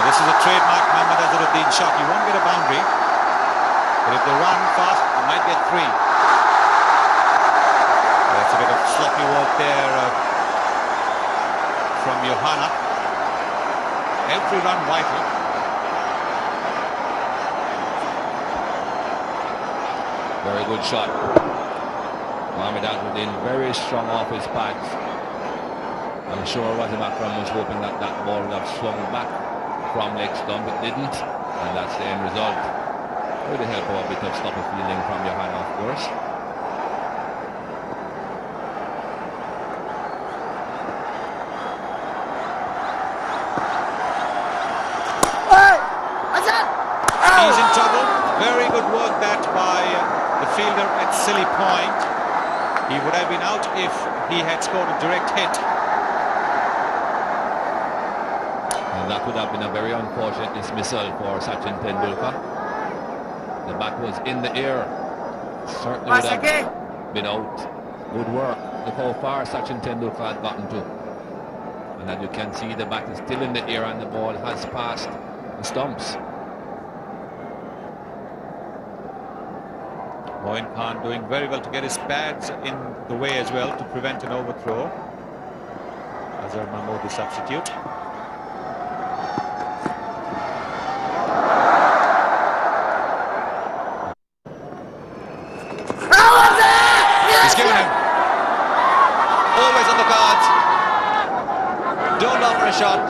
This is a trademark Mohammad Azharuddin shot. You won't get a boundary, but if they run fast, you might get 3. That's a bit of sloppy work there from Johanna. Every run vital. Very good shot. Mohammad Azharuddin very strong off his pads. I'm sure Wasim Akram was hoping that that ball would have swung back from leg stump. It didn't, and that's the end result. With the help of a bit of stopper fielding from Johanna, of course. He's in trouble. Very good work that by the fielder at silly point. He would have been out if he had scored a direct hit. And that would have been a very unfortunate dismissal for Sachin Tendulkar. The bat was in the air. Certainly would have been out. Good work. Look how far Sachin Tendulkar had gotten to. And as you can see, the bat is still in the air and the ball has passed the stumps. Moin Khan doing very well to get his pads in the way as well to prevent an overthrow. Azhar Mahmood, the substitute. He's given him. Always on the cards. Don't offer a shot.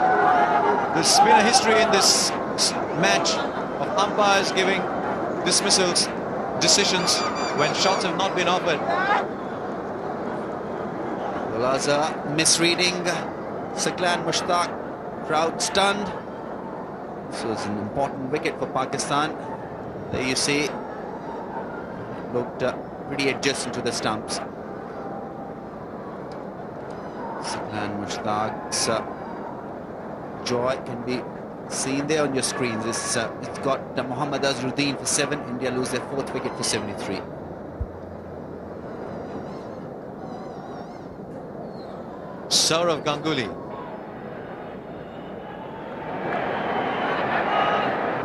There's been a history in this match of umpires giving dismissals, decisions when shots have not been offered. Well, Azhar misreading Saqlain Mushtaq, crowd stunned. This was an important wicket for Pakistan. There you see, looked pretty adjacent to the stumps. Saqlain Mushtaq's joy can be seen there on your screens. It's got Mohammad Azharuddin for 7. India lose their 4th wicket for 73. Saurav Ganguly.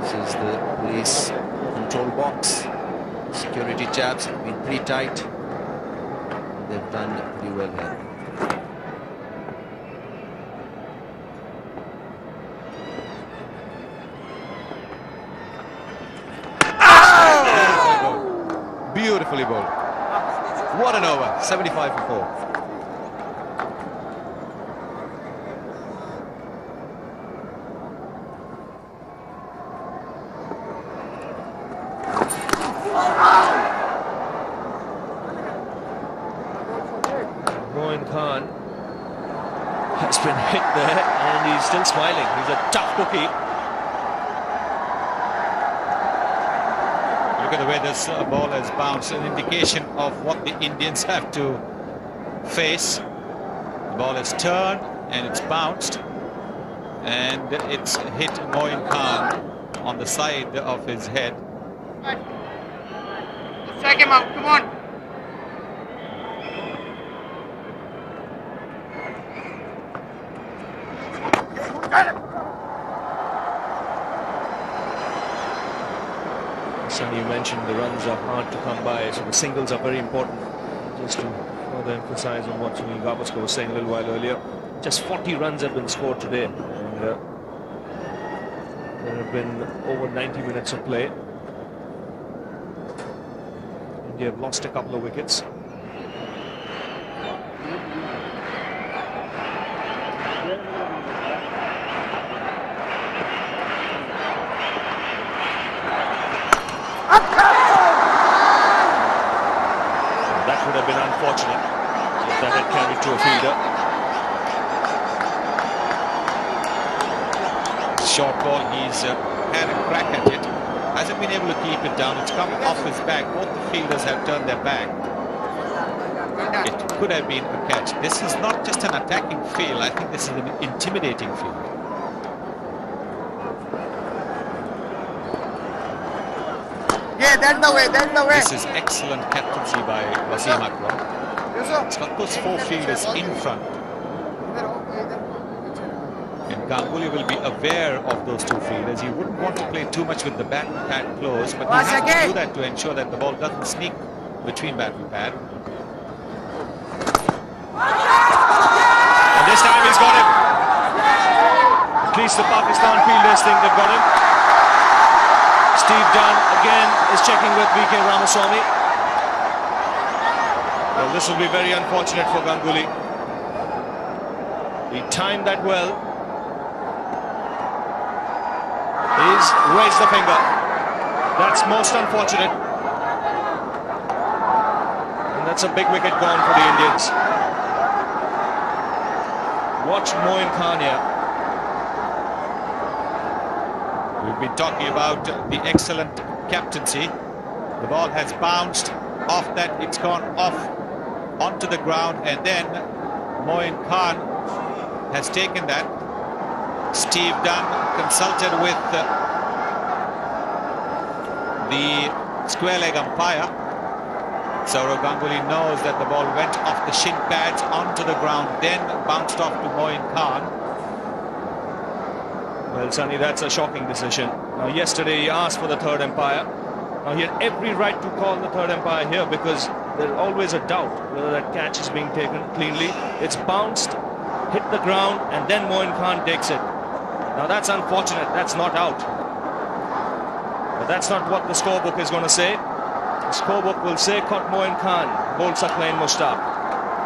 This is the police control box. Security chaps have been pretty tight. They've done pretty well here. Beautifully bowled. What an over. 75 for 4. Moin Khan has been hit there and he's still smiling. He's a tough cookie. Look at the way this ball has bounced, an indication of what the Indians have to face. The ball has turned and it's bounced, and it's hit Moin Khan on the side of his head. Check him out, come on. Sonny, you mentioned the runs are hard to come by, so the singles are very important. Just to further emphasize on what Sunil Gavaskar was saying a little while earlier, just 40 runs have been scored today, and there have been over 90 minutes of play. India have lost a couple of wickets. That would have been unfortunate if that had carried to a fielder. Short ball, he's had a crack at it. Hasn't been able to keep it down. It's come off his back. Both the fielders have turned their back. It could have been a catch. This is not just an attacking field. I think this is an intimidating field. Yeah, that's the way, that's the way. This is excellent captaincy by Wasim Akram. He's got those four fielders in front. And Ganguly will be aware of those two fielders. He wouldn't want to play too much with the bat and pad close, but he has to do that to ensure that the ball doesn't sneak between bat and pad. And this time he's got him. At least the Pakistan fielders think they've got him. Steve Dunn again is checking with VK Ramaswamy. Well, this will be very unfortunate for Ganguly. He timed that well. He's raised the finger. That's most unfortunate. And that's a big wicket gone for the Indians. Watch Moin Khan here. We've been talking about the excellent captaincy. The ball has bounced off that. It's gone off onto the ground, and then Moin Khan has taken that. Steve Dunn consulted with the square leg umpire. Saurav Ganguly knows that the ball went off the shin pads onto the ground, then bounced off to Moin Khan. Well, Sonny, that's a shocking decision. Now, yesterday he asked for the third umpire. Now, he had every right to call the third umpire here because there's always a doubt whether that catch is being taken cleanly. It's bounced, hit the ground, and then Moin Khan takes it. Now, that's unfortunate. That's not out. But that's not what the scorebook is going to say. The scorebook will say caught Moin Khan, bowled Saqlain Mushtaq.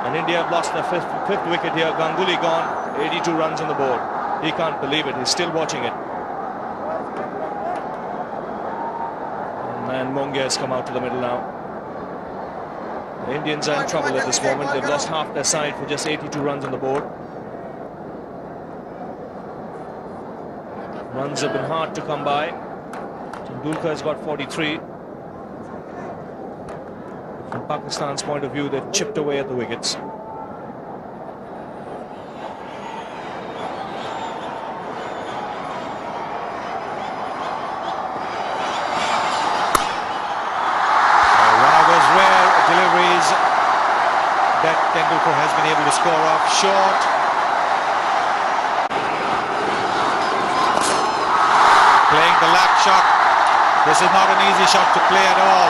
And India have lost their fifth wicket here. Ganguly gone, 82 runs on the board. He can't believe it. He's still watching it. And Mongia has come out to the middle now. The Indians are in trouble at this moment. They've lost half their side for just 82 runs on the board. Runs have been hard to come by. Tendulkar has got 43. From Pakistan's point of view, they've chipped away at the wickets. That Tendulkar has been able to score off short. Playing the lap shot. This is not an easy shot to play at all.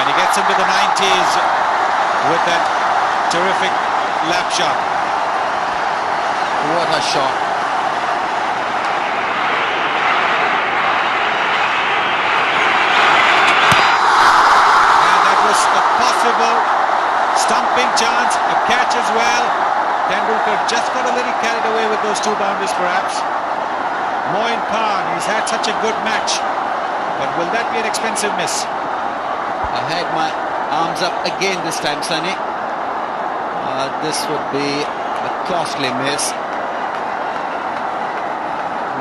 And he gets into the 90s with that terrific lap shot. What a shot. And that was a possible stumping chance, a catch as well. Tendulkar just got a little carried away with those two boundaries perhaps. Moin Khan, he's had such a good match, but will that be an expensive miss? I had my arms up again this time, Sonny. This would be a costly miss.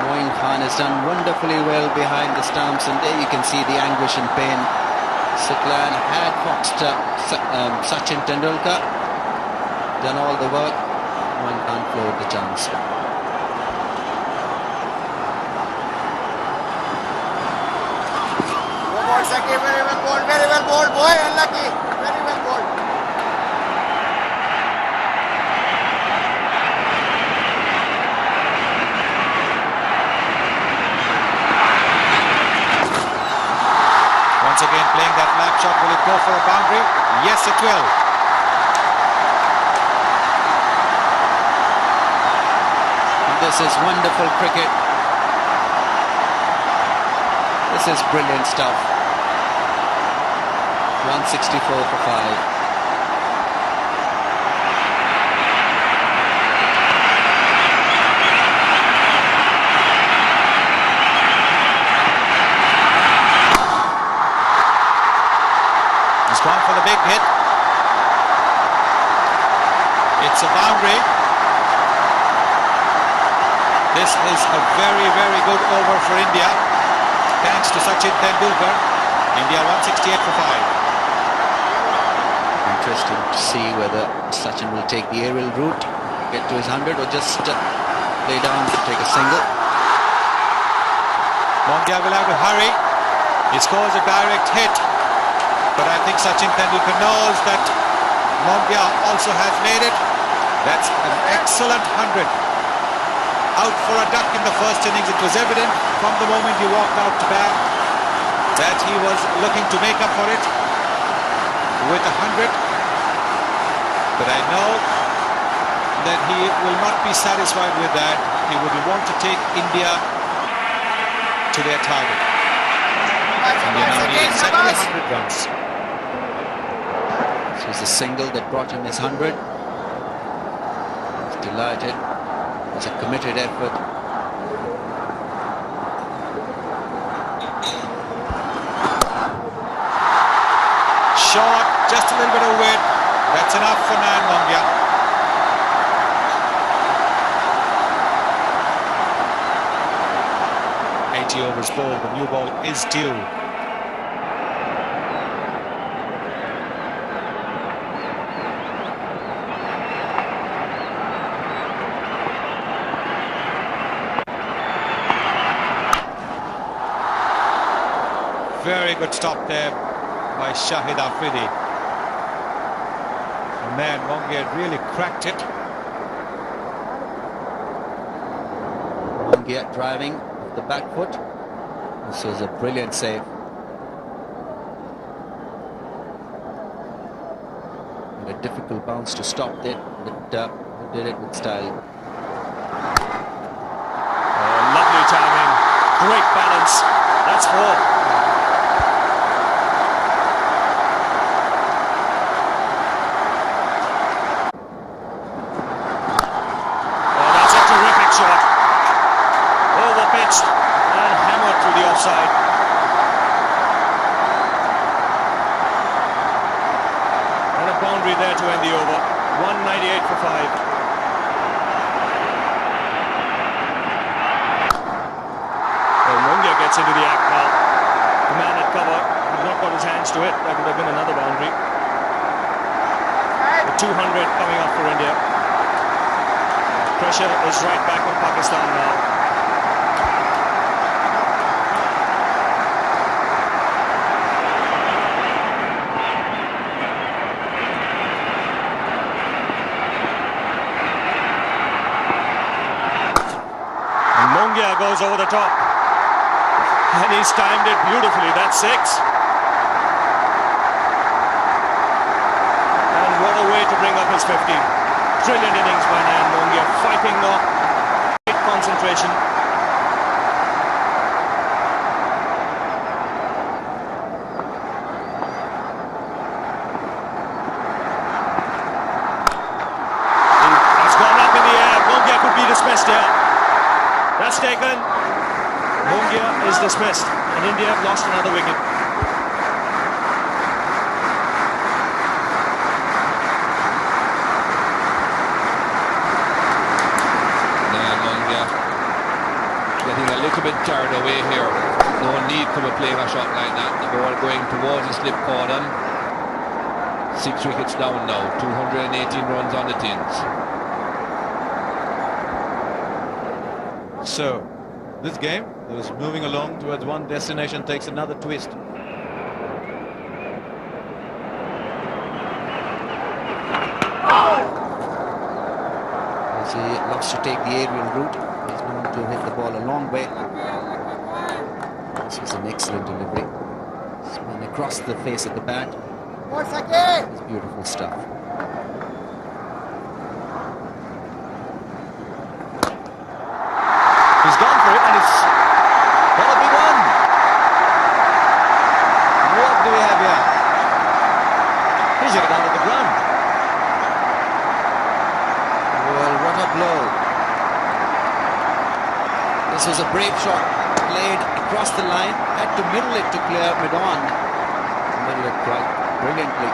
Moin Khan has done wonderfully well behind the stumps, and there you can see the anguish and pain. Saqlain had boxed Sachin Tendulkar, done all the work. Moin Khan floored the chance. Very well bowled, boy, unlucky. Very well bowled. Once again playing that lap shot. Will it go for a boundary? Yes, it will. And this is wonderful cricket. This is brilliant stuff. 164 for 5. Gone for the big hit. It's a boundary. This is a very, very good over for India. Thanks to Sachin Tendulkar. India 168 for 5. Interesting to see whether Sachin will take the aerial route, get to his 100, or just lay down to take a single. Mongia will have to hurry. He scores a direct hit. But I think Sachin Tendulkar knows that Mongia also has made it. That's an excellent 100. Out for a duck in the first innings. It was evident from the moment he walked out to bat that he was looking to make up for it with 100. But I know that he will not be satisfied with that. He would want to take India to their target. India now needs exactly 100 runs. This was a single that brought him his 100. He's delighted. It was a committed effort. Short, just a little bit of width. That's enough for Nan Mongia. Overs ball, the new ball is due. Very good stop there by Shahid Afridi. And then Mongia really cracked it. Mongia driving the back foot. This was a brilliant save. And a difficult bounce to stop it, but did it with style. Oh, lovely timing, great balance. That's 4. Oh, that's a terrific shot. Over pitched and hammered through the offside. And a boundary there to end the over. 198 for 5. Well, Mongia gets into the act now. The man at cover has not got his hands to it. That would have been another boundary. The 200 coming up for India. Pressure is right back on Pakistan now. Mongia goes over the top and he's timed it beautifully. That's 6. And what a way to bring up his 50. Brilliant innings by Nan Mongia, fighting off, great concentration. He has gone up in the air. Mongia could be dismissed here. That's taken. Mongia is dismissed and India have lost another wicket. Mongia getting a little bit carried away here. No need to be playing a shot like that. The ball going towards the slip cordon. 6 wickets down now. 218 runs on the tins. So, this game that was moving along towards one destination takes another twist. As he loves to take the aerial route, he's known to hit the ball a long way. This was an excellent delivery. Spin across the face of the bat. It's beautiful stuff. He's gone for it and it's got a big one. What do we have here? He's hit it out of the ground. Well, what a blow. This was a brave shot, played across the line, had to middle it to clear mid-on. Middle it quite brilliantly.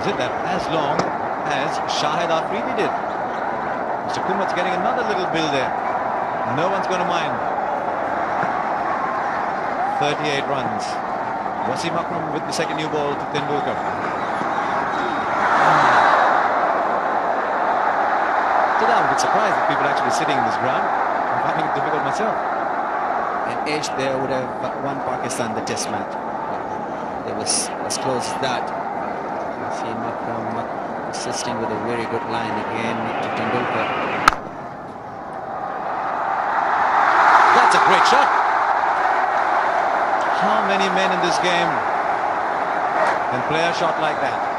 Is it that as long as Shahid Afridi did? Mr. Kumat's getting another little bill there. No one's going to mind. 38 runs. Wasim Akram with the second new ball to Tendulkar. I'm a bit surprised that people are actually sitting in this ground. I'm finding it difficult myself. An edge there would have won Pakistan the test match. It was as close as that. Wasim Akram assisting with a very good line again to Tendulkar. That's a great shot. How many men in this game can play a shot like that?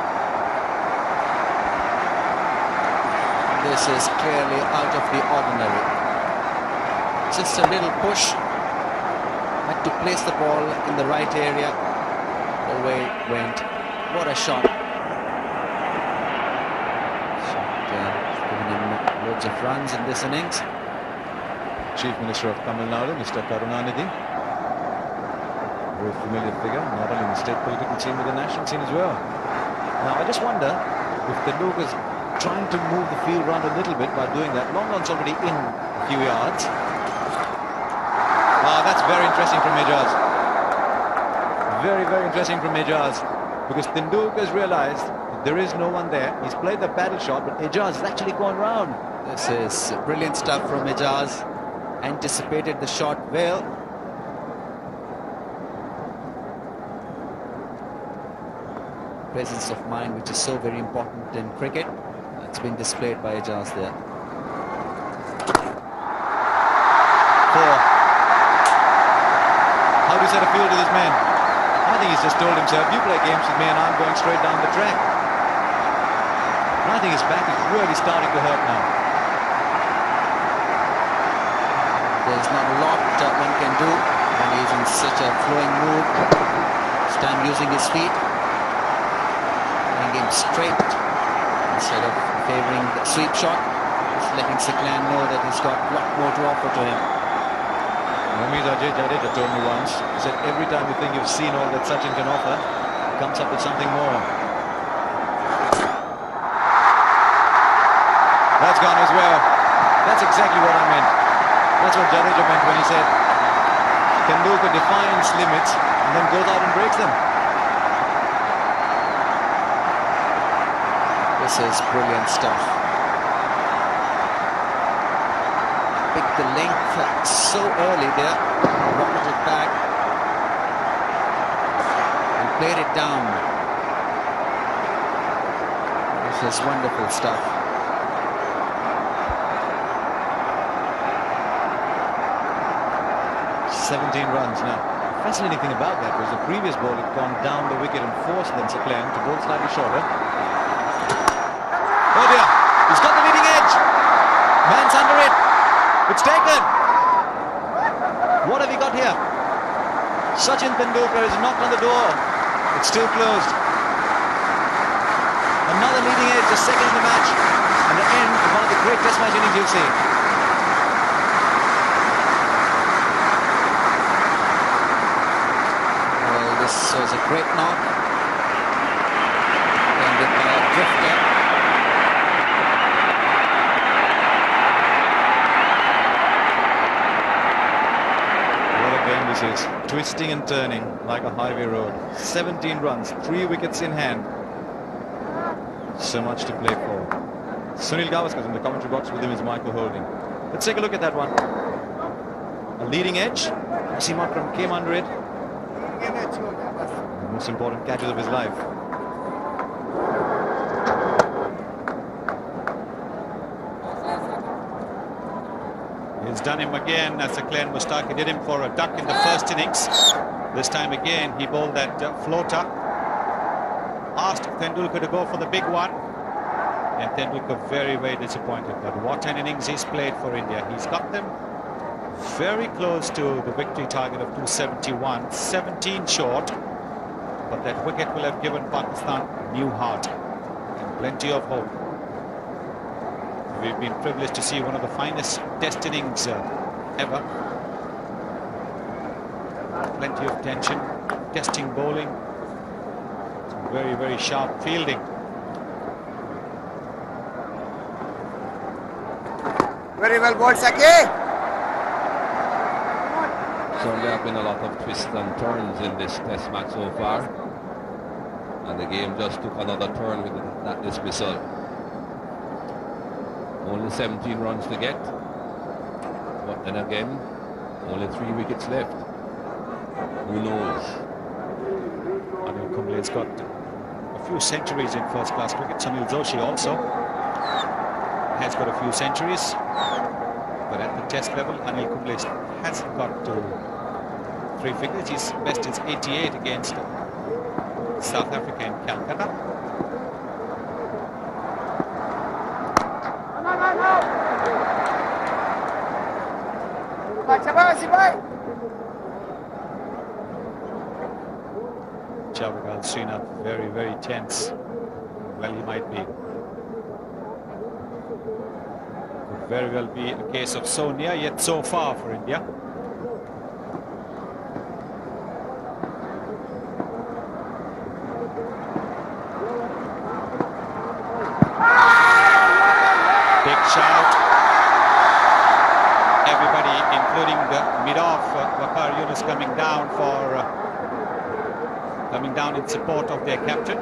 This is clearly out of the ordinary. Just a little push. Had to place the ball in the right area. Away it went. What a shot. Given him loads of runs in this innings. Chief Minister of Tamil Nadu, Mr. Karunanidhi. Very familiar figure, not only in the state political scene but the national scene as well. Now I just wonder if Tendulkar's trying to move the field round a little bit by doing that. Long on's already in a few yards. Wow, that's very interesting from Ajaz. Very, very interesting from Ajaz. Because Tendulkar's realized that there is no one there. He's played the paddle shot, but Ajaz has actually gone round. This is brilliant stuff from Ajaz. Anticipated the shot well. Presence of mind, which is so very important in cricket. It's been displayed by Ajaz there. 4. How do you set a field to this man? I think he's just told himself, you play games with me and I'm going straight down the track. And I think his back is really starting to hurt now. There's not a lot one can do when he's in such a flowing mood. This time using his feet. Playing him straight instead of favouring the sweep shot. Just letting Saqlain know that he's got a lot more to offer to him. Vijay Jadeja told me once, he said every time you think you've seen all that Sachin can offer, he comes up with something more. That's gone as well. That's exactly what I meant. That's what Jadeja meant when he said Tendulkar defines limits and then goes out and breaks them. This is brilliant stuff. Picked the length so early there, rocketed it back and played it down. This is wonderful stuff. Runs now. Fascinating thing about that was the previous ball had gone down the wicket and forced then Saqlain to bowl slightly shorter. Oh dear, he's got the leading edge. Man's under it. It's taken. What have we got here? Sachin Tendulkar has knocked on the door. It's still closed. Another leading edge, the second in the match, and the end of one of the great test match innings you've seen. This was a great knock. Ended by a drifter. What a game this is. Twisting and turning like a highway road. 17 runs, 3 wickets in hand. So much to play for. Sunil Gavaskar's in the commentary box with him is Michael Holding. Let's take a look at that one. A leading edge. Wasim Akram came under it. The most important catches of his life. He's done him again. Saqlain Mushtaq. He did him for a duck in the first innings. This time again he bowled that floater. Asked Tendulkar to go for the big one. And Tendulkar very, very disappointed. But what an innings he's played for India. He's got them very close to the victory target of 271. 17 short. But that wicket will have given Pakistan new heart and plenty of hope. We've been privileged to see one of the finest test innings ever. Plenty of tension, testing bowling, some very, very sharp fielding. Very well bowled, Saki. Certainly have been a lot of twists and turns in this test match so far. And the game just took another turn with that dismissal. Only 17 runs to get. But then again, only 3 wickets left. Who knows? Anil Kumble's got a few centuries in first-class cricket. Sunil Joshi also has got a few centuries. But at the test level, Anil Kumble hasn't got to 3 figures. His best is 88 against South Africa in Calcutta. Javagal Srinath very, very tense. Well, he might be. Could very well be a case of so near yet so far for India. Big shout. Everybody, including the mid-off, Waqar Younis coming down in support of their captain.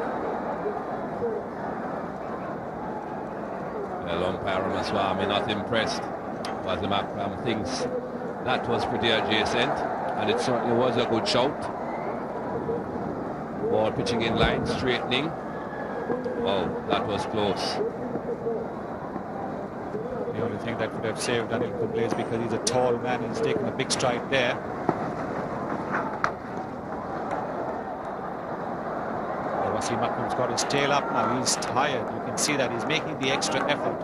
Well, umpire Ramaswamy not impressed. Wasim Akram thinks that was pretty adjacent, and it certainly was a good shout. Ball pitching in line, straightening. Oh, that was close. The only thing that would have saved Anil Kumble is because he's a tall man. He's taken a big stride there. Wasim Akram's got his tail up now. He's tired. You can see that he's making the extra effort.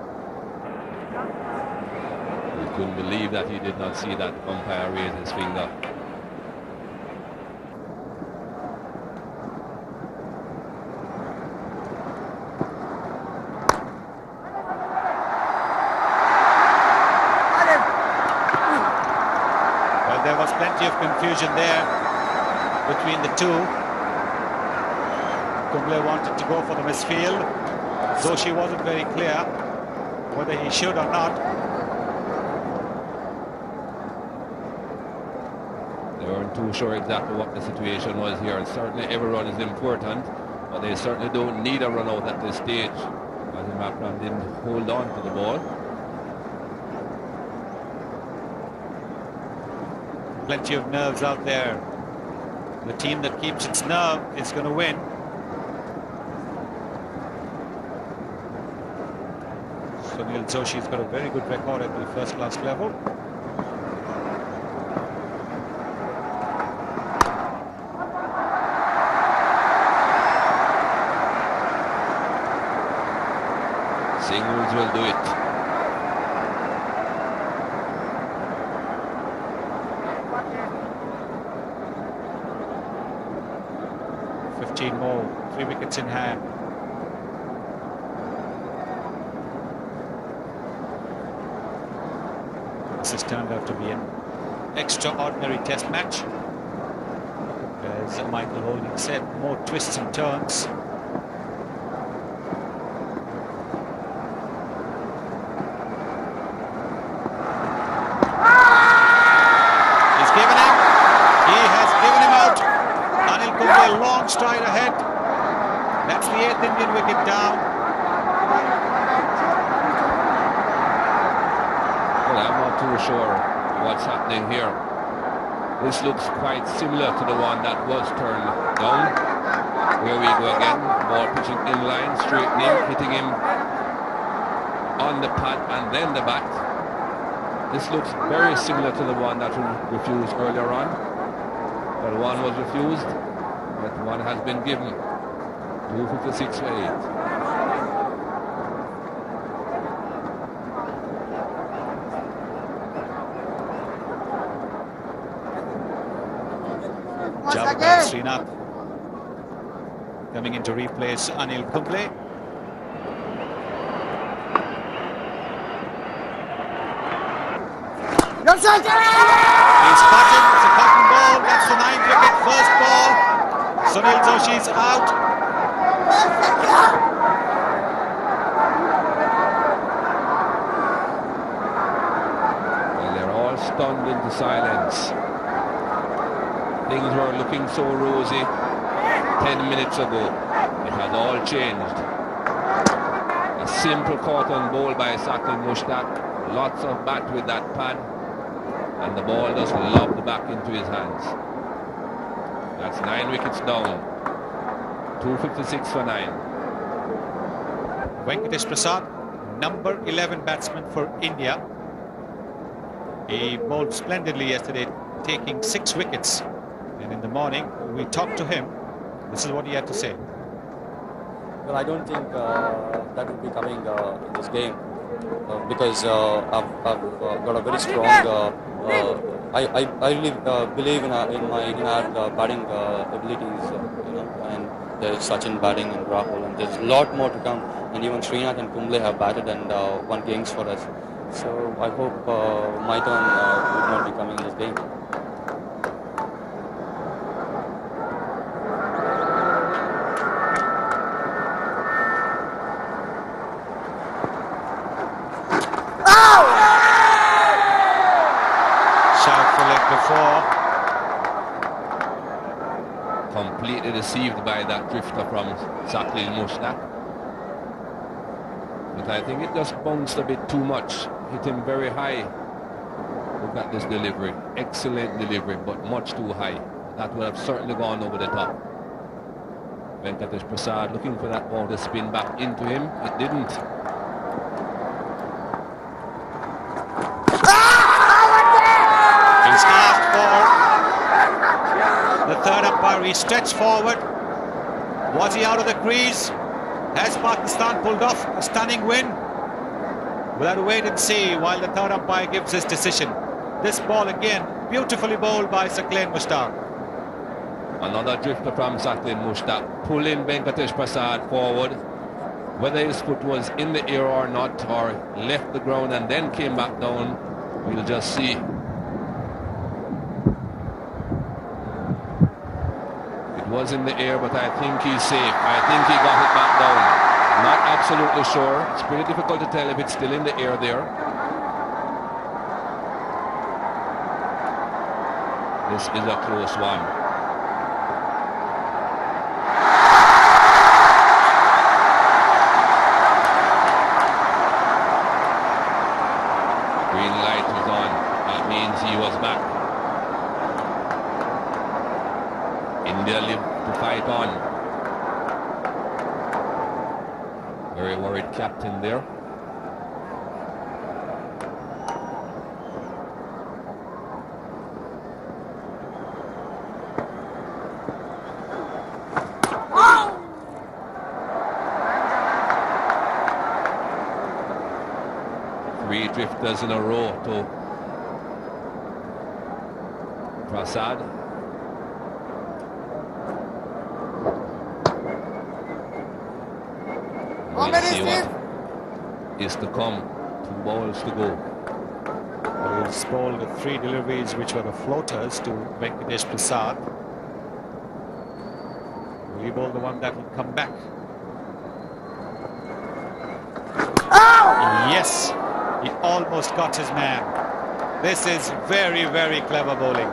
He couldn't believe that he did not see that umpire raise his finger. Well, there was plenty of confusion there between the two. Kumble wanted to go for the misfield. Joshi wasn't very clear whether he should or not. They weren't too sure exactly what the situation was here. Certainly every run is important, but they certainly don't need a run out at this stage. Wasim Akram didn't hold on to the ball. Plenty of nerves out there. The team that keeps its nerve is going to win. Sunil Joshi's got a very good record at the first-class level. Singles will do it. More, 3 wickets in hand. This has turned out to be an extraordinary test match. As Michael Holding said, more twists and turns. He's given him. He has given him out. Anil Kumble, a long stride ahead. That's the 8th Indian wicket down. Well, I'm not too sure what's happening here. This looks quite similar to the one that was turned down. Here we go again. Ball pitching in line, straightening, hitting him on the pad and then the bat. This looks very similar to the one that was refused earlier on. Well, one was refused, but one has been given. 256 for 8. Javagal Srinath coming in to replace Anil Kumble. He's cutting, it's a cotton ball, that's the 9th wicket, first ball. Sunil Joshi's out. Well, they're all stunned into silence. Things were looking so rosy 10 minutes ago. It has all changed. A simple cotton ball by Saqlain Mushtaq. Lots of bat with that pad. And the ball just lobbed back into his hands. That's 9 wickets down. 256 for 9. Venkatesh Prasad, number 11 batsman for India. He bowled splendidly yesterday, taking 6 wickets. And in the morning, we talked to him. This is what he had to say. Well, I don't think that will be coming in this game because I've got a very strong. I really believe in our batting abilities, and there's Sachin batting and Rahul, and there's a lot more to come. And even Srinath and Kumble have batted and won games for us. So I hope my turn would not be coming in this game. Completely deceived by that drifter from Saqlain Mushtaq. But I think it just bounced a bit too much. Hit him very high. Look at this delivery. Excellent delivery, but much too high. That would have certainly gone over the top. Venkatesh Prasad looking for that ball to spin back into him. It didn't. He's asked for the third umpire. He stretched forward. Was he out of the crease? Has Pakistan pulled off a stunning win? We'll have to wait and see while the third umpire gives his decision. This ball again, beautifully bowled by Saqlain Mushtaq. Another drifter from Saqlain Mushtaq, pulling Venkatesh Prasad forward. Whether his foot was in the air or not, or left the ground and then came back down, we'll just see. Was in the air, but I think he's safe. I think he got it back down. Not absolutely sure. It's pretty difficult to tell if it's still in the air there. This is a close one. Green light was on. That means he was back. India live to fight on. Very worried captain there. Three drifters in a row to Prasad. We'll see what is to come. 2 balls to go. He's bowled 3 deliveries which were the floaters to Venkatesh Prasad. Will he bowl the one that will come back? Yes, he almost got his man. This is very, very clever bowling.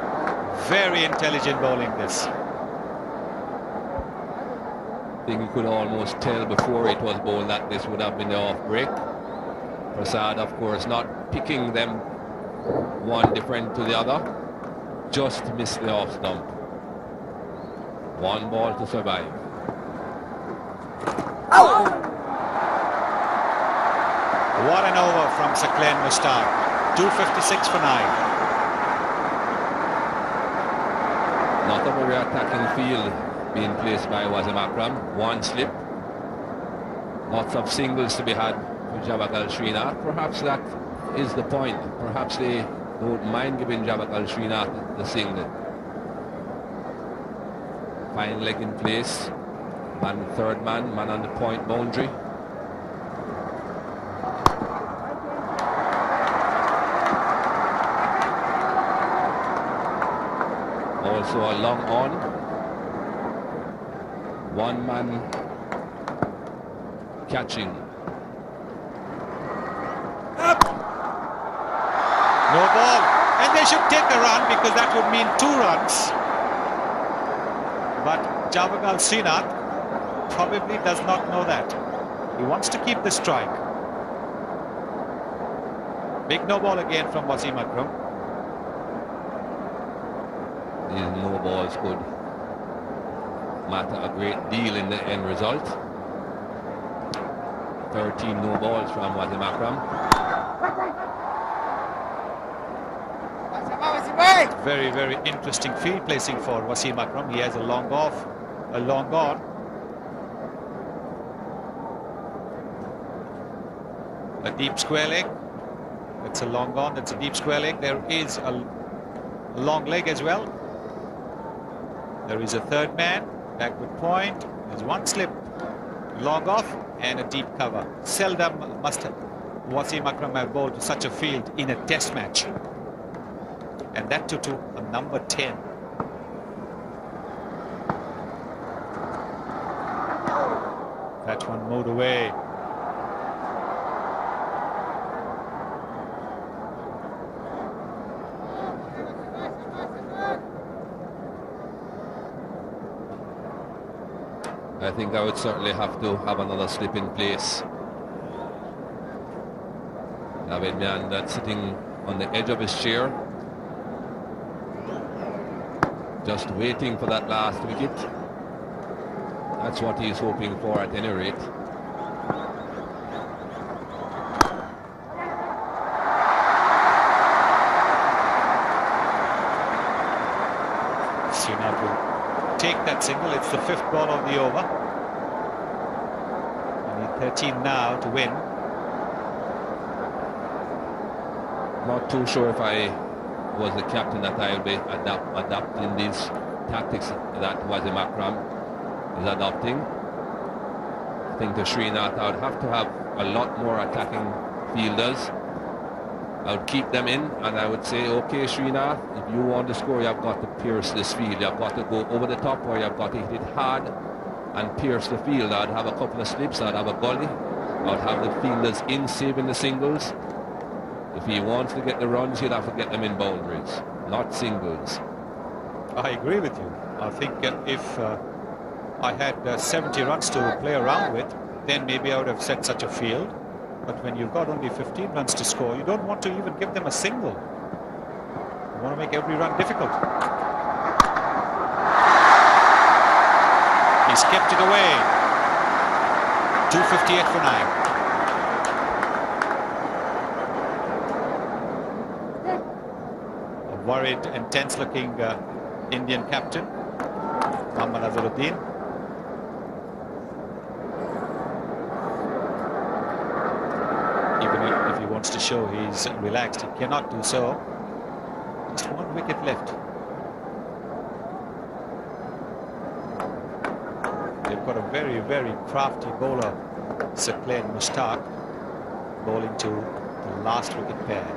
Very intelligent bowling this. I think you could almost tell before it was bowled that this would have been the off break. Prasad, of course, not picking them one different to the other, just missed the off stump. 1 ball to survive. Oh! What an over from Saqlain Mushtaq. 256 for 9. Not a very attacking field being placed by Wasim Akram. 1 slip. Lots of singles to be had for Javagal Srinath. Perhaps that is the point. Perhaps they don't mind giving Javagal Srinath the single. Fine leg in place. And third man on the point boundary. Also a long on. One man catching. No ball. And they should take a run because that would mean 2 runs. But Javagal Srinath probably does not know that. He wants to keep the strike. Big no ball again from Wasim Akram. These no balls could matter a great deal in the end result. 13 no balls from Wasim Akram. Very, very interesting field placing for Wasim Akram. He has a long off, a long on. A deep square leg. That's a long on, that's a deep square leg. There is a long leg as well. There is a third man, backward point. There's one slip, long off, and a deep cover. Seldom must Wasim Akram have bowled to such a field in a test match. And that to a number 10. That one moved away. I think I would certainly have to have another slip in place. David Mian that's sitting on the edge of his chair, just waiting for that last wicket. That's what he's hoping for at any rate. Srinath will take that single. It's the 5th ball of the over. Only 13 now to win. Not too sure if I was the captain that I will be adapting these tactics that Wasim Akram is adopting. I think to Srinath I would have to have a lot more attacking fielders. I would keep them in and I would say, okay Srinath, if you want to score you have got to pierce this field. You have got to go over the top or you have got to hit it hard and pierce the field. I'd have a couple of slips, I'd have a gully, I'd have the fielders in saving the singles. If he wants to get the runs, he'll have to get them in boundaries, not singles. I agree with you. I think if I had 70 runs to play around with, then maybe I would have set such a field. But when you've got only 15 runs to score, you don't want to even give them a single. You want to make every run difficult. He's kept it away. 258 for 9. Worried and tense-looking Indian captain, Muhammad Azharuddin. Even if he wants to show he's relaxed, he cannot do so. Just 1 wicket left. They've got a very, very crafty bowler, Saqlain Mushtaq, bowling to the last wicket pair.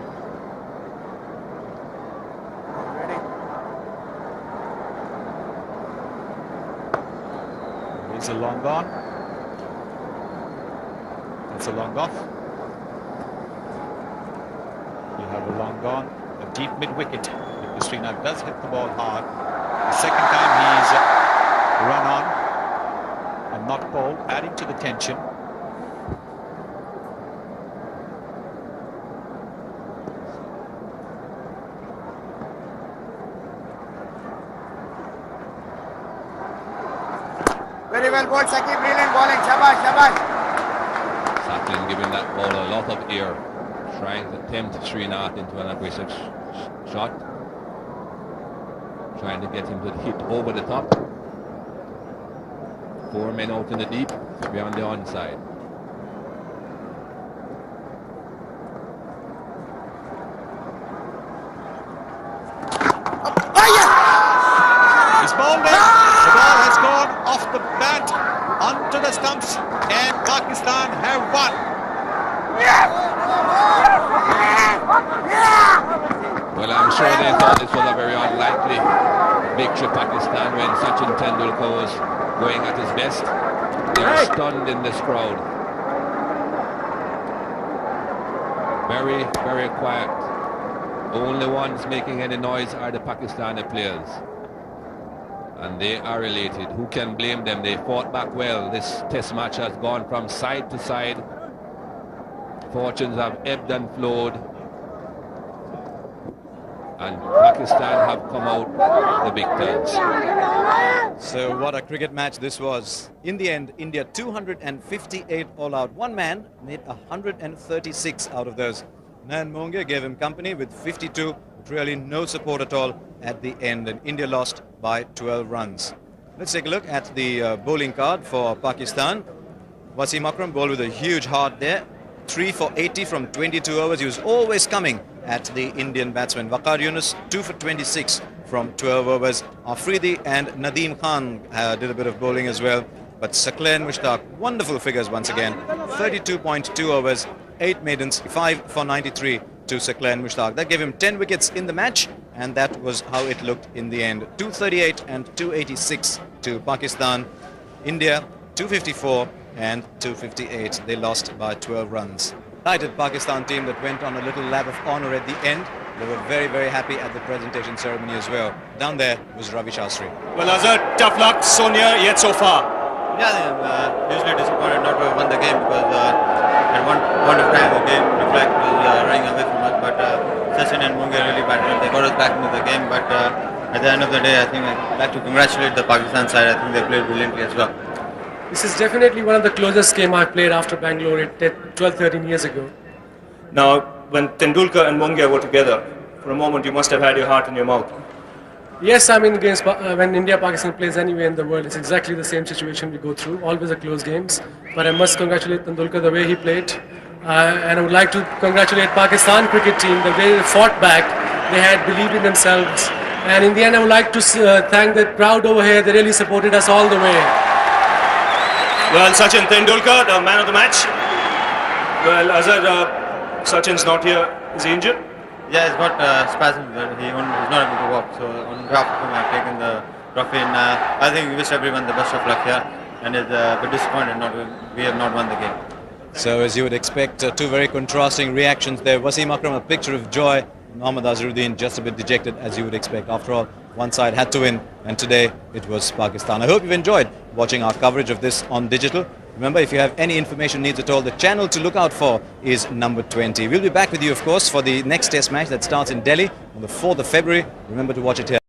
It's a long on. It's a long off. You have a long on, a deep mid-wicket. Because Srinath does hit the ball hard. The second time he's run on and not bowled, adding to the tension. Very well bowled, Saki. Brilliant bowling. Shabash, shabash. Saqlain giving that ball a lot of air, trying to tempt Srinath into an aggressive shot, trying to get him to hit over the top. 4 men out in the deep, 3 on the onside. He's bowled it. The ball has gone off the bat stumps. Can Pakistan have won? Well, I'm sure they thought this was a very unlikely victory, Pakistan, when Sachin Tendulkar was going at his best. They're stunned in this crowd. Very, very quiet. The only ones making any noise are the Pakistani players. And they are elated. Who can blame them? They fought back well. This test match has gone from side to side. Fortunes have ebbed and flowed. And Pakistan have come out the victors. So what a cricket match this was. In the end, India 258 all out. One man made 136 out of those. Nan Mongia gave him company with 52, but really no support at all at the end, and India lost by 12 runs. Let's take a look at the bowling card for Pakistan. Wasim Akram bowled with a huge heart there. 3 for 80 from 22 overs. He was always coming at the Indian batsmen. Waqar Younis 2 for 26 from 12 overs. Afridi and Nadeem Khan did a bit of bowling as well. But Saqlain Mushtaq, wonderful figures once again. 32.2 overs, 8 maidens, 5 for 93 to Saqlain Mushtaq. That gave him 10 wickets in the match, and that was how it looked in the end. 238 and 286 to Pakistan. India 254 and 258. They lost by 12 runs. United Pakistan team that went on a little lap of honour at the end. They were very, very happy at the presentation ceremony as well. Down there was Ravi Shastri. Well, Azhar, tough luck, Sonia, yet so far. Yeah, I'm usually disappointed not to have won the game because at one point of time the game reflect was running away from us. But Sachin and Mongia really battled. They got us back into the game. But at the end of the day, I think I'd like to congratulate the Pakistan side. I think they played brilliantly as well. This is definitely one of the closest games I played after Bangalore 12-13 years ago. Now, when Tendulkar and Mongia were together, for a moment you must have had your heart in your mouth. Yes, I mean, against when India-Pakistan plays anywhere in the world, it's exactly the same situation we go through. Always a close games. But I must congratulate Tendulkar the way he played. And I would like to congratulate Pakistan cricket team, the way they fought back. They had believed in themselves. And in the end, I would like to thank the crowd over here. They really supported us all the way. Well, Sachin Tendulkar, the man of the match. Well, Azhar, Sachin's not here. Is he injured? Yeah, he's got spasms, but he's not able to walk. So on behalf of him, I've taken the trophy. And I think we wish everyone the best of luck here. And it's a bit disappointed we have not won the game. So as you would expect, two very contrasting reactions there. Wasim Akram, a picture of joy. Mohammad Azharuddin just a bit dejected, as you would expect. After all, one side had to win, and today it was Pakistan. I hope you've enjoyed watching our coverage of this on digital. Remember, if you have any information needs at all, the channel to look out for is number 20. We'll be back with you, of course, for the next test match that starts in Delhi on the 4th of February. Remember to watch it here.